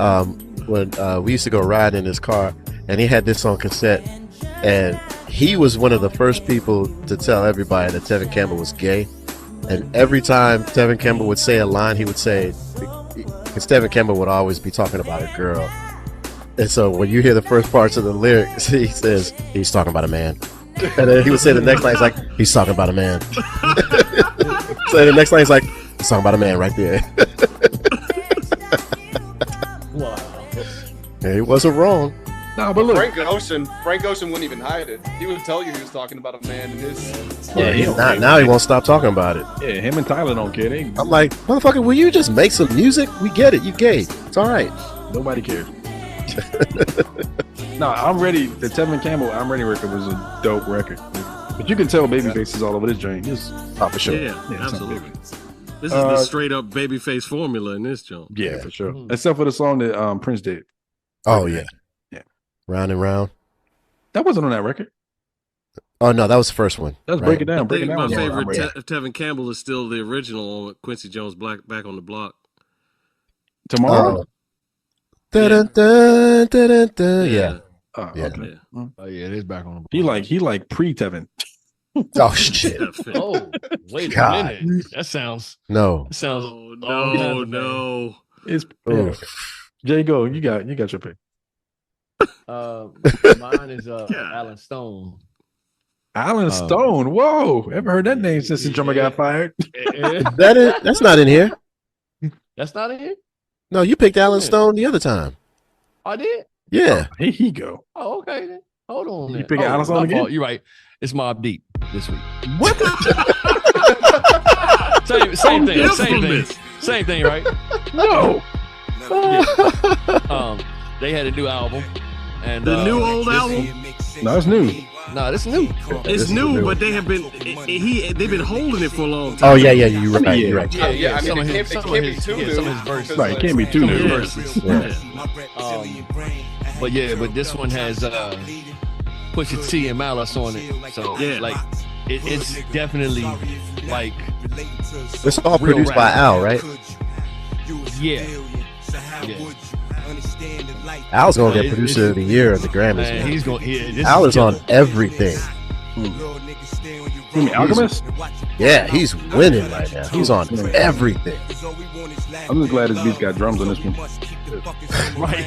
when we used to go ride in his car, and he had this on cassette, and he was one of the first people to tell everybody that Tevin Campbell was gay. And every time Tevin Campbell would say a line, he would say, because Tevin Campbell would always be talking about a girl. And so when you hear the first parts of the lyrics, he says, he's talking about a man. And then he would say the next line, he's like, he's talking about a man. So the next line, he's like, he's talking about a man right there. Wow. And he wasn't wrong. No, but look. Frank Ocean wouldn't even hide it. He would tell you he was talking about a man in his. Yeah, he don't care. Now he won't stop talking about it. Yeah, him and Tyler don't care. They, I'm like, motherfucker, will you just make some music? We get it. You gay. It's all right. nobody cares. No, I'm ready. The Tevin Campbell I'm Ready record was a dope record. But you can tell Babyface is all over this joint. It's for sure. Yeah, it's absolutely. not This is the straight up Babyface formula in this joint. yeah, for sure. Except for the song that Prince did. Oh, yeah. Yeah. Round and Round. That wasn't on that record. Oh, no, that was the first one. Let's Right. break it down. I Break it think down. my favorite Yeah. Tevin Campbell is still the original on Quincy Jones' Back on the Block. Tomorrow? Dun, dun, dun, dun, dun. Yeah. Oh, Yeah. okay. Oh yeah, it is back on the. He like pre-Tevin. Oh, shit. Oh, wait God. a minute. That sounds. No. That sounds. Oh, no. It's Oh. Jay, go. You got your pick. Mine is Alan Stone. Alan Stone. Whoa. Ever heard that name since the drummer got fired? That's not in here. That's not in here. No, you picked Alan Stone the other time. I did. Yeah. Here he go. Oh, okay. Then. Hold on. You then. picking Alan Stone my again? fault. You're right. It's Mobb Deep this week. What? Same thing. Oh, Same thing. infamous. Same thing, right? No. They had a new album, and The new old album? No, it's new. Nah, this is new. It's new, but they have been they've been holding it for a long time. Oh, yeah, you're right. Yeah. You're right. Yeah, I mean, Some it of can't some be of his- too yeah, new. some of his verses. because, Right, it like, can't be too Some of new. his verses. But this one has Pusha T and Malice on it. So Yeah. like it's definitely like It's all Real produced by rap. Al, right? yeah. Al's going to get It's- producer of the year at the Grammys. Man, Man. he's going. Al is on everything. You mean Alchemist? Yeah, he's winning right now. He's on everything. I'm just glad his beats got drums on this one. right.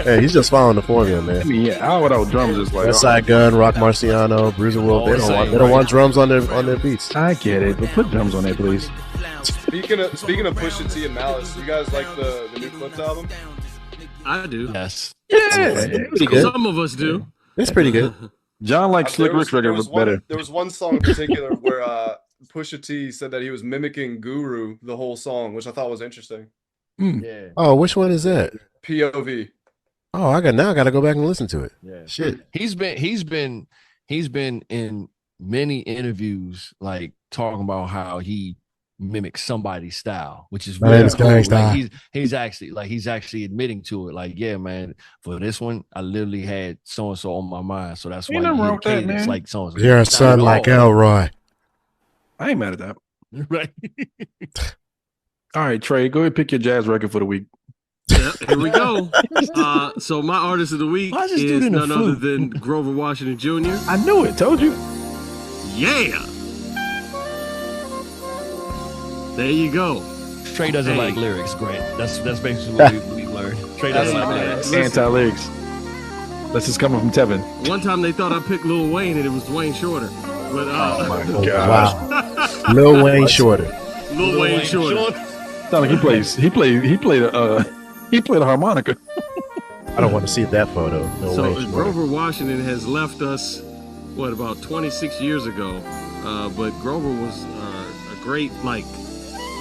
Hey, he's just following the formula, I man. mean, yeah, Al without drums is like. West Side Gun, Rock Marciano, Bruiser Wolf. They don't want drums on their beats. I get it, but put drums on there, please. Speaking of Pusha T and Malice, you guys like the new Clips album? I do. Yes. Yeah, pretty good. Some of us do. It's pretty good. John likes Slick Rick's record was better. There was one song in particular where Pusha T said that he was mimicking Guru the whole song, which I thought was interesting. Yeah. Oh, which one is that? POV. Oh, I got to go back and listen to it. Yeah. Shit. He's been in many interviews like talking about how he mimics somebody's style, which is My really name is cool. Gangsta. Like he's actually admitting to it. Like, yeah, man, for this one, I literally had so and so on my mind, so that's why Ain't you nothing hear wrong with that, cadence man. like so and so. You're a son like Elroy. I ain't mad at that. Right. All right, Trey, go ahead and pick your jazz record for the week. Yep, here we go. So my artist of the week Why is this is dude in a none other flute? than Grover Washington Jr. I knew it. Told you. Yeah. There you go. Trey doesn't Hey. like lyrics, Grant. That's basically what we learned. Trey doesn't Hey, like man. lyrics. Listen. Anti-lyrics. This is coming from Tevin. One time they thought I picked Lil Wayne and it was Dwayne Shorter. But Gosh. Wow. Lil Wayne Shorter. Lil Wayne Shorter. Sound like he played a harmonica. I don't want to see that photo. Lil So Wayne Shorter. Grover Washington has left us, about 26 years ago. But Grover was a great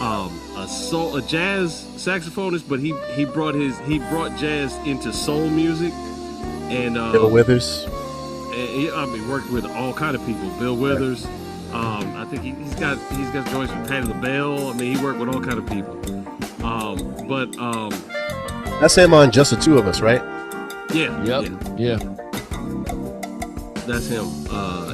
a jazz saxophonist, but he brought jazz into soul music, and Bill Withers. and he worked with all kind of people. Bill Withers. I think he's got joints with Patti LaBelle. I mean, he worked with all kind of people. That's him on Just the Two of Us, right? Yeah, Yep. Yeah. that's him.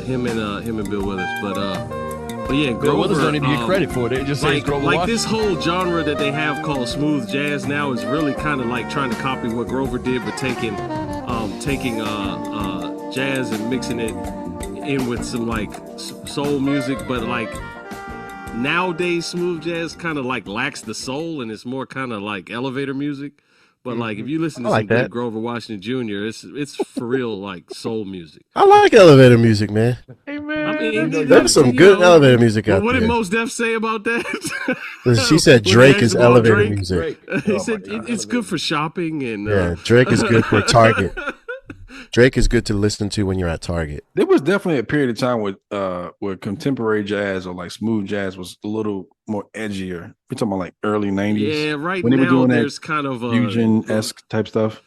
him and Bill Withers. But yeah, Grover. Bill Withers don't even get credit for it. They just say Grover like Washington. this whole genre that they have called smooth jazz now is really kind of like trying to copy what Grover did, but taking jazz and mixing it in with some like soul music. But like nowadays, smooth jazz kind of like lacks the soul, and it's more kind of like elevator music. But like if you listen to some good Grover Washington Jr., it's for real like soul music. I like elevator music, man. Hey man, I mean, There's some good elevator music out what there. did Mos Def say about that? She said When Drake they is asked about elevator Drake, music. He said it's good for shopping and Yeah, Drake is good for Target. Drake is good to listen to when you're at Target. there was definitely a period of time where contemporary jazz or like smooth jazz was a little more edgier. We're talking about like early 90s. yeah, right when they were now doing that there's kind of a fusion-esque type stuff.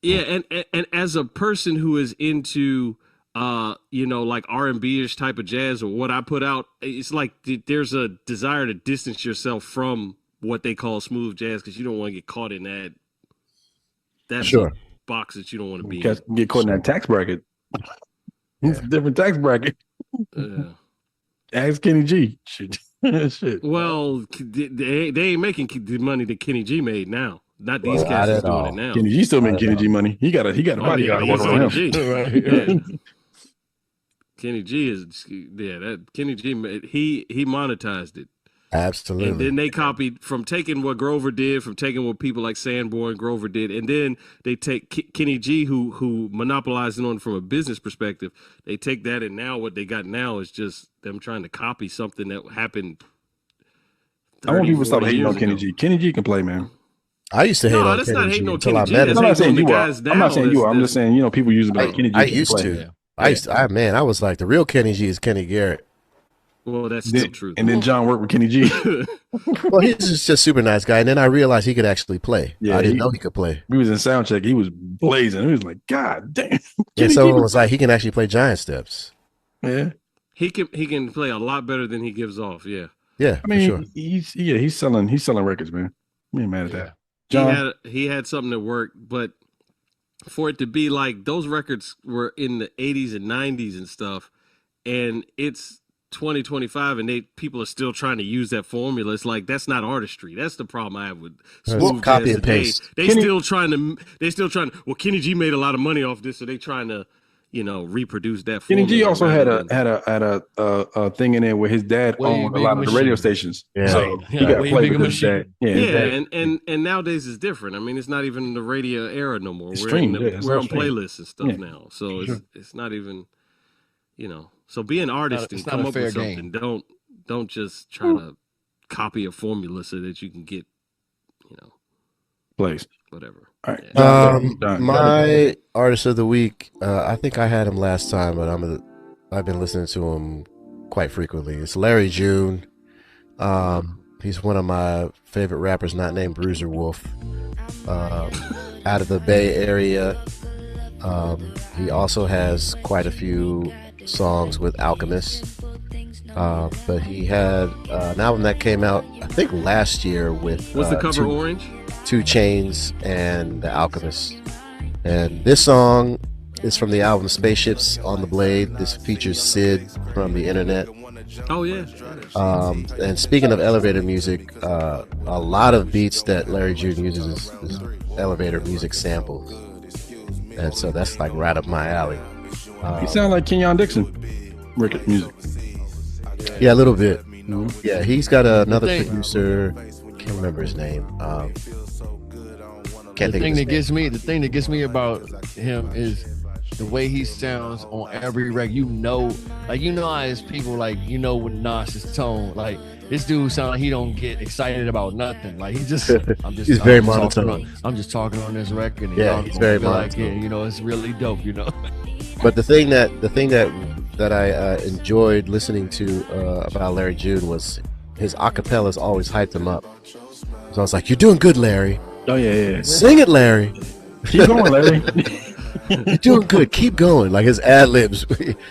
Yeah, and as a person who is into like R&B-ish type of jazz or what I put out, it's like there's a desire to distance yourself from what they call smooth jazz because you don't want to get caught in that Sure. box that you don't want to be in. Get caught in that tax bracket. It's a different tax bracket. Yeah. Ask Kenny G. Shit. Shit. Well, they ain't making the money that Kenny G made now. Not these Well, cats not is at doing all. it now. Kenny G still making Kenny G money. He got a bodyguard he's working on Kenny him. G. Yeah. Kenny G is that Kenny G he monetized it. Absolutely. And then they copied from taking what Grover did, from taking what people like Sanborn, Grover did, and then they take Kenny G, who monopolized it on from a business perspective. They take that, and now what they got now is just them trying to copy something that happened. I want people to stop 40 hating on years Kenny ago. G. Kenny G can play, man. I used to hate No, on that's Kenny not G hating on until Kenny I G. met That's him. I'm not saying on the you are. guys I'm not saying you are. I'm now just saying, people use it like Kenny G I can used play. to. Yeah. I was like, the real Kenny G is Kenny Garrett. Well, that's still true. And then John worked with Kenny G. Well, he's just a super nice guy. And then I realized he could actually play. Yeah, I didn't know he could play. We was in sound check. He was blazing. He was like, God damn. And Kenny someone G was like, he can actually play giant steps. yeah. He can play a lot better than he gives off. Yeah. Yeah, I mean, for sure. he's selling records, man. We ain't mad at that. John, He had something that worked, but for it to be like those records were in the 80s and 90s and stuff, and it's 2025 and people are still trying to use that formula. It's like that's not artistry. That's the problem I have with smooth Copy jazz and today. paste. They still trying to well, Kenny G made a lot of money off this, so they trying to reproduce that Kenny formula. G also rather had a thing in there where his dad Wave owned a Big lot of the radio Machine. stations. Yeah. So Yeah, he got to Wave play Big with his dad. Machine. Yeah, his Yeah, dad. and nowadays it's different. I mean, it's not even the radio era no more. It's We're streamed, yeah, it's we're all on streamed. playlists and stuff Yeah. now, so it's not even So be an artist it's and not come a up fair with something. Don't just try to copy a formula so that you can get Plays. whatever. All right. Yeah. John. My artist of the week, I think I had him last time, but I've been listening to him quite frequently. It's Larry June. He's one of my favorite rappers, not named Bruiser Wolf, out of the Bay Area. He also has quite a few songs with Alchemist. But he had an album that came out, I think, last year with Was the cover orange? 2 Chainz and The Alchemist. And this song is from the album Spaceships on the Blade. This features Sid from the internet. Oh yeah. And speaking of elevator music, a lot of beats that Larry June uses is elevator music samples. And so that's like right up my alley. You sound like Kenyon Dixon. Record music. Yeah, a little bit. Yeah, he's got another thing- producer. Can't remember his name. The thing that gets me about him is the way he sounds on every record. How his people with Nas's tone. Like this dude sound like he don't get excited about nothing. Like he's He's very monotone. I'm just talking on this record. And Yeah, y'all he's very feel like, monotone. it's really dope. But the thing that I enjoyed listening to about Larry June was his acapellas always hyped him up. So I was like, "You're doing good, Larry. Oh yeah. Sing it, Larry. Keep going, Larry. You're doing good. Keep going." Like his ad libs,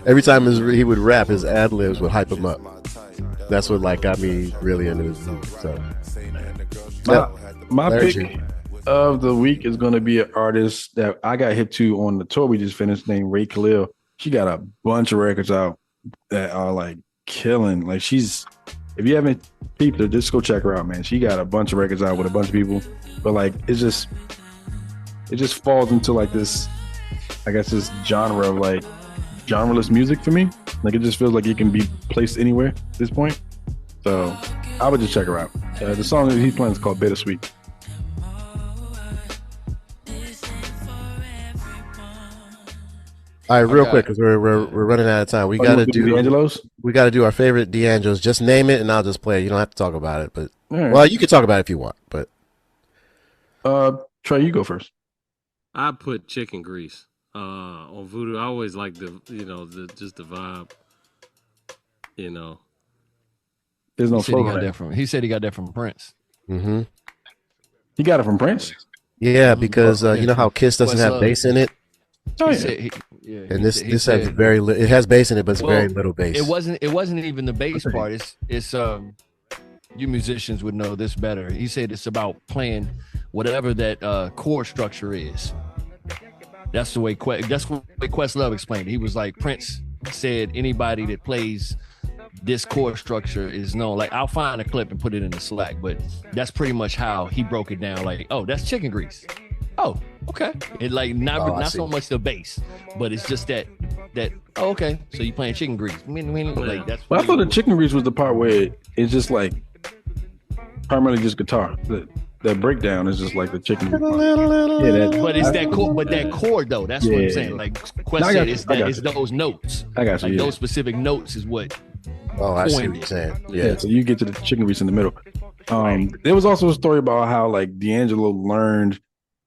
every time he would rap, his ad libs would hype him up. That's what got me really into this movie. So My Larry pick June. of the week is going to be an artist that I got hit to on the tour we just finished, named Ray Khalil. she got a bunch of records out that are like killing. Like if you haven't peeped her, just go check her out, man. She got a bunch of records out with a bunch of people, but like it just falls into like this, I guess, this genre of like genreless music for me. Like it just feels like it can be placed anywhere at this point. So I would just check her out. The song that he's playing is called Bittersweet. All right, real quick, because we're running out of time. We gotta do D'Angelo's. We gotta do our favorite D'Angelo's. Just name it, and I'll just play it. You don't have to talk about it, but Right. well, you can talk about it if you want. But Trey, you go first. I put chicken grease on Voodoo. I always like just the vibe. There's no He said he flow got on that that. from. He said he got that from Prince. mm-hmm. He got it from Prince. Yeah, because you know how Kiss doesn't have bass in it, Oh He yeah. said and this has very it has bass in it, but it's very little bass. It wasn't even the bass part. It's you musicians would know this better. He said it's about playing whatever that chord structure is. That's the way Questlove explained it. He was like, Prince said anybody that plays this chord structure is known. Like, I'll find a clip and put it in the Slack, but that's pretty much how he broke it down. Like, oh, that's chicken grease. Oh, okay. It like not so much the bass, but it's just that oh, okay. So you playing chicken grease. Like that's But I thought the chicken grease was the part where it's just like primarily just guitar. That breakdown is just like the chicken grease. but it's that chord. But that chord though, that's what I'm saying. Like Quest said, it's those notes. I got you. Like those specific notes is what. Oh, I see what coined you're it. saying. Yeah, so you get to the chicken grease in the middle. There was also a story about how like D'Angelo learned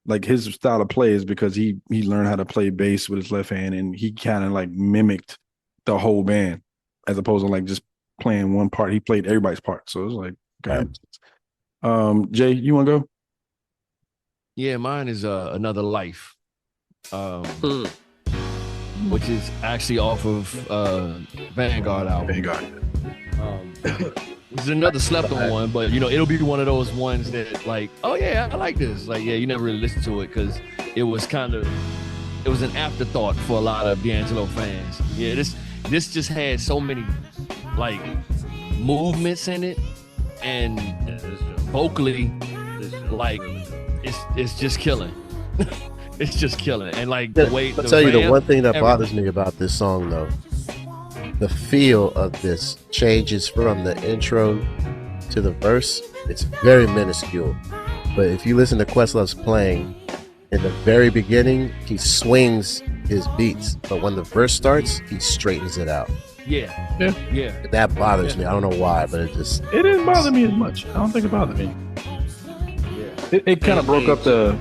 like his style of play is because he learned how to play bass with his left hand, and he kind of like mimicked the whole band as opposed to like just playing one part. He played everybody's part, so it was like okay. Jay, you want to go? Yeah, mine is Another Life, which is actually off of Vanguard album. Vanguard. It's another slept on one, but it'll be one of those ones that like, oh yeah, I like this. Like, yeah, you never really listen to it because it was an afterthought for a lot of D'Angelo fans. Yeah, this just had so many like movements in it, and vocally, like it's just killing. It's just killing, and like the way. I'll tell you the one thing that bothers me about this song though. The feel of this changes from the intro to the verse. It's very minuscule. But if you listen to Questlove's playing, in the very beginning, he swings his beats. But when the verse starts, he straightens it out. Yeah. That bothers me. I don't know why, but it didn't bother me as much. I don't think it bothered me. Yeah. It kind of broke up the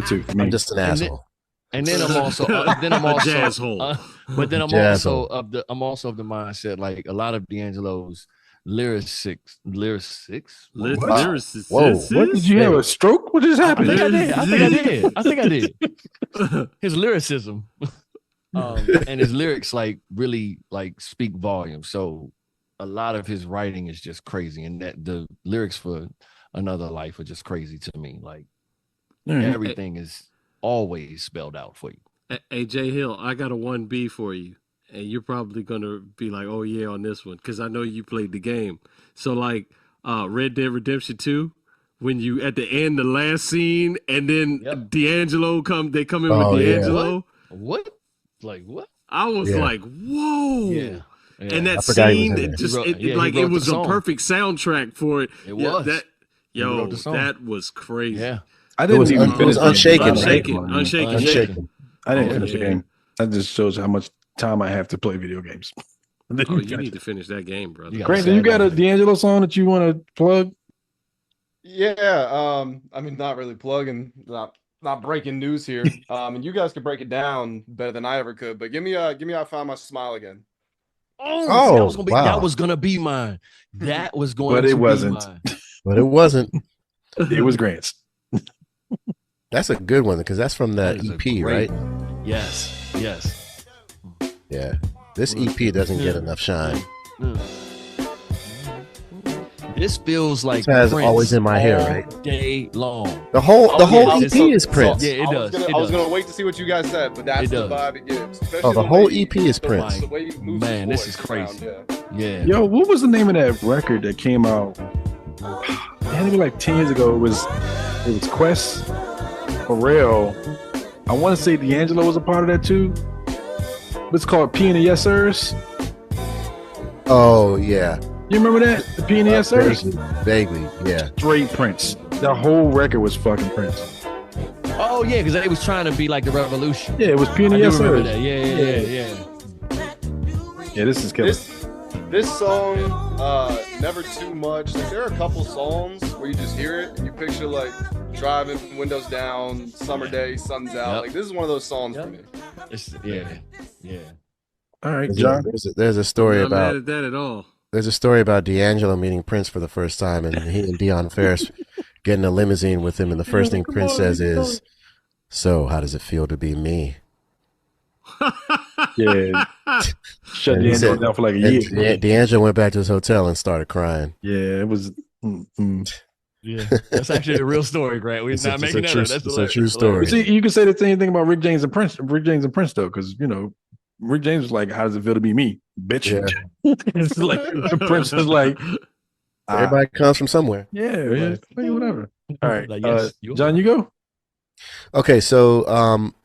two for me. I'm just an asshole. And then I'm also jazz hole. But then I'm also of the mindset like a lot of D'Angelo's lyrics. Whoa! What did you have a stroke? What just happened? I think I did. His lyricism, and his lyrics like really like speak volumes. So a lot of his writing is just crazy, and that the lyrics for Another Life are just crazy to me. Like everything is always spelled out for you. Hey, Jay Hill, I got a 1B for you. And you're probably going to be like, oh, yeah, on this one. Because I know you played the game. So, like, Red Dead Redemption 2, when you, at the end, the last scene, and then D'Angelo they come in with D'Angelo. Yeah. What? Like, what? I was like, whoa. Yeah. And that scene, it was a perfect soundtrack for it. It was. That was crazy. Yeah. I didn't even finish Unshaken. Unshaken. I didn't finish the game. That just shows how much time I have to play video games. Oh, you need to finish that game, brother. Brandon, you got a D'Angelo song that you want to plug? Yeah, I mean, not really plugging, not breaking news here. And you guys could break it down better than I ever could. But give me I Found My Smile Again. That was gonna be mine. That was going. But it wasn't. Mine. But it wasn't. It was Grant's. That's a good one because that's from that EP, right? Yes. Yeah. This EP doesn't get enough shine. This feels like This has Prince always in my hair, all right? Day long. The whole yeah, EP is Prince. Yeah, it does. I was gonna wait to see what you guys said, but that's the vibe it gives. Oh, the whole EP is Prince. The way he moves Man, his this is voice crazy. around, Yeah. Yo, what was the name of that record that came out? It had to be like 10 years ago. It was Quest, Pharrell. I want to say D'Angelo was a part of that too. It's called P and the Yes Sirs. Oh yeah. You remember that? The P and the Yes Sirs? Vaguely, yeah. Straight Prince. That whole record was fucking Prince. Oh yeah, because they was trying to be like the Revolution. Yeah, it was P and the I do Yes remember Sirs. that. Yeah. Yeah, this is killer. This song, Never Too Much. Like, there are a couple songs where you just hear it and you picture like driving, windows down, summer day, sun's out. Yep. Like this is one of those songs for me. Yeah. All right, John. There's a story I'm not about mad at that at all. There's a story about D'Angelo meeting Prince for the first time, and he and Deion Ferris getting a limousine with him, and the first thing Prince says is, "So, how does it feel to be me?" Yeah. Shut D'Angelo down for like a year. D'Angelo went back to his hotel and started crying. Yeah, it was. Yeah, that's actually a real story, Grant. We're not making that up. It's a true story. See, you can say the same thing about Rick James and Prince though, because Rick James was like, "How does it feel to be me, bitch?" Yeah. It's like Prince is like, everybody comes from somewhere. Yeah, whatever. All right, Like, yes, John, you go. Okay, so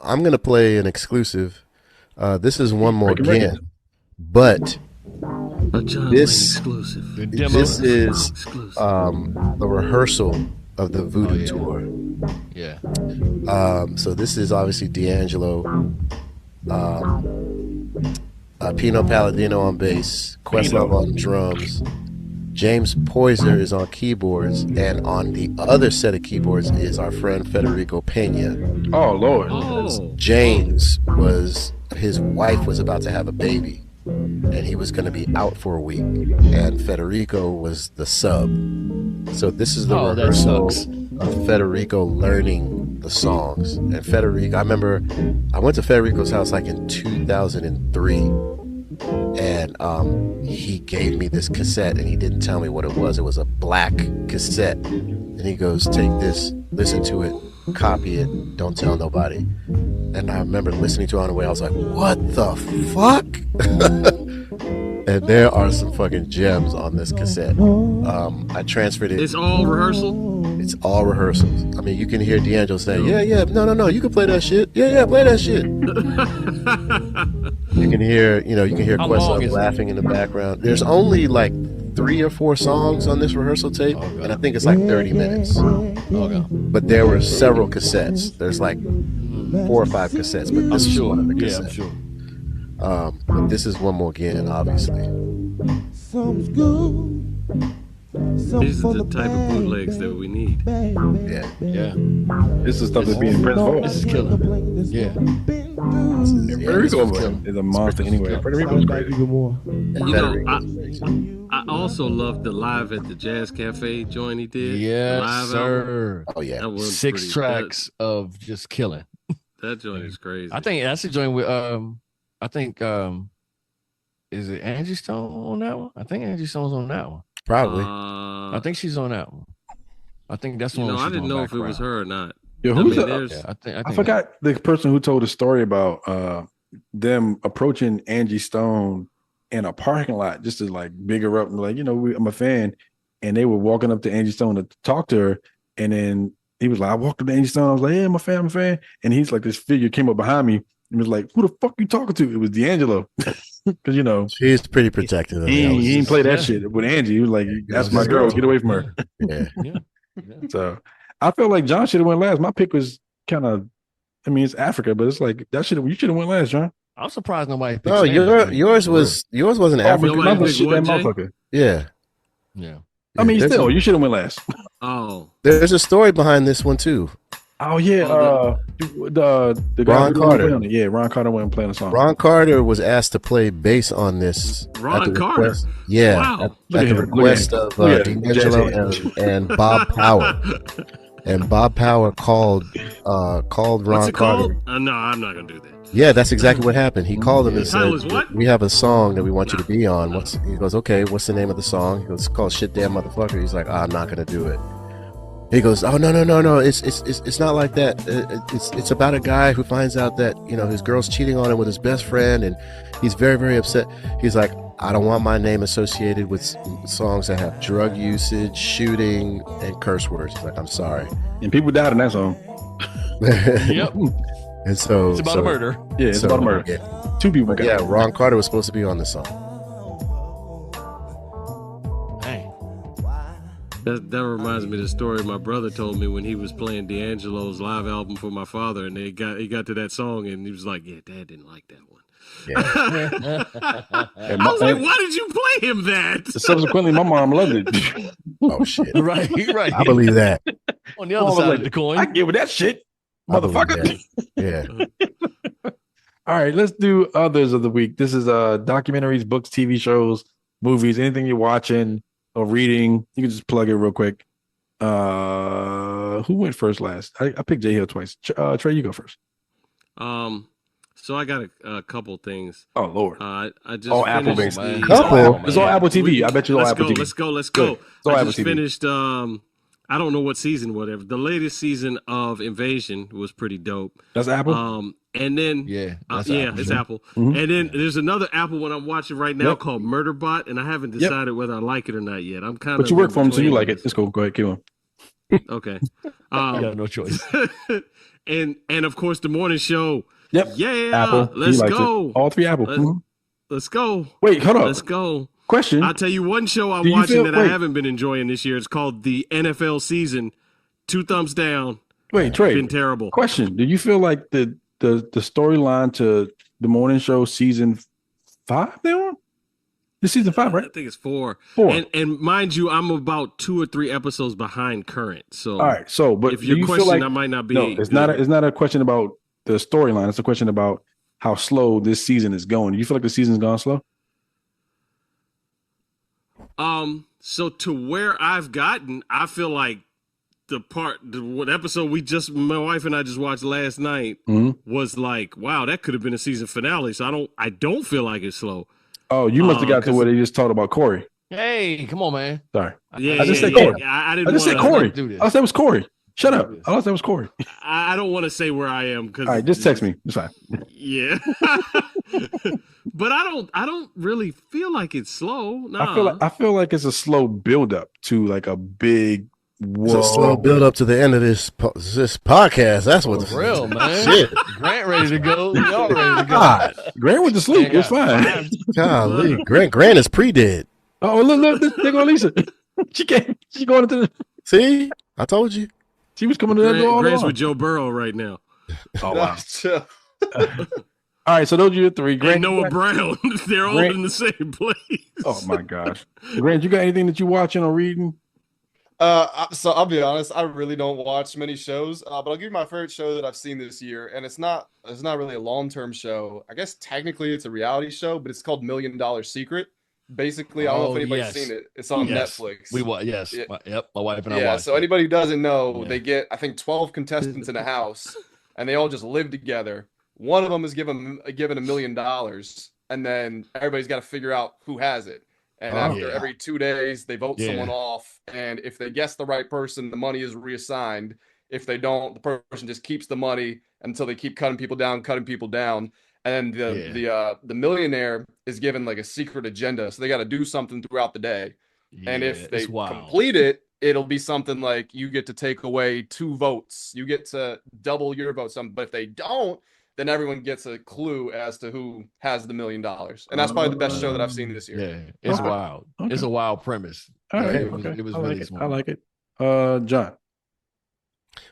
I'm gonna play an exclusive. This is One More Again, but this is the rehearsal of the Voodoo tour. Yeah. So this is obviously D'Angelo, Pino Palladino on bass, Questlove on drums, James Poyser is on keyboards, and on the other set of keyboards is our friend Federico Pena. Oh Lord! James his wife was about to have a baby, and he was going to be out for a week, and Federico was the sub. So this is the rehearsal of Federico learning the songs. And Federico, I remember I went to Federico's house like in 2003, and he gave me this cassette, and he didn't tell me what it was. It was a black cassette, and he goes, "Take this, listen to it, copy it, don't tell nobody." And I remember listening to it on the way. I was like, "What the fuck?" And there are some fucking gems on this cassette. I transferred it. It's all rehearsal? It's all rehearsals. I mean, you can hear D'Angelo saying, yeah, no, you can play that shit. Yeah, play that shit. You can hear Questlove laughing in the background. There's only like 3 or 4 songs on this rehearsal tape, and I think it's like 30 minutes. But there were several cassettes. There's like 4 or 5 cassettes, but this is one of the cassettes. Yeah, I'm sure. But this is One More Again, obviously. These are the type of bootlegs that we need. Yeah. This is stuff that be in Prince voice. This is killer. Yeah. Federico is a monster anyway. Federico's great. I also loved the live at the Jazz Cafe joint he did. Yes, live sir. album. Oh yeah. That was 6 pretty- tracks of just killing. That joint is crazy. I think that's a joint with I think is it Angie Stone on that one? I think Angie Stone's on that one. Probably. I think she's on that one. I think that's one. I didn't know if it was her or not. Yo, I who's mean, the- there's- I forgot the person who told the story about them approaching Angie Stone in a parking lot just to like big her up and like, I'm a fan. And they were walking up to Angie Stone to talk to her. And then he was like, I walked up to Angie Stone. I was like, yeah, I'm a fan. And he's like, this figure came up behind me and was like, who the fuck you talking to? It was D'Angelo. Because, she's pretty protective. He didn't play that shit with Angie. He was like, that's my girl. Get away from her. Yeah. So I felt like John should have went last. My pick was kind of, it's Africa, but it's like you should have went last, John. I'm surprised nobody picked No, yours wasn't Africa. Motherfucker. Yeah. You should have went last. Oh. There's a story behind this one too. Oh yeah, the guy Ron Carter. Yeah, Ron Carter went and playing a song. Ron Carter was asked to play bass on this. Ron Carter. Yeah, wow. at the request of D'Angelo and Bob Power. And Bob Power called Ron What's it Carter. called? No, I'm not gonna do that. Yeah, that's exactly what happened. He called him and said, Title is what? "We have a song that we want you to be on." He goes, "Okay, what's the name of the song?" He goes, "It's called Shit Damn Motherfucker." He's like, "I'm not gonna do it." He goes, "Oh no! It's not like that. It's about a guy who finds out that his girl's cheating on him with his best friend, and he's very, very upset." He's like, "I don't want my name associated with songs that have drug usage, shooting, and curse words." He's like, "I'm sorry." And people died in that song. Yep. And so It's about a murder. Yeah, it's about a murder. Yeah. 2 people. But yeah, Ron Carter was supposed to be on the song. Dang. That reminds me of the story my brother told me when he was playing D'Angelo's live album for my father, and he got to that song, and he was like, "Yeah, Dad didn't like that one." I was like, "Why did you play him that?" Subsequently, my mom loved it. Oh shit! Right. I believe that. On the other side of the coin. I get with that shit, I believe motherfucker. that. Yeah. All right, let's do others of the week. This is documentaries, books, TV shows, movies, anything you're watching or reading. You can just plug it real quick. Who went first last? I picked J Hill twice. Trey, you go first. So I got a couple things. Oh Lord. I just Apple finished based. the- Couple? It's all Apple TV. I bet you it's all Apple TV. Let's go. Good. It's all I Apple just TV. finished. I don't know what season, whatever. The latest season of Invasion was pretty dope. That's Apple. And then Yeah, that's yeah, Apple. it's Apple. Mhm. And then there's another Apple one I'm watching right now Yep. called Murderbot, and I haven't decided whether I like it or not yet. I'm kind of. But you work for them, so you like it. Let's go. Go ahead, keep on. Okay. You got no choice. and of course the morning show. Yep. Yeah. Apple. He Let's likes go. it. All 3 Apple. Mhm. Let's go. Wait, hold up. Let's go. Question. I'll tell you one show I'm Do you watching feel- that I wait. haven't been enjoying this year. It's called the NFL season. 2 thumbs down. Wait, Trey. Been terrible. Question: do you feel like the storyline to the morning show season 5 now? This season 5, right? I think it's 4. 4. And mind you, I'm about 2 or 3 episodes behind current. So All right. So, but if do your you question, feel like I might not be. no? It's not. It's not a question about the storyline. It's a question about how slow this season is going. Do you feel like the season's gone slow? So to where I've gotten, I feel like what episode my wife and I just watched last night was like, wow, that could have been a season finale. So I don't feel like it's slow. Oh, you must have got to where they just talked about Corey. Hey, come on, man. Sorry. Yeah, I just said Corey. I I didn't just said wanna- Corey. do this. I said it was Corey. Shut up. I thought that was Corey. I don't want to say where I am because All right, just text me. It's fine. Yeah. But I don't really feel like it's slow. Nah. I feel like it's a slow build up to like a big It's a slow build up to the end of this podcast. That's what's Real, man. Shit. Grant ready to go. Y'all ready to go. God, Grant went to sleep. It's fine. golly. Grant is pre-dead. Oh, look, there go Lisa. She came. She going into the. See, I told you. She was coming to that door all Grant's along. with Joe Burrow right now. Oh wow. All right, so those are your 3. Grant, And Noah Brown. They're all Grant- in the same place. Oh my gosh, Grant, you got anything that you watching or reading? So I'll be honest, I really don't watch many shows, but I'll give you my favorite show that I've seen this year, and it's not really a long-term show. I guess technically it's a reality show, but it's called $1 Million Secret. Basically, I don't know if anybody's seen it. It's on Netflix. Yes. Yeah. My wife and I Yeah, watched so it. anybody who doesn't know, Yeah. they get I think 12 contestants in a house, and they all just live together. One of them is given $1 million, and then everybody's got to figure out who has it. And after every 2 days, they vote someone off. And if they guess the right person, the money is reassigned. If they don't, the person just keeps the money until they keep cutting people down. And then the millionaire is given like a secret agenda. So they got to do something throughout the day. And if they complete it, it'll be something like you get to take away 2 votes. You get to double your vote. But if they don't, then everyone gets a clue as to who has the $1 million. And that's probably the best show that I've seen this year. Yeah, it's Okay. wild. Okay. It's a wild premise. All right, It was, okay. it was I really like it. smart. I like it. John.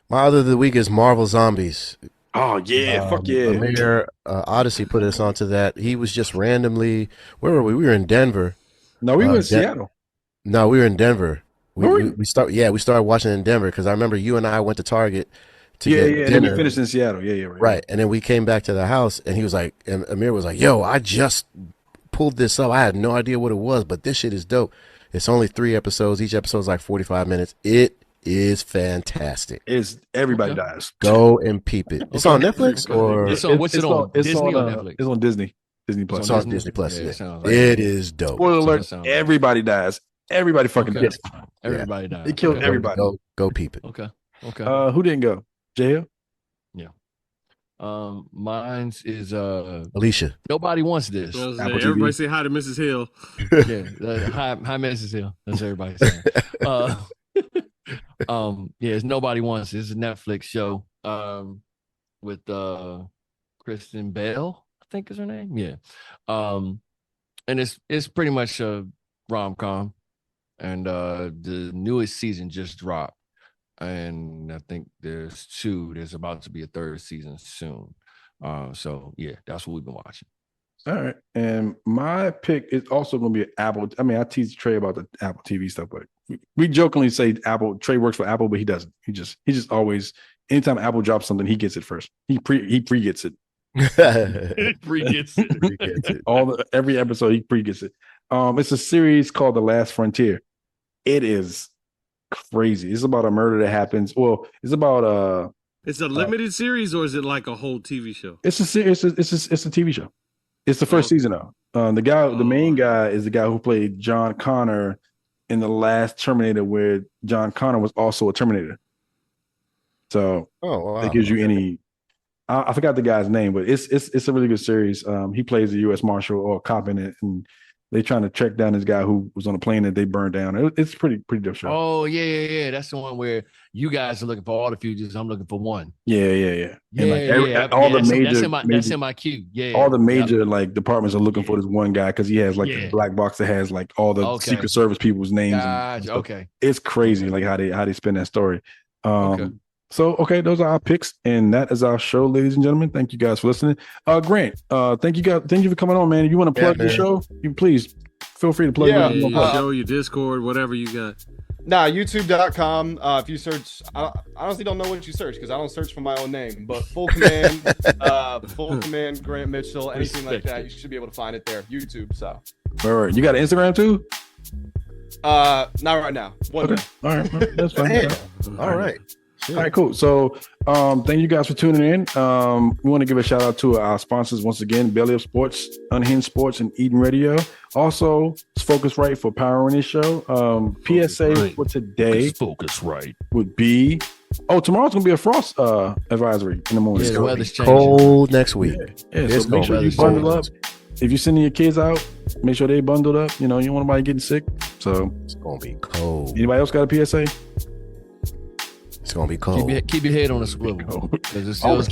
My other of the week is Marvel Zombies. Oh yeah, fuck yeah. Amir Odyssey put us onto that. He was just randomly. Where were we? We were in Denver. No, we were in Den- Seattle. No, we were in Denver. Were we? We started watching in Denver because I remember you and I went to Target to Yeah, get and then we dinner. finished in Seattle. Yeah, Right. And then we came back to the house and he was like, and Amir was like, yo, I just pulled this up. I had no idea what it was, but this shit is dope. It's only 3 episodes. Each episode is like 45 minutes. It is fantastic. It's everybody dies. Go and peep it. It's on Netflix or It's on, what's it on? It's Disney on, or Netflix? It's on Disney Plus. it's on Disney Plus. Yeah, Yeah, it sounds like it is dope. Spoiler alert, sounds like- everybody dies. Everybody fucking Okay. dies. Everybody dies. They killed Okay. everybody. Go peep it. Okay. Okay. Who didn't go? JL? Mine's is Alicia. nobody wants this. Apple Everybody TV. say hi to Mrs. Hill. Yeah, hi, Mrs. Hill. That's everybody saying. Yeah, it's nobody wants. It's a Netflix show. With Kristen Bell, I think is her name. Yeah. And it's pretty much a rom-com, and the newest season just dropped, and I think there's about to be a third season soon. So yeah, that's what we've been watching. All right. And my pick is also going to be Apple. I mean, I tease Trey about the Apple TV stuff, but we jokingly say Trey works for Apple, but he doesn't. He just always, anytime Apple drops something, he gets it first. He pre-gets it. Pre-gets it. Every episode he pre-gets it. It's a series called The Last Frontier. It is crazy. It's about a murder that happens. Well, it's about It's a limited series, or is it like a whole TV show? it's a TV show. It's the first season though. The main guy is the guy who played John Connor in the last Terminator, where John Connor was also a Terminator. So that gives you any. I forgot the guy's name, but it's a really good series. He plays a U.S. Marshal or a cop in it, and they're trying to track down this guy who was on a plane that they burned down. It's pretty dope show. Oh yeah. That's the one where you guys are looking for all the fugitives. I'm looking for one. Yeah. Yeah. All the that's in my queue. Yeah. All the major like departments are looking for this one guy because he has like the black box that has like all the Secret Service people's names. Gotcha. Okay. It's crazy like how they spin that story. So, those are our picks, and that is our show, ladies and gentlemen. Thank you guys for listening. Grant, thank you for coming on, man. If you want to plug your show, you please feel free to plug your show, your Discord, whatever you got. YouTube.com. If you search, I honestly don't know what you search because I don't search for my own name, but Full Command, Grant Mitchell, anything like that, you should be able to find it there. YouTube. So. All right, you got an Instagram too? Not right now. One day. All right, that's fine. All right. All right, cool. So thank you guys for tuning in. We want to give a shout out to our sponsors once again, Belly Up Sports, Unhinged Sports, and Eden Radio. Also, it's Focus Right for powering this show. PSA for today Focus Right would be tomorrow's gonna be a frost advisory in the morning. Yeah, the weather's changing. Cold next week. So make sure you bundle up. If you're sending your kids out, make sure they bundled up. You don't want anybody getting sick. So it's gonna be cold. Anybody else got a PSA? It's gonna be cold. Keep your head on a swivel because it's still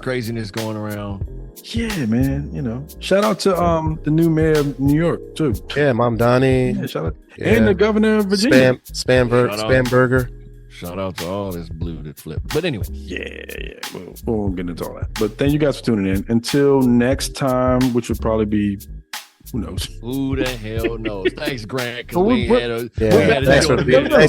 craziness going around. Yeah, man. Shout out to the new mayor of New York too. Yeah, Mom Donnie. Yeah, shout out. And the governor of Virginia. Spamberger. Shout out to all this blue that flipped. But anyway. Yeah. We won't get into all that. But thank you guys for tuning in. Until next time, which would probably be, who knows? Who the hell knows? Thanks, Grant. Thanks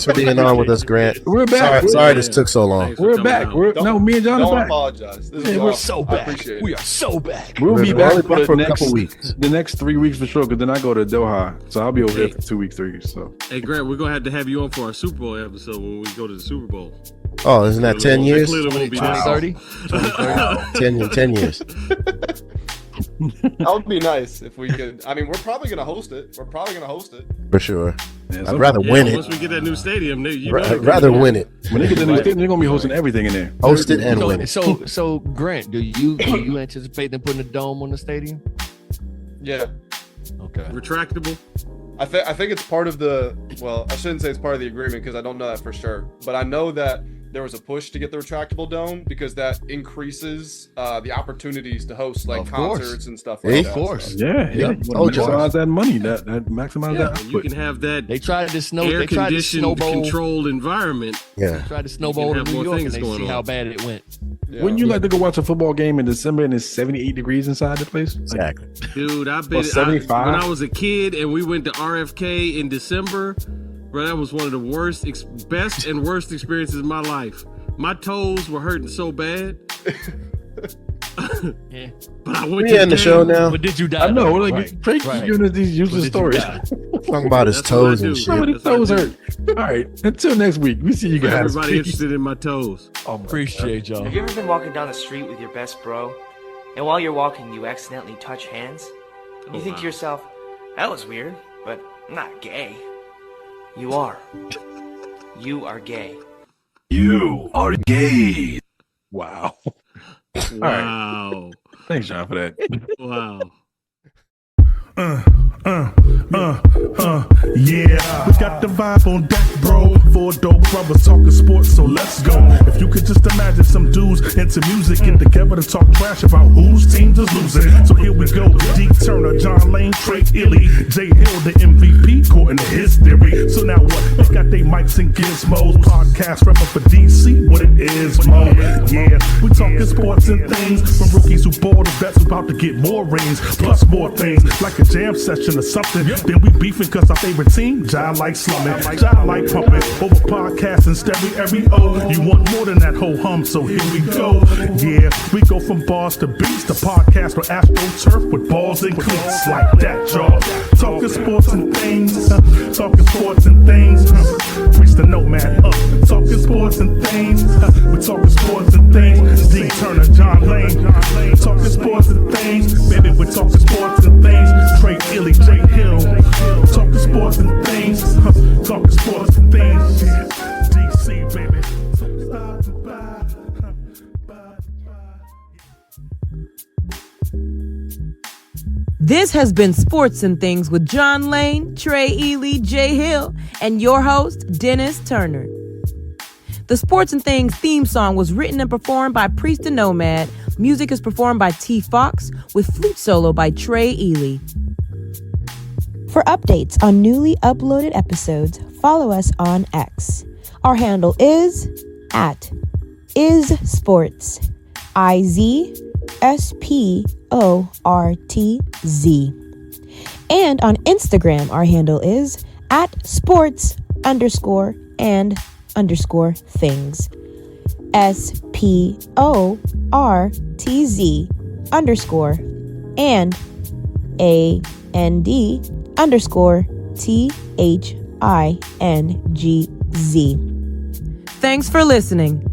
for being on with us, Grant. We're back. Sorry this took so long. We're back. Me and John are back. Apologize. We're so back. We are so back. We'll be back for a couple weeks. The next 3 weeks for sure, because then I go to Doha. So I'll be over there for 2 weeks, 3 weeks. So. Hey, Grant, we're going to have you on for our Super Bowl episode when we go to the Super Bowl. Oh, isn't that 10 years? 2030? 10 years. That would be nice if we could. I mean, we're probably going to host it. For sure. Yeah, I'd rather win it. Once we get that new stadium, rather win it. When they get the new stadium, they're going to be hosting everything in there. Host it and win it. So Grant, do you anticipate them putting a dome on the stadium? Yeah. Okay. Retractable? I think it's part of the. Well, I shouldn't say it's part of the agreement because I don't know that for sure. But I know that there was a push to get the retractable dome because that increases the opportunities to host concerts and stuff like that. Of course. So. Yeah. You want to maximize that money, that maximize that output. You can have that they tried to air-conditioned, controlled environment. Yeah. They tried to snowball to New York and they see how bad it went. Yeah. Wouldn't you like to go watch a football game in December and it's 78 degrees inside the place? Exactly. Dude, I've been 75. When I was a kid and we went to RFK in December, bro, that was one of the best and worst experiences of my life. My toes were hurting so bad. Yeah. But I went We to end the show now. But did you die? I know. though? Like, Right. Craig keep giving us these useless But did you stories. die? Talking about his That's what I toes and do. shit. Somebody's That's what I toes do. hurt. All right. Until next week. We see you For guys. everybody interested in my toes. Oh my Appreciate y'all. Have you ever been walking down the street with your best bro, and while you're walking, you accidentally touch hands? And you think to yourself, that was weird, but I'm not gay. You are. You are gay. You are gay. Wow. Wow. Thanks, John, for that. Wow. Yeah, we got the vibe on deck, bro. Four dope brothers talking sports, so let's go. If you could just imagine some dudes into music get together to talk trash about whose team is losing. So here we go. D. Turner, John Lane, Trey Illy, J. Hill, the MVP, according to his theory. So now what? They got they mics and gizmos. Podcast rapper for DC, what it is, Mo. Yeah, we talking sports and things. From rookies who ball to vets who about to get more rings, plus more things like a jam session or something. Then we beefing cause our favorite team, John like slumming, John like pumping over podcasts and stereo. You want more than that whole hum, so here we go. Yeah, we go from bars to beats to podcast or AstroTurf with balls and cleats like that, y'all. Talking sports and things, talking sports and things. Reach the nomad up, talking sports and things. We talking sports and things. D. Turner, John Lane, talking sports and things. Baby, we're talking sports and things. Trey Illy, J. Hill, talking sports and things. Talking sports and things. DC, baby. This has been Sports and Things with John Lane, Trey Ely, Jay Hill, and your host, Dennis Turner. The Sports and Things theme song was written and performed by Priest the Nomad. Music is performed by T. Fox with flute solo by Trey Ely. For updates on newly uploaded episodes, follow us on X. Our handle is @IzSportz, IZSportz. And on Instagram, our handle is @sports_and_things. SPORTZ_and_THINGZ. Thanks for listening.